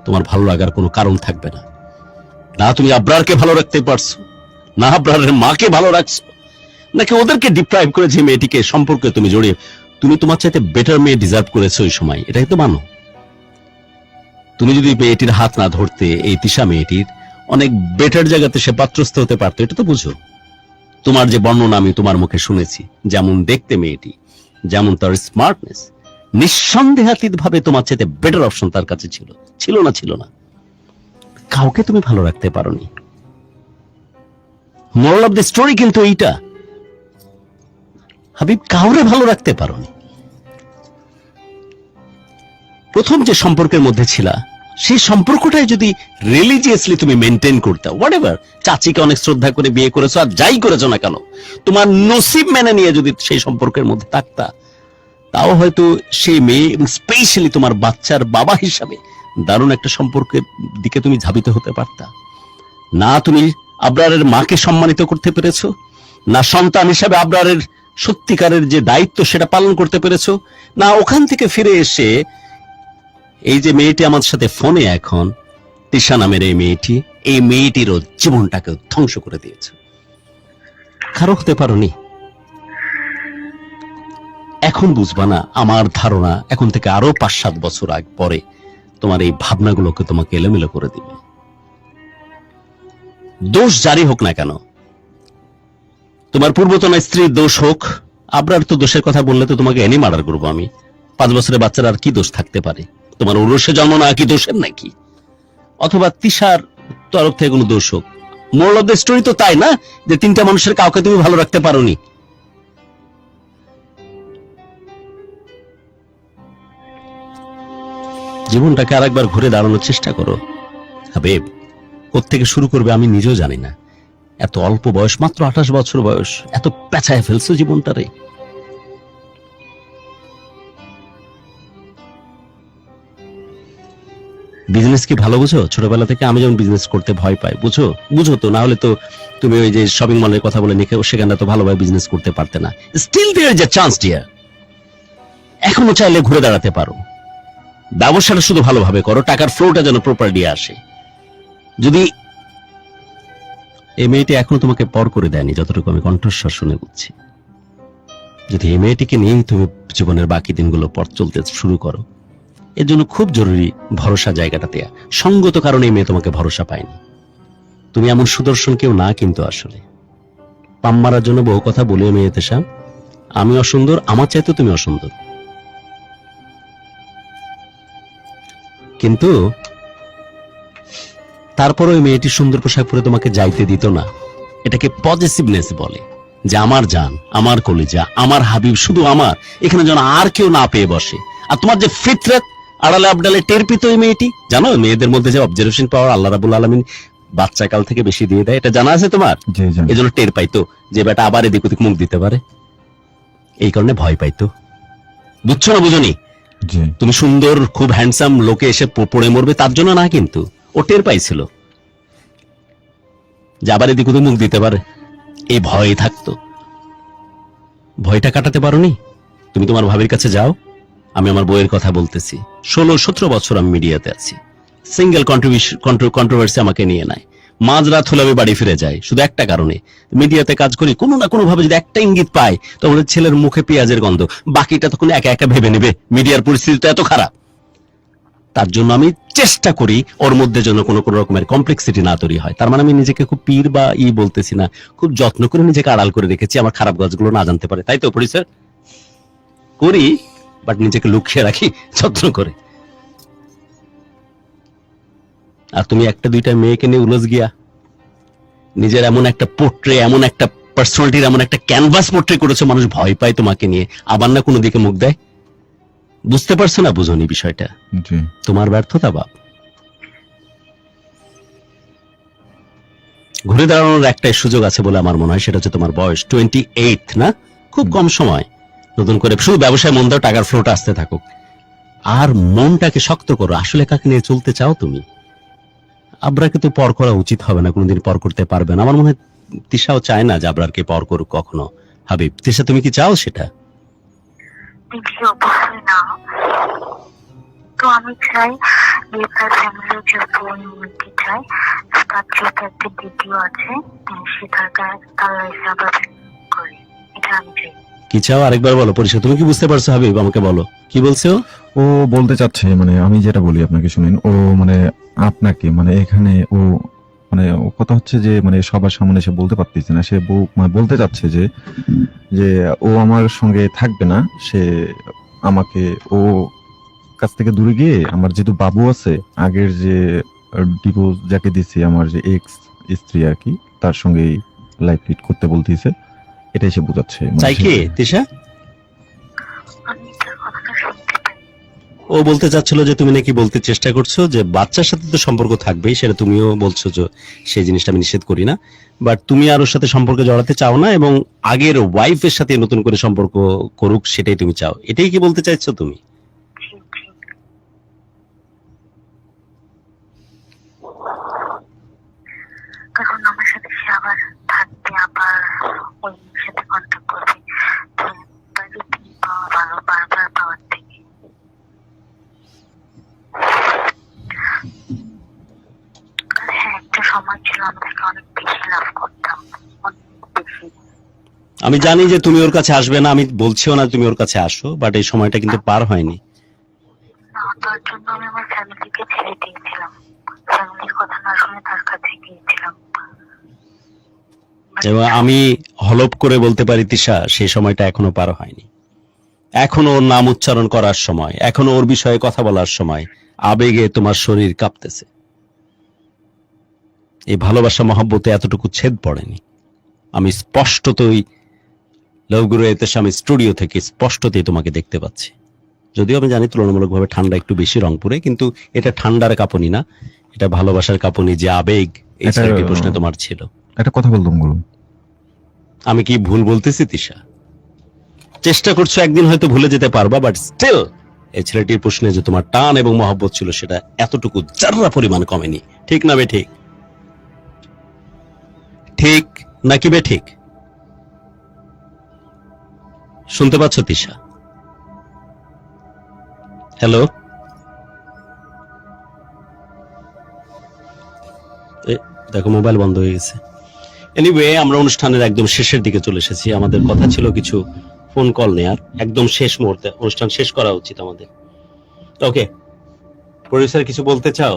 তোমার ভালো লাগার কোনো কারণ থাকবে না। না তুমি আবরারকে ভালো রাখতে পারছো, না আবরারের মাকে ভালো রাখছো, নাকি ওদেরকে ডিপ্রাইভ করে যে মেয়েটিকে সম্পর্কে তুমি জড়িয়ে, তুমি তোমার চাইতে বেটার মেয়ে ডিজার্ভ করেছো ওই সময়, এটাই তো মানো। তুমি যদি মেয়েটির হাত না ধরতে, এই তিশা মেয়েটির অনেক বেটার জায়গাতে সে পাত্রস্থ হতে পারতো, এটা তো বুঝো। তোমার যে বর্ণনা আমি তোমার মুখে শুনেছি, যেমন দেখতে মেয়েটি, যেমন তার স্মার্টনেস, নিঃসন্দেহাতীত ভাবে তোমার চাইতে বেটার অপশন তার কাছে ছিল। ছিল না কাউকে তুমি ভালো রাখতে পারোনি। মোরাল অফ দ্য স্টোরি কিন্তু এইটা হাবিব, কাউরে ভালো রাখতে পারোনি। প্রথম যে সম্পর্কের মধ্যে ছিলা সেই সম্পর্কটাই যদি রিলিজিয়াসলি তুমি মেনটেন করতে, হোয়াটএভার, চাচিকে অনেক শ্রদ্ধা করে বিয়ে করেছো আর যাই করেছো না কেন, তোমার নসিব মেনে নিয়ে যদি সেই সম্পর্কের মধ্যে থাকতা, তাও হয়তো সেই মেয়ে এবং স্পেশালি তোমার বাচ্চার বাবা হিসাবে দারুণ একটা সম্পর্কের দিকে তুমি ধাবিত হতে পারতা। না তুমি আবরারের মাকে সম্মানিত করতে পেরেছো, না সন্তান হিসাবে আবরারের সত্যিকারের যে দায়িত্ব সেটা পালন করতে পেরেছো, না ওখান থেকে ফিরে এসে এই যে মেয়েটি আমার সাথে ফোনে এখন, তিশা নামের এই মেয়েটিরও জীবনটাকে ধ্বংস করে দিয়েছে। কারো হতে পারোনি। এখন বুঝবা না, আমার ধারণা এখন থেকে আরো 5-7 বছর পরে তোমার এই ভাবনাগুলোকে তোমাকে এলোমেলো করে দিবে। দোষ জারি হোক না কেন, তোমার পূর্বতন স্ত্রীর দোষ হোক, আবরার তো দোষের কথা বললে তো তোমাকে এনে মার্ডার করবো আমি। 5 বছরের বাচ্চার আর কি দোষ থাকতে পারে? তোমার ওরসে জন্ম না কি দোষের নাকি? অথবা তিশার তরফ থেকে কোনো দোষ হোক। মোরাল অফ দ্য স্টোরি তো তাই না যে 3টা মানুষের কাউকে তুমি ভালো রাখতে পারোনি। জীবনটাকে আরেকবার ঘুরে দাঁড়ানোর চেষ্টা করো হাবিব। কোত্থেকে শুরু করবে আমি নিজেও জানি না। এত অল্প বয়স, মাত্র 28 বছর বয়স, এত পেঁচায় ফেলছো জীবনটারে। বিজনেস কি ভালো বুঝো? ছোটবেলা থেকে আমি যেমন বিজনেস করতে ভয় পাই, বুঝো তো, না হলে তো তুমি ওই যে শপিং মলের কথা বলে নিকে সেখানে তো ভালোভাবে বিজনেস করতে পারতে না। Still there is a chance dear. এখনো চাইলে ঘুরে দাঁড়াতে পারো। ব্যবসাটা শুধু ভালোভাবে করো, টাকার ফ্লোটা যেন প্রপারলি আসে। যদি এই মেয়েটি এখনো তোমাকে পর করে দেয়নি, যতটুকু আমি কণ্ঠস্বর শুনে বুঝছি, যদি এই মেয়েটিকে নিয়েই তুমি জীবনের বাকি দিনগুলো পথ চলতে শুরু করো, এর জন্য খুব জরুরি ভরসা জায়গাটা দেয়া। সঙ্গত কারণে এই মেয়ে তোমাকে ভরসা পায়নি। তুমি এমন সুদর্শন কেউ না, কিন্তু আসলে পাম মারার জন্য বহু কথা বলে মেয়ে তেশা, আমি অসুন্দর, আমার চাইতে তুমি অসুন্দর, কিন্তু তারপর ওই মেয়েটি সুন্দর পোশাক পরে তোমাকে যাইতে দিত না। এটাকে পজিটিভনেস বলে, যে আমার জান, আমার কলিজা, আমার হাবিব শুধু আমার, এখানে যেন আর কেউ না পেয়ে বসে। আর তোমার যে ফিতরত আড়ালে আবডালে টের পেত ওই মেয়েটি। জানো মেয়েদের মধ্যে যে অবজারভেশন পাওয়ার আল্লাহ রাব্বুল আলামিন বাচ্চা কাল থেকে বেশি দিয়ে দেয়, এটা জানা আছে তোমার? এজন্য টের পাইতো যে বেটা আবার এদিক ওদিক মুখ দিতে পারে, এই কারণে ভয় পাইতো। বুঝছো না? বুঝনি? তুমি সুন্দর, খুব হ্যান্ডসাম, লোকে এসে পড়ে মরবে তার জন্য না, কিন্তু ও টের পাইছিল যে আবার এদিক ওদিক মুখ দিতে পারে, এই ভয় থাকতো। ভয়টা কাটাতে পারোনি। তুমি তোমার ভাবির কাছে যাও। আমি আমার বইয়ের কথা বলতেছি, 16-17 বছর আমি মিডিয়াতে আছি, সিঙ্গেল কন্ট্রোভার্সি আমাকে নিয়ে নাই। মাঝরাত হলে আমি বাড়ি ফিরে যাই শুধু একটা কারণে, মিডিয়াতে কাজ করি, কোনো না কোনো ভাবে যদি একটা ইঙ্গিত পাই তখন ছেলের মুখে পেঁয়াজের গন্ধ, বাকিটা তখন একা একা ভেবে নেবে মিডিয়ার পরিস্থিতি তো এত খারাপ। তার জন্য আমি চেষ্টা করি ওর মধ্যে যেন কোনো রকমের কমপ্লেক্সিটি না তৈরি হয়। তার মানে আমি নিজেকে খুব পীর বা বলতেছি না, খুব যত্ন করে নিজেকে আড়াল করে রেখেছি, আমার খারাপ কাজগুলো না জানতে পারে, তাই তো পরিচয় করি, বাট নিজেকে লুকিয়ে রাখি যত্ন করে। আর তুমি 1-2টা মেয়েকে নিয়ে উলস গিয়া নিজের এমন একটা পোর্ট্রে, এমন একটা পার্সোনালিটির এমন একটা ক্যানভাস পোর্ট্রে করেছো, মানুষ ভয় পায় তোমাকে নিয়ে, আবার না কোনো দিকে মুখ দেয়। বুঝতে পারছো না? বুঝোনি বিষয়টা, তোমার ব্যর্থতা বাপ। ঘুরে দাঁড়ানোর একটাই সুযোগ আছে বলে আমার মনে হয়, সেটা হচ্ছে তোমার বয়স 28 না, খুব কম সময়। নতুন করে শুধু ব্যবসায় মন দাও, টাকার ফ্লোটা আসতে থাকুক, আর মনটাকে শক্ত করো। আসলে কাকে নিয়ে চলতে চাও তুমি? আবরারকে তো পর করা উচিত হবে না, কোনোদিন পর করতে পারবে না। আমার মনে হয় তিশাও চায় না যে আবরারকে পর করুক কখনো। হাবিব, তিশা তুমি কি চাও সেটা? অবশ্যই না। তো আমি চাই লিপার ফ্যামিলি যে বোন নিতে চাই, তার যেহেতু একটা দ্বিতীয় আছে, সেটাকে তার হিসাবে করি, এটা আমি চাই। কি চাও আরেকবার বলো পরিষ্কার। তুমি কি বুঝতে পারছো হাবিব? আমাকে বলো কি বলছো। ও বলতে চাচ্ছে, মানে আমি যেটা বলি আপনাকে শুনেন, ও মানে আপনাকে, মানে এখানে ও মানে ও কথা হচ্ছে যে মানে সবার সামনে সে বলতে পারতেছে না, সে বলতে চাচ্ছে যে ও আমার সঙ্গে থাকবে না, সে আমাকে ও কাছ থেকে দূরে গিয়ে আমার যেহেতু বাবু আছে, আগের যে ডিভোর্স যাকে দিছি আমার যে এক্স স্ত্রী আর কি, তার সঙ্গে লাইফ লিড করতে বলতেছে, এটাই সে বোঝাচ্ছে। মানে চাই কি তিশা? আমি তার কথাটা শুনতে পাই। ও বলতে চাচ্ছিল যে তুমি নাকি বলতে চেষ্টা করছো যে বাচ্চার সাথে তো সম্পর্ক থাকবেই, সেটা তুমিও বলছো যে সেই জিনিসটা আমি নিষেধ করি না, বাট তুমি আর ওর সাথে সম্পর্কে জড়াতে চাও না এবং আগের ওয়াইফের সাথে নতুন করে সম্পর্ক করুক সেটাই তুমি চাও, এটাই কি বলতে চাইছো তুমি? জি জি। কারণ আমার সাথে সে আবার থাকবে, আবার ওই সাথে কন্ট্যাক্ট করবে, তো তাকে কি পাওয়া ভালো বারবার পাওয়ার থেকে। আর হ্যাঁ, একটা সময় ছিল আমাদেরকে অনেক বেশি লাভ করতাম, অনেক বেশি। আমি জানি যে তুমি ওর কাছে আসবে না, আমি বলছিও না তুমি ওর কাছে আসো, বাট এই সময়টা কিন্তু পার হয়নি। না, তার জন্য আমি আমার ফ্যামিলিকে ছেড়ে দিয়েছিলাম, ফ্যামিলির কথা না শুনে তার কাছে গিয়েছিলাম। এবং আমি হলপ করে বলতে পারি তিশা, সেই সময়টা এখনো পার হয়নি। এখনো ওর নাম উচ্চারণ করার সময়, এখনো ওর বিষয়ে কথা বলার সময় আবেগে তোমার শরীর কাঁপতেছে। এই ভালোবাসা মহব্বতে এতটুকু ছেদ পড়েনি। আমি স্পষ্টতই লৌগুরু এতেশামি স্টুডিও থেকে স্পষ্টতই তোমাকে দেখতে পাচ্ছি। যদিও আমি জানি তুলনামূলকভাবে ঠান্ডা একটু বেশি রংপুরে, কিন্তু এটা ঠান্ডার কাঁপুনি না, এটা ভালোবাসার কাঁপুনি, যে আবেগ এই এটা- চারটি প্রশ্নে তোমার ছিল। একটা কথা বলতাম গুরু, আমি কি ভুল বলতেছি তিশা? চেষ্টা করছো একদিন হয়তো ভুলে যেতে পারবা, বাট স্টিল এই ছেলেটির প্রশ্নে যে তোমার টান এবং মহব্বত ছিল সেটা এতটুকু যারা পরিমাণ কমেনি। ঠিক না বে ঠিক? ঠিক নাকি বে ঠিক? শুনতে পাচ্ছ তিশা? হ্যালো, দেখো মোবাইল বন্ধ হয়ে গেছে। এনিওয়ে, আমরা অনুষ্ঠানের একদম শেষের দিকে চলে এসেছি। আমাদের কথা ছিল কিছু ফোন কল নেয়ার, একদম শেষ মুহূর্তে অনুষ্ঠান শেষ করা উচিত আমাদের। ওকে প্রডিউসার, কিছু বলতে চাও?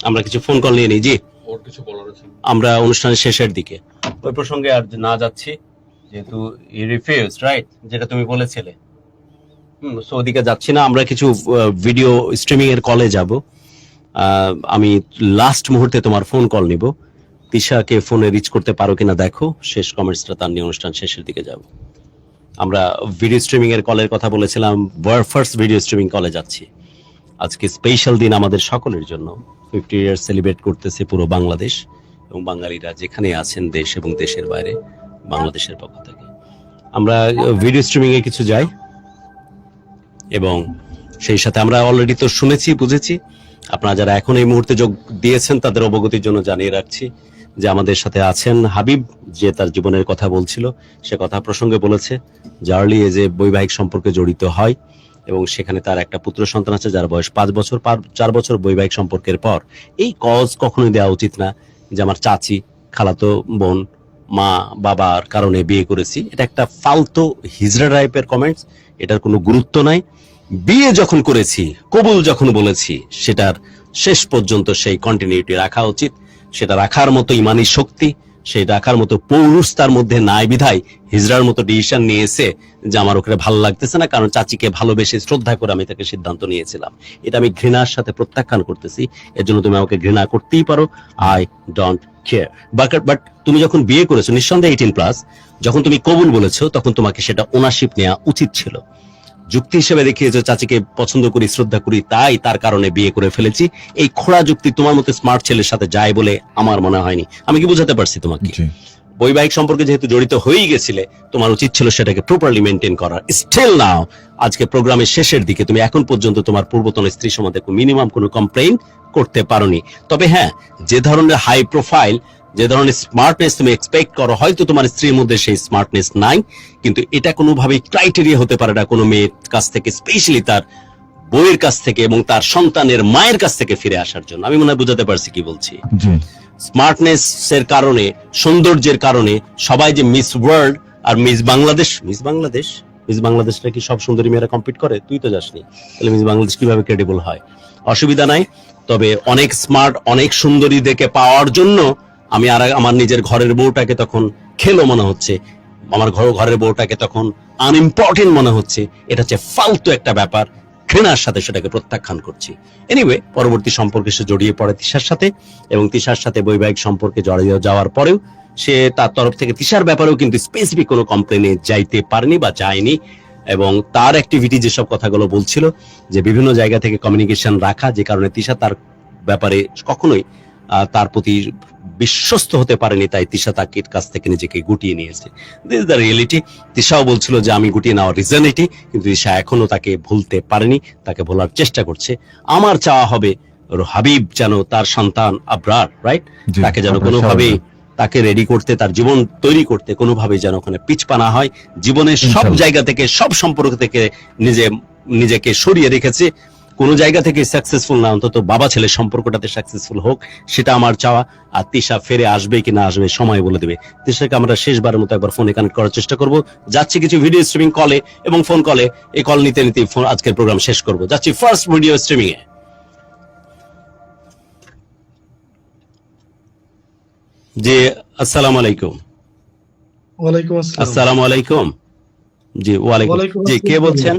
আমরা কিছু ফোন কল নিয়ে নিই। জি, ওর কিছু বলার আছে? আমরা অনুষ্ঠানের শেষের দিকে ওই প্রসঙ্গে আর না যাচ্ছি, যেহেতু রিফিউজ রাইট, যেটা তুমি বলেছিলে। সো ওদিকে যাচ্ছি না, আমরা কিছু ভিডিও স্ট্রিমিং এর কলে যাব। আমি লাস্ট মুহূর্তে তোমার ফোন কল নিব। তিশাকে ফোনে রিচ করতে পারো কিনা দেখো, শেষ কমেন্টসটা তার নিয়ে অনুষ্ঠান শেষের দিকে যাব। আমরা ভিডিও স্ট্রিমিং এর কলের কথা বলেছিলাম, ফার্স্ট ভিডিও স্ট্রিমিং কলে যাচ্ছি। আজকে স্পেশাল দিন আমাদের সকলের জন্য। 50 ইয়ার সেলিব্রেট করতেছে পুরো বাংলাদেশ এবং বাঙালিরা যেখানে আছেন দেশ এবং দেশের বাইরে, বাংলাদেশের পক্ষ থেকে আমরা ভিডিও স্ট্রিমিং এ কিছু যাই এবং সেই সাথে আমরা অলরেডি তো শুনেছি, বুঝেছি। আপনারা যারা এখন এই মুহূর্তে যোগ দিয়েছেন তাদের অবগতির জন্য জানিয়ে রাখছি যে আমাদের সাথে আছেন হাবিব, যে তার জীবনের কথা বলছিল। সে কথা প্রসঙ্গে বলেছে যে আর্লি এজে বৈবাহিক সম্পর্কে জড়িত হয় এবং সেখানে তার একটা পুত্র সন্তান আছে যার বয়স 5 বছর। 4 বছর বৈবাহিক সম্পর্কের পর এই কজ কখনোই দেওয়া উচিত না যে আমার চাচি, খালাতো বোন, মা, বাবার কারণে বিয়ে করেছি। এটা একটা ফালতু হিজড়া টাইপের কমেন্টস, এটার কোনো গুরুত্ব নাই। বিয়ে যখন করেছি, কবুল যখন বলেছি, সেটার শেষ পর্যন্ত সেই কন্টিনিউটি রাখা উচিত। সেটা রাখার মতো ইমানি শক্তি, সেই রাখার মতো পৌরুষ তার মধ্যে নাই বিধায় হিজড়ার মতো ডিসিশন নিয়েছে যে আমার ওকে ভালো লাগতেছে না, কারণ চাচিকে ভালোবেসে শ্রদ্ধা করে আমি তাকে সিদ্ধান্ত নিয়েছিলাম। এটা আমি ঘৃণার সাথে প্রত্যাখ্যান করতেছি। এর জন্য তুমি আমাকে ঘৃণা করতেই পারো, আই ডোন্ট কেয়ার। বাট তুমি যখন বিয়ে করেছো নিঃসন্দেহে 18+, যখন তুমি কবুল বলেছো তখন তোমাকে সেটা ওনারশিপ নেওয়া উচিত ছিল। যুক্তি হিসেবে দেখিয়েছো চাচিকে পছন্দ করি, শ্রদ্ধা করি, তাই তার কারণে বিয়ে করে ফেলেছি। এই খোড়া যুক্তি তোমার মতো স্মার্ট ছেলের সাথে যায় বলে আমার মনে হয়নি। আমি কি বোঝাতে পারছি তোমাকে? জি বৈবাহিক সম্পর্কে যেহেতু জড়িত হয়েই গেছিলে, তোমার উচিত ছিল সেটাকে প্রপারলি মেনটেন করার। স্টিল নাও, আজকে প্রোগ্রামের শেষের দিকে তুমি এখন পর্যন্ত তোমার পূর্বতন স্ত্রী সম্বন্ধে মিনিমাম কোনো কমপ্লেইন করতে পারোনি। তবে হ্যাঁ, যে ধরনের হাই প্রোফাইল, যে ধরনের স্মার্টনেস তুমি এক্সপেক্ট করো, হয়তো তোমার স্ত্রীর মধ্যে সেই স্মার্টনেস নাই, কিন্তু এটা কোনোভাবেই ক্রাইটেরিয়া হতে পারে না কোনো মেয়ের কাছ থেকে, স্পেশালি তার বউয়ের কাছ থেকে এবং তার সন্তানের মায়ের কাছ থেকে ফিরে আসার জন্য। আমি মনে হয় বুঝাতে পারছি কি বলছি। জি স্মার্টনেস এর কারণে, সৌন্দর্যের কারণে সবাই যে মিস ওয়ার্ল্ড আর মিস বাংলাদেশটা কি সব সুন্দরী মেয়েরা কম্পিট করে? তুই তো যাসনি, তাহলে মিস বাংলাদেশ কিভাবে ক্রেডিবল হয়? অসুবিধা নাই। তবে অনেক স্মার্ট, অনেক সুন্দরী দেখে পাওয়ার জন্য আমি আমার নিজের ঘরের বউটাকে তখন খেলো মনে হচ্ছে, আমার ঘরের বউটাকে তখন আনইম্পর্টেন্ট মনে হচ্ছে, এটা হচ্ছে ফালতু একটা ব্যাপার, ঘৃণার সাথে সেটাকে প্রত্যাখ্যান করছি। এনিওয়ে, পরবর্তী সম্পর্কে সে জড়িয়ে পড়ে তিশার সাথে, এবং তিশার সাথে বৈবাহিক সম্পর্কে জড়িয়ে যাওয়ার পরেও সে তার তরফ থেকে তিশার ব্যাপারেও কিন্তু স্পেসিফিক কোনো কমপ্লেনে যাইতে পারেনি বা যায়নি। এবং তার অ্যাক্টিভিটি যেসব কথাগুলো বলছিল, যে বিভিন্ন জায়গা থেকে কমিউনিকেশন রাখা, যে কারণে তিশা তার ব্যাপারে কখনোই তার প্রতি বিশ্বস্ত হতে পারেনি, তাই তিশা তাকে কাছ থেকে নিজেকে গুটিয়ে নিয়েছে। This is the reality. তিশাও বলছিল যে আমি গুটিয়ে নেওয়ার রিজন এটি, কিন্তু তিশা এখনো তাকে ভুলতে পারেনি, তাকে ভোলার চেষ্টা করছে। আমার চাওয়া হবে হাবিব যেন তার সন্তান আবরার, রাইট, জি, তাকে যেন আপনার কোনোভাবেই স্বাভাবিক। তাকে রেডি করতে, তার জীবন তৈরি করতে কোনোভাবেই যেন ওখানে পিছপা না হয়। জীবনের সব ইনশাআল্লাহ। জায়গা থেকে, সব সম্পর্ক থেকে নিজেকে সরিয়ে রেখেছে। কোন জায়গা থেকে সাকসেসফুল না, অন্তত বাবা ছেলে সম্পর্কটাতে সাকসেসফুল হোক, সেটা আমার চাওয়া। আর তিশা ফিরে আসবে কি না আসবে সময় বলে দেবে। তিশাকে আমরা শেষবারের মতো একবার ফোনে কানেক্ট করার চেষ্টা করব। যাচ্ছি কিছু ভিডিও স্ট্রিমিং কলে এবং ফোন কলে, এই কল নিতে নিতে আজকের প্রোগ্রাম শেষ করব। যাচ্ছি ফার্স্ট ভিডিও স্ট্রিমিং এ। জি, আসসালামু আলাইকুম। ওয়ালাইকুম আসসালাম। আসসালামু আলাইকুম। জি, ওয়ালাইকুম। ওয়ালাইকুম জি, কে আসসালাম। বলছেন?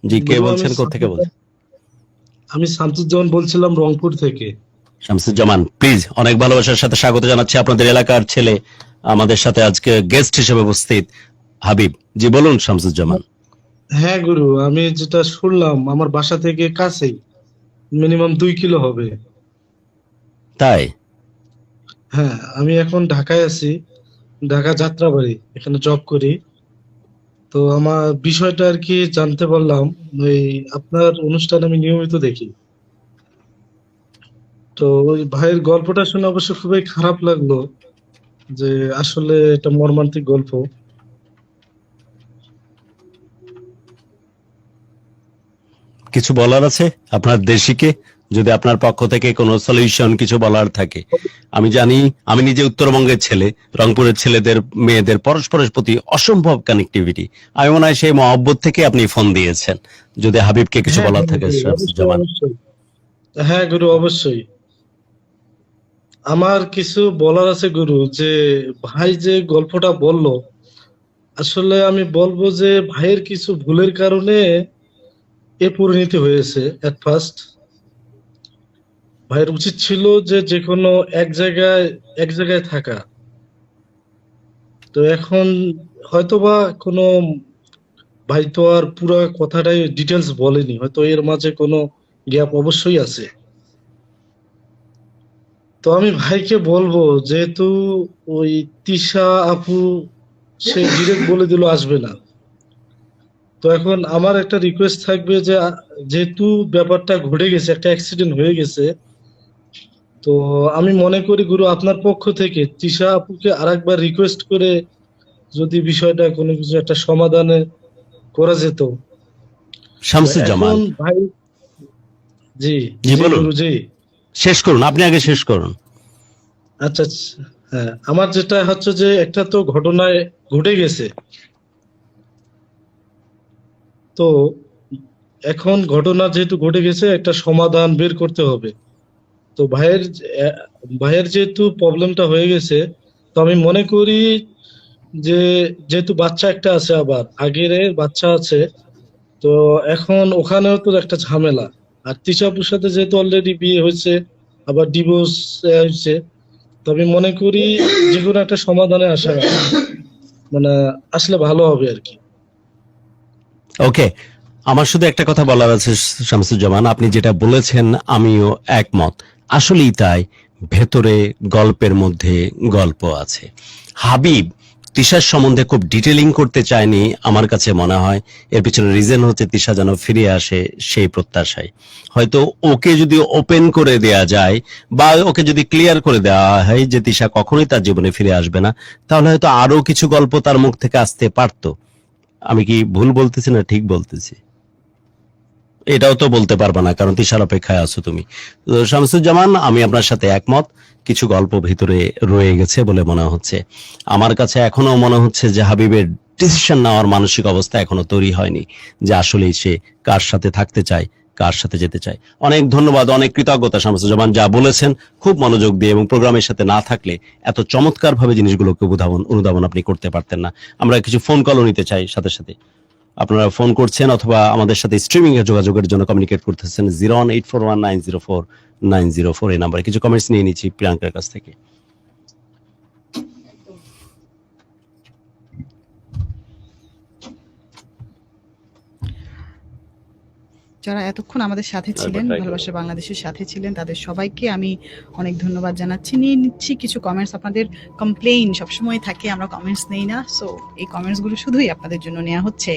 জি, কে বলবো বলছেন, আমি কোথা থেকে বলছেন? আমি শামসুজ্জামান বলছিলাম রংপুর থেকে। শামসুজ্জামান, প্লিজ, অনেক ভালোবাসার সাথে স্বাগত জানাচ্ছি। আপনাদের এলাকার ছেলে আমাদের সাথে আজকে গেস্ট হিসেবে উপস্থিত হাবিব। জি বলুন শামসুজ্জামান। হ্যাঁ গুরু, আমি যেটা শুনলাম আমার বাসা থেকে কাছেই, মিনিমাম 2 কিলো হবে। তাই? হ্যাঁ, আমি এখন ঢাকায় আছি, ঢাকা যাত্রাবাড়ি, এখানে জব করি। তো আমার বিষয়টা আর কি জানতে পারলাম, ওই আপনার অনুষ্ঠান আমি নিয়মিত দেখি। তো ওই ভাইয়ের গল্পটা শুনে অবশ্য খুবই খারাপ লাগলো, যে আসলে এটা মর্মান্তিক গল্প। কিছু বলার আছে আপনার দেশিকে? যদি আপনার পক্ষ থেকে কোনো সলিউশন কিছু বলার থাকে। আমি জানি, আমি নিজে উত্তরবঙ্গের ছেলে, রংপুরের ছেলেদের মেয়েদের পরস্পরের প্রতি অসম্ভব কানেক্টিভিটি। আমি মনে হয় সেই মহব্বত থেকে আপনি ফোন দিয়েছেন। যদি হাবিবকে কিছু হ্যাঁ, বলার হ্যাঁ, থাকে গুরু, শামসুজ্জামান। অবশ্যই। হ্যাঁ গুরু, অবশ্যই আমার কিছু বলার আছে গুরু। যে ভাই যে গল্পটা বললো, আসলে আমি বলবো যে ভাইয়ের কিছু ভুলের কারণে এ পরিণতি হয়েছে। এট ফার্স্ট ভাইয়ের উচিত ছিল যে যে কোনো এক জায়গায় থাকা। তো এখন হয়তোবা কোনো, ভাই তো আর পুরো কথাটাই ডিটেলস বলেনি, হয়তো এর মাঝে কোনো গ্যাপ অবশ্যই আছে। তো আমি ভাইকে বলবো, যেহেতু ওই তিশা আপু সে ডিরেক্ট বলে দিল আসবে না, তো এখন আমার একটা রিকোয়েস্ট থাকবে যে যেহেতু ব্যাপারটা ঘটে গেছে, একটা অ্যাক্সিডেন্ট হয়ে গেছে, তো আমি মনে করি গুরু আপনার পক্ষ থেকে তিশা আপুকে আরেকবার রিকোয়েস্ট করে যদি বিষয়টা কোনো কিছু একটা সমাধানে করা যেত। তো শামসুজ্জামান, এখন ভাই, জি জি বলুন, গুরু, জি। শেষ করুন, আপনি আগে শেষ করুন। আচ্ছা আচ্ছা, হ্যাঁ, আমার যেটা হচ্ছে যে একটা তো ঘটনায় ঘটে গেছে, তো এখন ঘটনা যেহেতু ঘটে গেছে একটা সমাধান বের করতে হবে। তো ভাইয়ের যেহেতু প্রবলেমটা হয়ে গেছে, তো আমি মনে করি যে যেহেতু বাচ্চা একটা আছে, আবার আগের বাচ্চা আছে, তো এখন ওখানেও তো একটা ঝামেলা। আর তিশাপুর সাথে যেহেতু অলরেডি বিয়ে হয়েছে, আবার ডিভোর্স হয়েছে, তো আমি মনে করি যে কোনো একটা সমাধানে মানে আসলে ভালো হবে আর কি। ওকে, আমার শুধু একটা কথা বলার আছে শামসুজ্জামান, আপনি যেটা বলেছেন আমিও একমত। আসলেই তাই, ভেতরে গল্পের মধ্যে গল্প আছে। হাবিব তিশার সম্বন্ধে খুব ডিটেলিং করতে চায়নি আমার কাছে মনে হয়। এর পিছনে রিজন হচ্ছে তিশা যেন ফিরে আসে সেই প্রত্যাশায়। হয়তো ওকে যদি ওপেন করে দেয়া যায় বা ওকে যদি ক্লিয়ার করে দেওয়া হয় যে তিশা কখনোই তার জীবনে ফিরে আসবে না, তাহলে হয়তো আরো কিছু গল্প তার মুখ থেকে আসতে পারতো। আমি কি ভুল বলতেছি না ঠিক বলতেছি? এটাও তো বলতে পারবা না, কারণ তিশার অপেক্ষায় আছো তুমি। তো শামসুজ্জামান, আমি আপনার সাথে একমত। কিছু গল্প ভিতরে রয়ে গেছে বলে মনে হচ্ছে। আমার কাছে এখনো মনে হচ্ছে যে হাবিবের ডিসিশন নেওয়ার মানসিক অবস্থা এখনো তৈরি হয়নি, যে আসলেই সে কার সাথে থাকতে চায়, কার সাথে যেতে চায়। অনেক ধন্যবাদ, অনেক কৃতজ্ঞতা শামসুজ্জামান, যা বলেছেন খুব মনোযোগ দিয়ে, এবং প্রোগ্রামের সাথে না থাকলে এত চমৎকার ভাবে জিনিসগুলোকে অনুধাবন আপনি করতে পারতেন না। আমরা কিছু ফোন কলও নিতে চাই সাথে সাথে। আপনারা ফোন করছেন অথবা আমাদের সাথে স্ট্রিমিং এ যোগাযোগের জন্য কমিউনিকেট করতেছেন 01841904904 এই নাম্বারে। কিছু কমেন্টস নিয়ে নিচ্ছি প্রিয়াঙ্কার কাছ থেকে। যারা এতক্ষণ আমাদের সাথে ছিলেন, ভালোবাসার বাংলাদেশের সাথে ছিলেন, তাদের সবাইকে আমি অনেক ধন্যবাদ জানাচ্ছি। নিয়ে নিচ্ছি কিছু কমেন্টস। আপনাদের কমপ্লেইন সবসময় থাকে, আমরা কমেন্টস নেই না, সো এই কমেন্টসগুলো শুধুই আপনাদের জন্য নেওয়া হচ্ছে।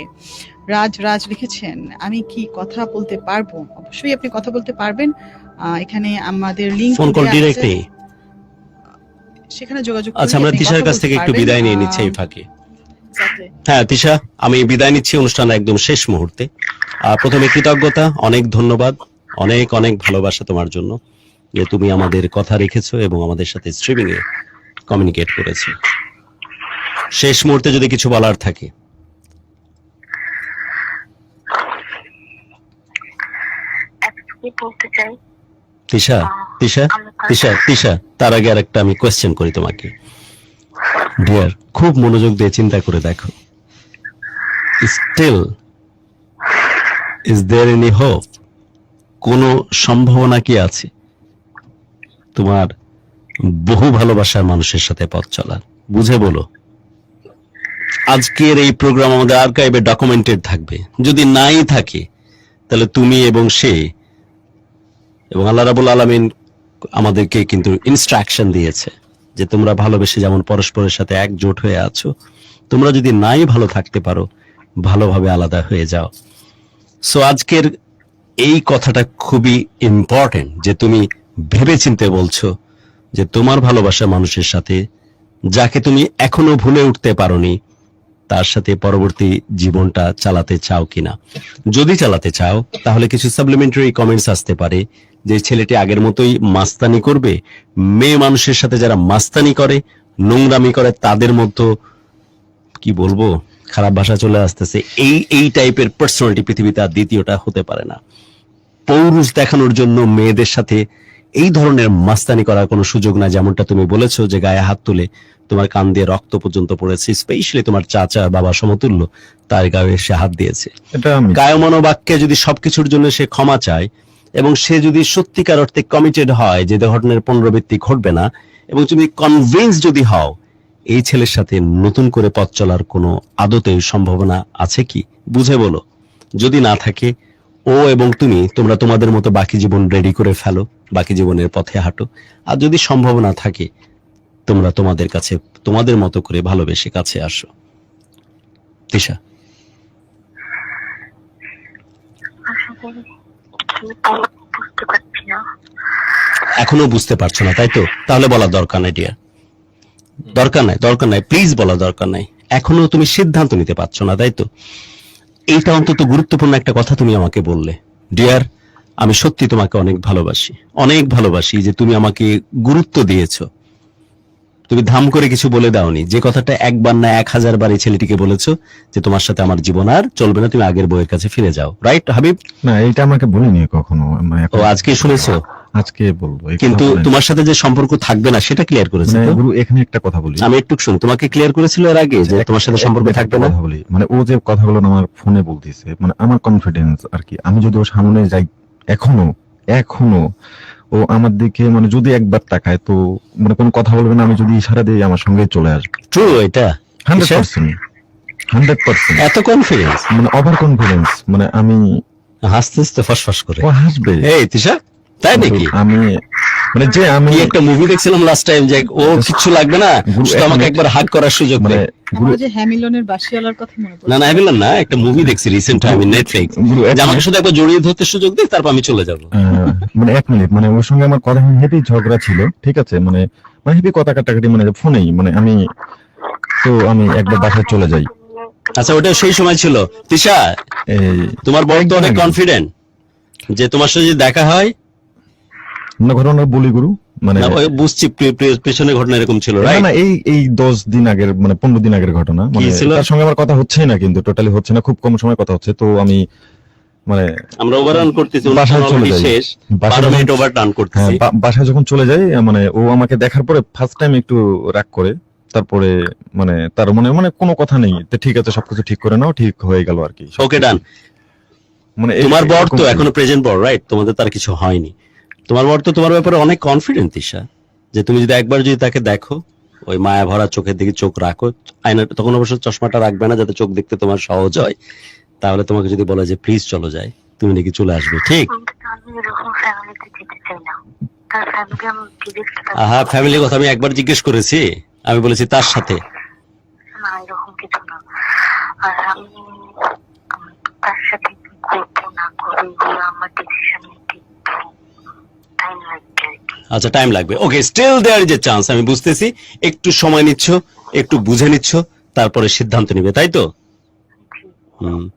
রাজ লিখেছেন, আমি কি কথা বলতে পারবো? অবশ্যই আপনি কথা বলতে পারবেন। এখানে আমাদের লিংক ফোন কল ডিরেক্ট নেই, সেখানে যোগাযোগ আচ্ছা আমরা তিশার কাছ থেকে একটু বিদায় নিয়ে নিচ্ছি এই ফাঁকে। হ্যাঁ তিশা, আমি বিদায় নিচ্ছি অনুষ্ঠানের একদম শেষ মুহূর্তে। প্রথমে কৃতজ্ঞতা, অনেক ধন্যবাদ, অনেক অনেক ভালোবাসা তোমার জন্য যে তুমি আমাদের কথা রেখেছো এবং আমাদের সাথে স্ট্রিমিং এ কমিউনিকেট করেছো। শেষ মুহূর্তে যদি কিছু বলার থাকে। বলতে চাই তিশা তিশা তিশা তিশা তার আগে আরেকটা আমি কোয়েশ্চেন করি তোমাকে। ডিয়ার, খুব মনোযোগ দিয়ে চিন্তা করে দেখো, still is there any hope? কোন সম্ভাবনা কি আছে তোমার বহু ভালোবাসার মানুষের সাথে পথ চলার? বুঝে বলো। আজকের এই প্রোগ্রাম আমাদের আর্কাইভে ডকুমেন্টেড থাকবে। যদি নাই থাকে তাহলে তুমি এবং সে, এবং আল্লাহ রাব্বুল আলামিন আমাদেরকে কিন্তু ইনস্ট্রাকশন দিয়েছে যে তোমরা ভালোবেসে যেমন পরস্পরের সাথে একজোট হয়ে আছো, তোমরা যদি নাই ভালো থাকতে পারো, ভালোভাবে আলাদা হয়ে যাও। সো আজকের এই কথাটা খুবই ইম্পর্টেন্ট যে তুমি ভেবেচিন্তে বলছো যে তোমার ভালোবাসা মানুষের সাথে, যাকে তুমি এখনো ভুলে উঠতে পারোনি, তার সাথে পরবর্তী জীবনটা চালাতে চাও কিনা। যদি চালাতে চাও তাহলে কিছু সাপ্লিমেন্টারি কমেন্টস আসতে পারে যে ছেলেটি আগের মতোই মাস্তানি করবে। মেয়ে মানুষের সাথে যারা মাস্তানি করে, নোংরামি করে, তাদের মতো কি বলবো, খারাপ ভাষা চলে আসতেছে, এই টাইপের পার্সোনালিটি পৃথিবীতে আর দ্বিতীয়টা হতে পারে না। পৌরুষ দেখানোর জন্য মেয়েদের সাথে এই ধরনের মাস্তানি করার কোনো সুযোগ না। যেমনটা তুমি বলেছো যে গায়ে হাত তুলে তোমার কান দিয়ে রক্ত পর্যন্ত পড়েছে, স্পেশালি তোমার চাচা বাবা সমতুল্য তার গায়ে সে হাত দিয়েছে। কায়মনো বাক্যে যদি সবকিছুর জন্য সে ক্ষমা চায় এবং সে যদি সত্যিকার অর্থে কমিটেড হয় যে ঘটনার পুনরাবৃত্তি ঘটবে না, এবং তুমি কনভিন্স যদি হও, এই ছেলের সাথে নতুন করে পথ চলার কোনো আদতে সম্ভাবনা আছে কি? বুঝে বলো। যদি না থাকে, ও এবং তোমরা তোমাদের মতো বাকি জীবন রেডি করে ফেলো, বাকি জীবনের পথে হাঁটো। আর যদি সম্ভাবনা থাকে, তোমরা তোমাদের কাছে তোমাদের মতো করে ভালোবেসে কাছে আসো। তিশা, বুঝতে পারছি না। এখনো বুঝতে পারছো না, তাই তো? তাহলে বলার দরকার নাই ডিয়ার, দরকার নাই, প্লিজ বলা দরকার নাই। এখনো তুমি সিদ্ধান্ত নিতে পারছো না, তাই তো? এইটা অন্তত গুরুত্বপূর্ণ একটা কথা তুমি আমাকে বললে। ডিয়ার, আমি সত্যি তোমাকে অনেক ভালোবাসি যে তুমি আমাকে গুরুত্ব দিয়েছো। তুমি ধাম করে কিছু বলে দাওনি, যে কথাটা একবার না 1000 বার এই ছেলেটিকে বলেছো যে তোমার সাথে আমার জীবন আর চলবে না, তুমি আগের বউয়ের কাছে ফিরে যাও। রাইট হাবিব? না, এটা আমাকে বলিনি কখনো। ও আজকে শুনেছো? আজকে বলবো। কিন্তু তোমার সাথে যে সম্পর্ক থাকবে না সেটা ক্লিয়ার করেছে তো? গুরু, এখানে একটা কথা বলি, আমি একটু শুন। তোমাকে ক্লিয়ার করেছিল এর আগে যে তোমার সাথে সম্পর্ক থাকবে না? কথা বলি, মানে ও যে কথাগুলো আমার ফোনে বলতেছে, মানে আমার কনফিডেন্স আর কি। আমি যদি ওর সামনে যাই, এখনো ও আমার দিকে মানে যদি একবার তাকায় তো মানে কোনো কথা বলবে না, আমি যদি ইশারা দিই আমার সঙ্গে চলে আসবে। ট্রু এটা? 100%। এত কনফিডেন্স, মানে ওভার কনফিডেন্স, মানে আমি হাসতে ফসফস করে। ও হাসবে। এই তিশা, তাই নাকি? আমি মানে যে আমি একটা মুভি দেখছিলাম লাস্ট টাইম যে ও কিচ্ছু লাগবে না, শুধু আমাকে একবার হাগ করার সুযোগ মানে দেয়। আমার যে হ্যামিলনের বাসিওয়ালার কথা মনে পড়ে। না হ্যামিলন না, একটা মুভি দেখছি রিসেন্ট টাইম নেটফ্লিক্স, যে আমাকে শুধু একবার জড়িয়ে ধরতে সুযোগ দিই, তারপর আমি চলে যাব। মানে 1 মিনিট, মানে ওর সঙ্গে আমার কথা হেভি ঝগড়া ছিল, ঠিক আছে, মানে হেভি কথা কাটাকাটি, মানে ফোনেই, মানে আমি একবার বাসায় চলে যাই। আচ্ছা, ওটা সেই সময় ছিল। তিশা, তোমার বড় তো অনেক কনফিডেন্ট যে তোমার সাথে যদি দেখা হয় না, ঘটনা বলি গুরু, মানে বুঝছি পেছনে ঘটনা এরকম ছিল, রাইট? না, এই 10 দিন আগের, মানে 15 দিন আগের ঘটনা। মানে তার সঙ্গে আমার কথা হচ্ছে না, কিন্তু টোটালি হচ্ছে না, খুব কম সময় কথা হচ্ছে। তো আমি মানে আমরা ওভাররান করতেছি, বাসায় চলে অলরেডি যাই। শেষ, বাসায় 12 যখন- মিনিট ওভাররান হ্যাঁ, করতেছি। বাসায় যখন চলে যাই মানে ও আমাকে দেখার পরে ফার্স্ট টাইম একটু রাগ করে, তারপরে মানে তার মানে কোনো কথা নেই, তো ঠিক আছে সবকিছু ঠিক করে নাও, ঠিক হয়ে গেল আর কি। ওকে, ডান। মানে তোমার বর তো এরকম- এখনো প্রেজেন্ট বর, রাইট? তোমাদের তার কিছু হয়নি। তোমার বর তো তোমার ব্যাপারে অনেক কনফিডেন্ট, তিশা, যে তুমি যদি একবার যদি তাকে দেখো, ওই মায়া ভরা চোখের দিকে চোখ রাখো, আয়না, তখন অবশ্য চশমাটা রাখবে না যাতে চোখ দেখতে তোমার সহজ হয়, তাহলে তোমাকে যদি বলে যে প্লিজ চলো যাই, তুমি নাকি চলে আসবে, ঠিক? কিন্তু আমি এরকম ফ্যামিলিতে যেতে চাই না। তার ফ্যামিলি আমি ডিরেক্ট আহা, ফ্যামিলির কথা আমি একবার জিজ্ঞেস করেছি, আমি বলেছি তার সাথে। না, এরকম কিছু না। আর আমি তার সাথে কি করবো না করবো এগুলো আমার ডিসিশন নিতে টাইম লাগবে আর কি। আচ্ছা, টাইম লাগবে। Okay, still there is a chance. আমি বুঝতেছি, একটু সময় নিচ্ছ, একটু বুঝে নিচ্ছ, তারপরে সিদ্ধান্ত নিবে, তাই তো?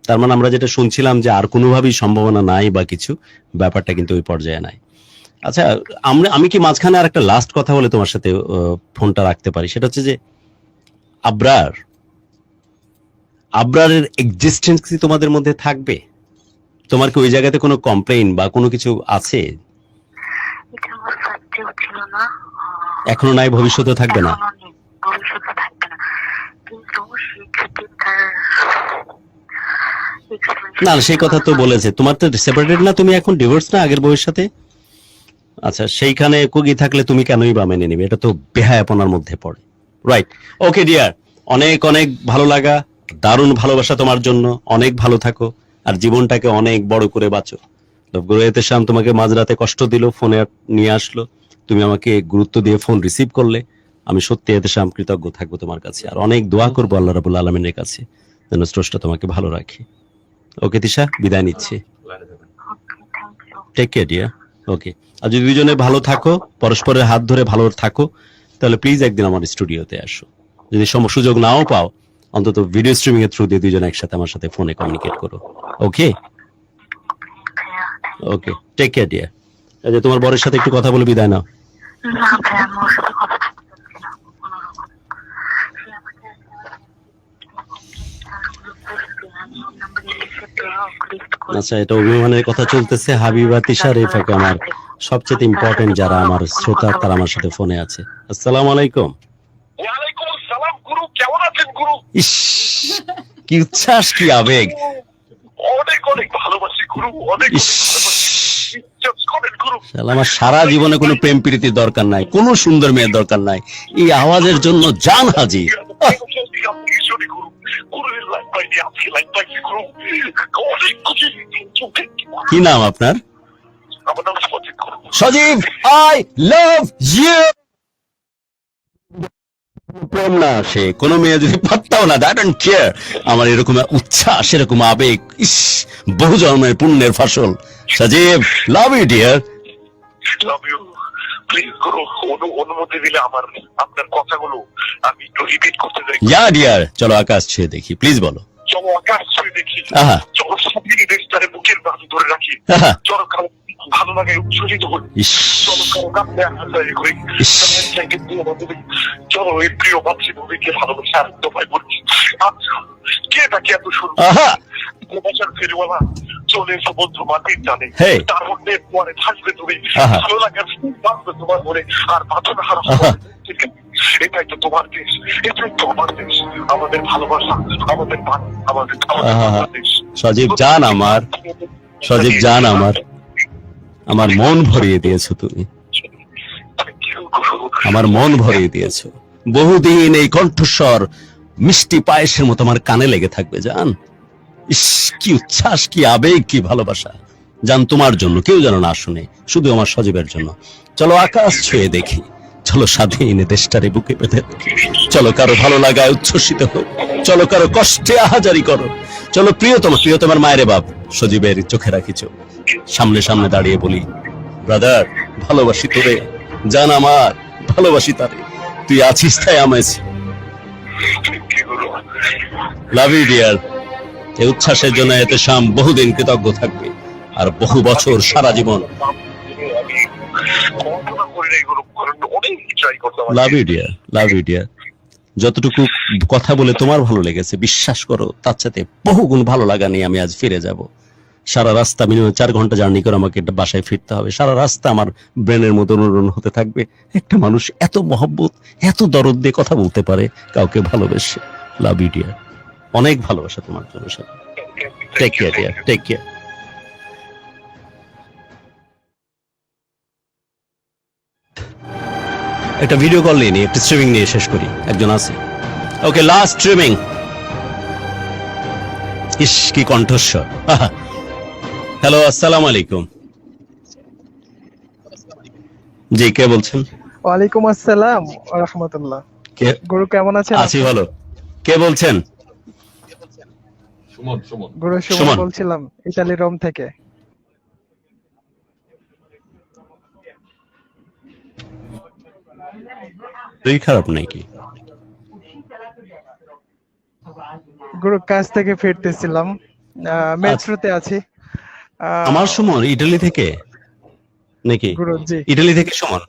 তার মানে আমরা যেটা শুনছিলাম যে আর কোনোভাবেই সম্ভাবনা নাই বা কিছু, ব্যাপারটা কিন্তু ওই পর্যায়ে নাই। আচ্ছা, আমি কি মাঝখানে আর একটা লাস্ট কথা বলে তোমার সাথে ফোনটা রাখতে পারি? সেটা হচ্ছে যে আবরারের এক্সিস্টেন্স কি তোমাদের মধ্যে থাকবে? তোমার কি ওই জায়গাতে কোনো কমপ্লেইন বা কোনো কিছু আছে? এটা আমার ফার্স্টেও ছিল না, এখনো নাই, ভবিষ্যতেও থাকবে না? এখনো নেই, ভবিষ্যতে থাকবে না। কিন্তু সে যদি তার না, সেই কথা তো বলেছে। তোমার তো সেপারেটেড না, তুমি এখন ডিভোর্স না আগের বউয়ের সাথে? আচ্ছা, সেইখানে কুগি থাকলে তুমি কেনই বা মেনে নিবে? এটা তো বেহায়াপনার মধ্যে পড়ে, রাইট? ওকে ডিয়ার, অনেক অনেক ভালো লাগা, দারুণ ভালোবাসা তোমার জন্য। অনেক ভালো থাকো আর জীবনটাকে অনেক বড় করে বাঁচো। গুরু এতেশাম তোমাকে মাঝরাতে কষ্ট দিল, ফোনে নিয়ে আসলো, তুমি আমাকে গুরুত্ব দিয়ে ফোন রিসিভ করলে। আমি সত্যি এতেশাম কৃতজ্ঞ থাকবো তোমার কাছে, আর অনেক দোয়া করবো আল্লাহ রাব্বুল আলামিনের কাছে যেন স্রষ্টা তোমাকে ভালো রাখে। ওকে তিশা, বিদায় নিচ্ছি। Thank you. Take care dear. Okay, আর যদি দুজনে ভালো থাকো, পরস্পরের হাত ধরে ভালো থাকো, তাহলে প্লিজ একদিন আমার স্টুডিওতে আসো। যদি সুযোগ নাও পাও, অন্তত ভিডিও স্ট্রিমিং এর থ্রু দিয়ে দুজনে একসাথে আমার সাথে ফোনে কমিউনিকেট করো। ওকে ওকে, টেক কেয়ার ডিয়ার। এই যে তোমার বরের সাথে একটু কথা বলে বিদায় নাও। না ভাই, আমি ওর সাথে কথা বলতে চাচ্ছি না কোনোরকম। সে আমাকে আমি ওর নাম্বার লিস্ট করে আচ্ছা, এটা অভিমানের কথা চলতেছে। হাবিবা, তিশা, রেফাকে, আমার সবচেয়ে ইম্পর্টেন্ট যারা আমার শ্রোতা, তারা আমার সাথে ফোনে আছে। আসসালামু আলাইকুম। ওয়ালাইকুম আসসালাম গুরু, কেমন আছেন গুরু? ইস, কি উচ্ছ্বাস, কি আবেগ! অনেক অনেক ভালোবাসি গুরু, অনেক ইস, বিশ্বাস করেন গুরু। শালা, আমার সারা জীবনে কোনো প্রেম প্রীতির দরকার নাই, কোনো সুন্দর মেয়ের দরকার নাই, এই আওয়াজের জন্য জান হাজির। আহ, আপনি ঈশ্বরী গুরু, গুরুর লাইফ পাইনি, আজকে লাইফ পাইছি গুরু, অনেক খুশি। কি নাম আপনার? আমার নাম সজিব গুরু। সজীব, আই লাভ ইউ। প্রেম না আসে, কোনো মেয়ে যদি পাত্তাও না দেয়, ডোন্ট কেয়ার। আমার এরকম উচ্ছ্বাস, এরকম আবেগ, ইস, বহু জন্মের পুণ্যের ফসল। Sajib, love you dear. Love you. Please গুরু, অনুমতি দিলে আমার আপনার কথাগুলো আমি একটু রিপিট করতে চাই। ইয়া ডিয়ার, চলো আকাশ ছুঁয়ে দেখি, প্লিজ বলো। চলো আকাশ ছুঁয়ে দেখি, আহা। চলো স্বাধীন দেশটারে বুকের বাঁধি ধরে রাখি, আহা। চলো কারো ভালো লাগে উচ্ছ্বসিত হই, ইস, চলো কারো কাঁদতে আনন্দায়ী হই, ইস। চলো এই প্রিয় মাতৃভূমিকে ভালোবাসে আর দফায় বলছি। আচ্ছা, কে তাকে এত সুন্দর আহা। ভালোবাসার ফেরিওয়ালা, চলে এসো বন্ধু মাটির টানে, Hey. তার মধ্যে পরে থাকবে তুমি, আহা। ভালো লাগার ফুল বাঁধবে তোমার মনে, আর বাঁধন হারা আহা। এটাই তো তোমার দেশ, এটাই তো আমার দেশ, আমাদের ভালোবাসা, আমাদের আমাদের আহা। দেশ। সজীব জান আমার, সজীব জান আমার, আমার মন ভরিয়ে দিয়েছো তুমি, আমার মন ভরিয়ে দিয়েছো। বহুদিন এই কণ্ঠস্বর মিষ্টি পায়েসের মতো আমার কানে লেগে থাকবে জান। ইস, কি উচ্ছ্বাস, কি আবেগ, কি ভালোবাসা জান, তোমার জন্য, কেউ যেন না শুনে, শুধু আমার সজীবের জন্য। চলো আকাশ ছুঁয়ে দেখি, চলো স্বাধীন দেশটারে বুকে পেতে রাখি, চলো কারো ভালো লাগায় উচ্ছ্বসিত হোক, চলো কারো কষ্টে আহাজারি করো, চলো প্রিয়তমার মায়ের বাপ সজীবের চোখে রাখি চোখ, সামনে সামনে দাঁড়িয়ে বলি, ব্রাদার ভালোবাসি তোরে, জান আমার ভালোবাসি তারে, তুই আছিস তাই আমায়। Love you dear. এই উচ্ছ্বাসের জন্য এতে শাম বহুদিন কৃতজ্ঞ থাকবে, আর বহু বছর, সারা জীবন। আমি কল্পনা করি না এগুলো, কারণ অনেক ট্রাই করতাম। Love you dear, love you dear. যতটুকু কথা বলে তোমার ভালো লেগেছে, বিশ্বাস করো তার সাথে বহুগুণ ভালো লাগা নিয়ে আমি আজ ফিরে যাব। সারা রাস্তা মিনিমাম 4 ঘন্টা জার্নি করে আমাকে একটা বাসায় ফিরতে হবে, সারা রাস্তা আমার ব্রেনের মতো অনুরণ হতে থাকবে। একটা মানুষ এত মহব্বত, এত দরদ দিয়ে কথা বলতে পারে কাউকে ভালোবেসে। লাভ ইউ ডিয়ার, অনেক ভালোবাসা তোমার জন্য। Take care dear, take care. একটা ভিডিও কল নিয়ে একটা স্ট্রিমিং নিয়ে শেষ করি, একজন আছে। ওকে, লাস্ট স্ট্রিমিং। ইস কি কণ্ঠস্বর। হ্যালো, আসসালামু আলাইকুম। জি, কে বলছেন? ওয়ালাইকুম আসসালাম ওয়া রাহমাতুল্লাহ। কে? গুরু কেমন আছেন? আছি ভালো। কে বলছেন? সুমন। গুরু সুমন। সুমন বলছিলাম, ইতালি রোম থেকে। তুই খারাপ নাকি? গুরু কাজ থেকে ফিরতেছিলাম, মেট্রোতে আছি। আমার সুমন ইটালি থেকে নাকি? গুরু জি। ইটালি থেকে সুমন।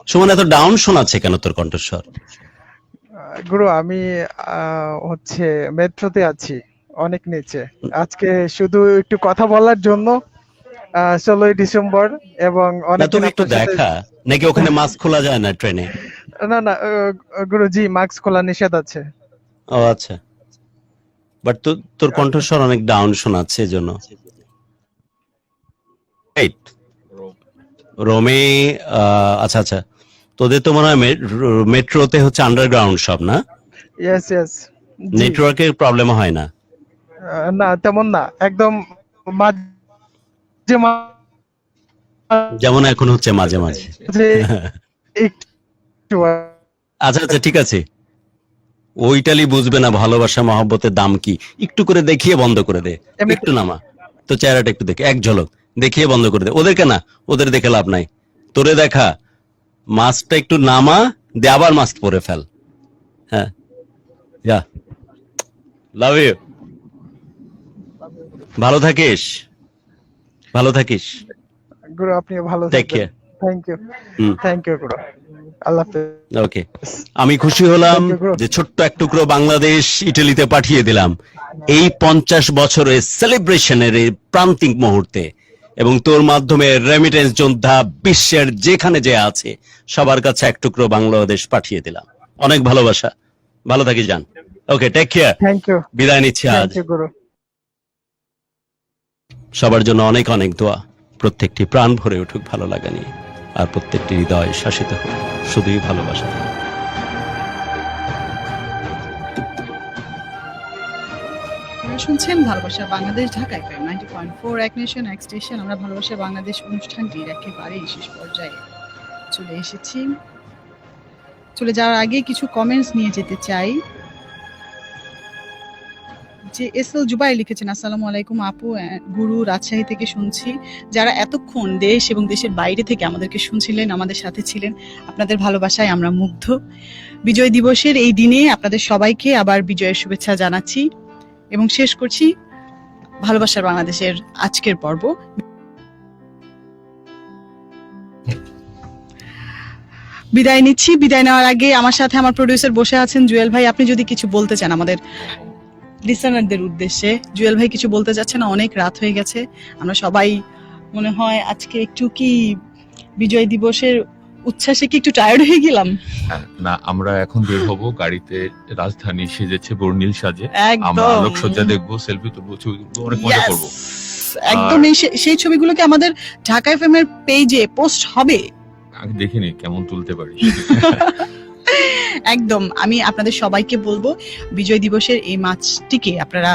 সুমন, এত ডাউন শোনাচ্ছে কেন তোর কণ্ঠস্বর? গুরু আমি হচ্ছে মেট্রোতে আছি, অনেক নিচে। আজকে শুধু একটু কথা বলার জন্য 16ই ডিসেম্বর এবং না, অনেক তুমি একটু দেখা নাকি ওখানে মাস্ক খোলা যায় না ট্রেনে? না গুরু জি, মাস্ক খোলা নিষেধ আছে। ও আচ্ছা, বাট তোর কণ্ঠস্বর অনেক ডাউন শোনাচ্ছে এজন্য। রোমে আচ্ছা আচ্ছা, তোদের তো মনে হয় মেট্রোতে হচ্ছে আন্ডারগ্রাউন্ড সব না? Yes yes. নেটওয়ার্কের প্রবলেম হয় না? না তেমন না, একদম মাঝে যেমন এখন হচ্ছে মাঝে মাঝে। একটু আচ্ছা আচ্ছা, ঠিক আছে। ওইটালি বুঝবে না ভালোবাসা মহব্বতের দাম কি, একটু করে দেখিয়ে বন্ধ করে দে। এমনি- একটু নামা তো চেহারাটা, একটু দেখে এক ঝলক দেখিয়ে বন্ধ করে দে। ওদেরকে না, ওদের দেখে লাভ নাই, তোরে দেখা। মাস্কটা একটু নামা দে, আবার মাস্ক পরে ফেল। হ্যাঁ, যা, লাভ ইউ। ভালো থাকিস, ভালো থাকিস। গুরু আপনিও ভালো টেক থাকবেন। কেয়ার। থ্যাংক ইউ গুরু। আল্লাহ হাফেজ। ওকে, আমি খুশি হলাম Thank you, bro. যে ছোট্ট এক টুকরো বাংলাদেশ ইটালিতে পাঠিয়ে দিলাম এই 50 বছরের সেলিব্রেশনের এই প্রান্তিক মুহূর্তে, এবং তোর মাধ্যমে রেমিটেন্স যোদ্ধা বিশ্বের যেখানে যে আছে সবার কাছে এক টুকরো বাংলাদেশ পাঠিয়ে দিলাম। অনেক ভালোবাসা, ভালো থাকিস জান। Okay, take care. Thank you. বিদায় নিচ্ছি আজ। থ্যাংক ইউ গুরু। সবার জন্য অনেক অনেক দোয়া, প্রত্যেকটি প্রাণ ভরে উঠুক ভালো লাগা নিয়ে, আর প্রত্যেকটি হৃদয় শাসিত হোক শুধুই ভালোবাসা। আপনারা শুনছেন ভালোবাসার বাংলাদেশ, ঢাকা এফএম 90.4, এক নেশন এক স্টেশন। আমরা ভালোবাসার বাংলাদেশ অনুষ্ঠানটির একেবারেই শেষ পর্যায়ে চলে এসেছি। চলে যাওয়ার আগে কিছু কমেন্টস নিয়ে যেতে চাই। যে এসএল জুবাই লিখেছেন, আসসালামু আলাইকুম আপু, গুরু রাজশাহী থেকে শুনছি। যারা এতক্ষণ দেশ এবং দেশের বাইরে থেকে আমাদেরকে শুনছিলেন, আমাদের সাথে ছিলেন, আপনাদের ভালোবাসায় আমরা মুগ্ধ। বিজয় দিবসের এই দিনে আপনাদের সবাইকে আবার বিজয়ের শুভেচ্ছা জানাচ্ছি এবং শেষ করছি ভালোবাসার বাংলাদেশের আজকের পর্ব। বিদায় নিচ্ছি। বিদায় নেওয়ার আগে আমার সাথে আমার প্রোডিউসার বসে আছেন জুয়েল ভাই। আপনি যদি কিছু বলতে চান আমাদের লিসনারদের উদ্দেশ্যে। জুয়েল ভাই কিছু বলতে চাচ্ছেন? অনেক রাত হয়ে গেছে, আমরা সবাই মনে হয় আজকে একটু কি বিজয় দিবসের উচ্ছ্বাসে কি একটু টায়ার্ড হয়ে গেলাম। না, আমরা এখন বের হবো গাড়িতে, রাজধানী সেজেছে বর্ণিল সাজে। আমরা একদম আলোকসজ্জা দেখবো, সেলফি তুলবো, ছবি তুলবো, অনেক মজা করবো। একদম সেই ছবিগুলোকে আমাদের ঢাকা এফএম এর পেজে পোস্ট হবে। আমি দেখিনি কেমন তুলতে পারি। একদম, আমি আপনাদের সবাইকে বলবো বিজয় দিবসের এই মাসটিকে আপনারা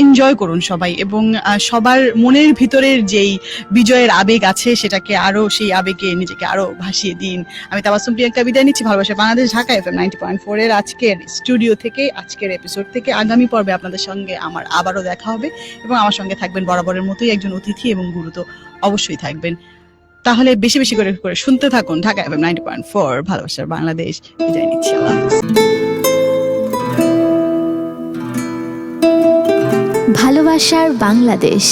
এনজয় করুন সবাই, এবং সবার মনের ভিতরের যেই বিজয়ের আবেগ আছে সেটাকে আরো, সেই আবেগে নিজেকে আরো ভাসিয়ে দিন। আমি তাবাসসুম প্রিয়াঙ্কা বিদায় নিচ্ছি ভালোবাসা বাংলাদেশ ঢাকা এফএম 90.4 এর আজকের স্টুডিও থেকে, আজকের এপিসোড থেকে। আগামী পর্বে আপনাদের সঙ্গে আমার আবারও দেখা হবে, এবং আমার সঙ্গে থাকবেন বরাবরের মতোই একজন অতিথি, এবং গুরু তো অবশ্যই থাকবেন। তাহলে বেশি বেশি করে শুনতে থাকুন ঢাকা এফএম 90.4 ভালোবাসার বাংলাদেশ। বিদায় নিচ্ছি, আল্লাহ হাফেজ। ভালোবাসার বাংলাদেশ।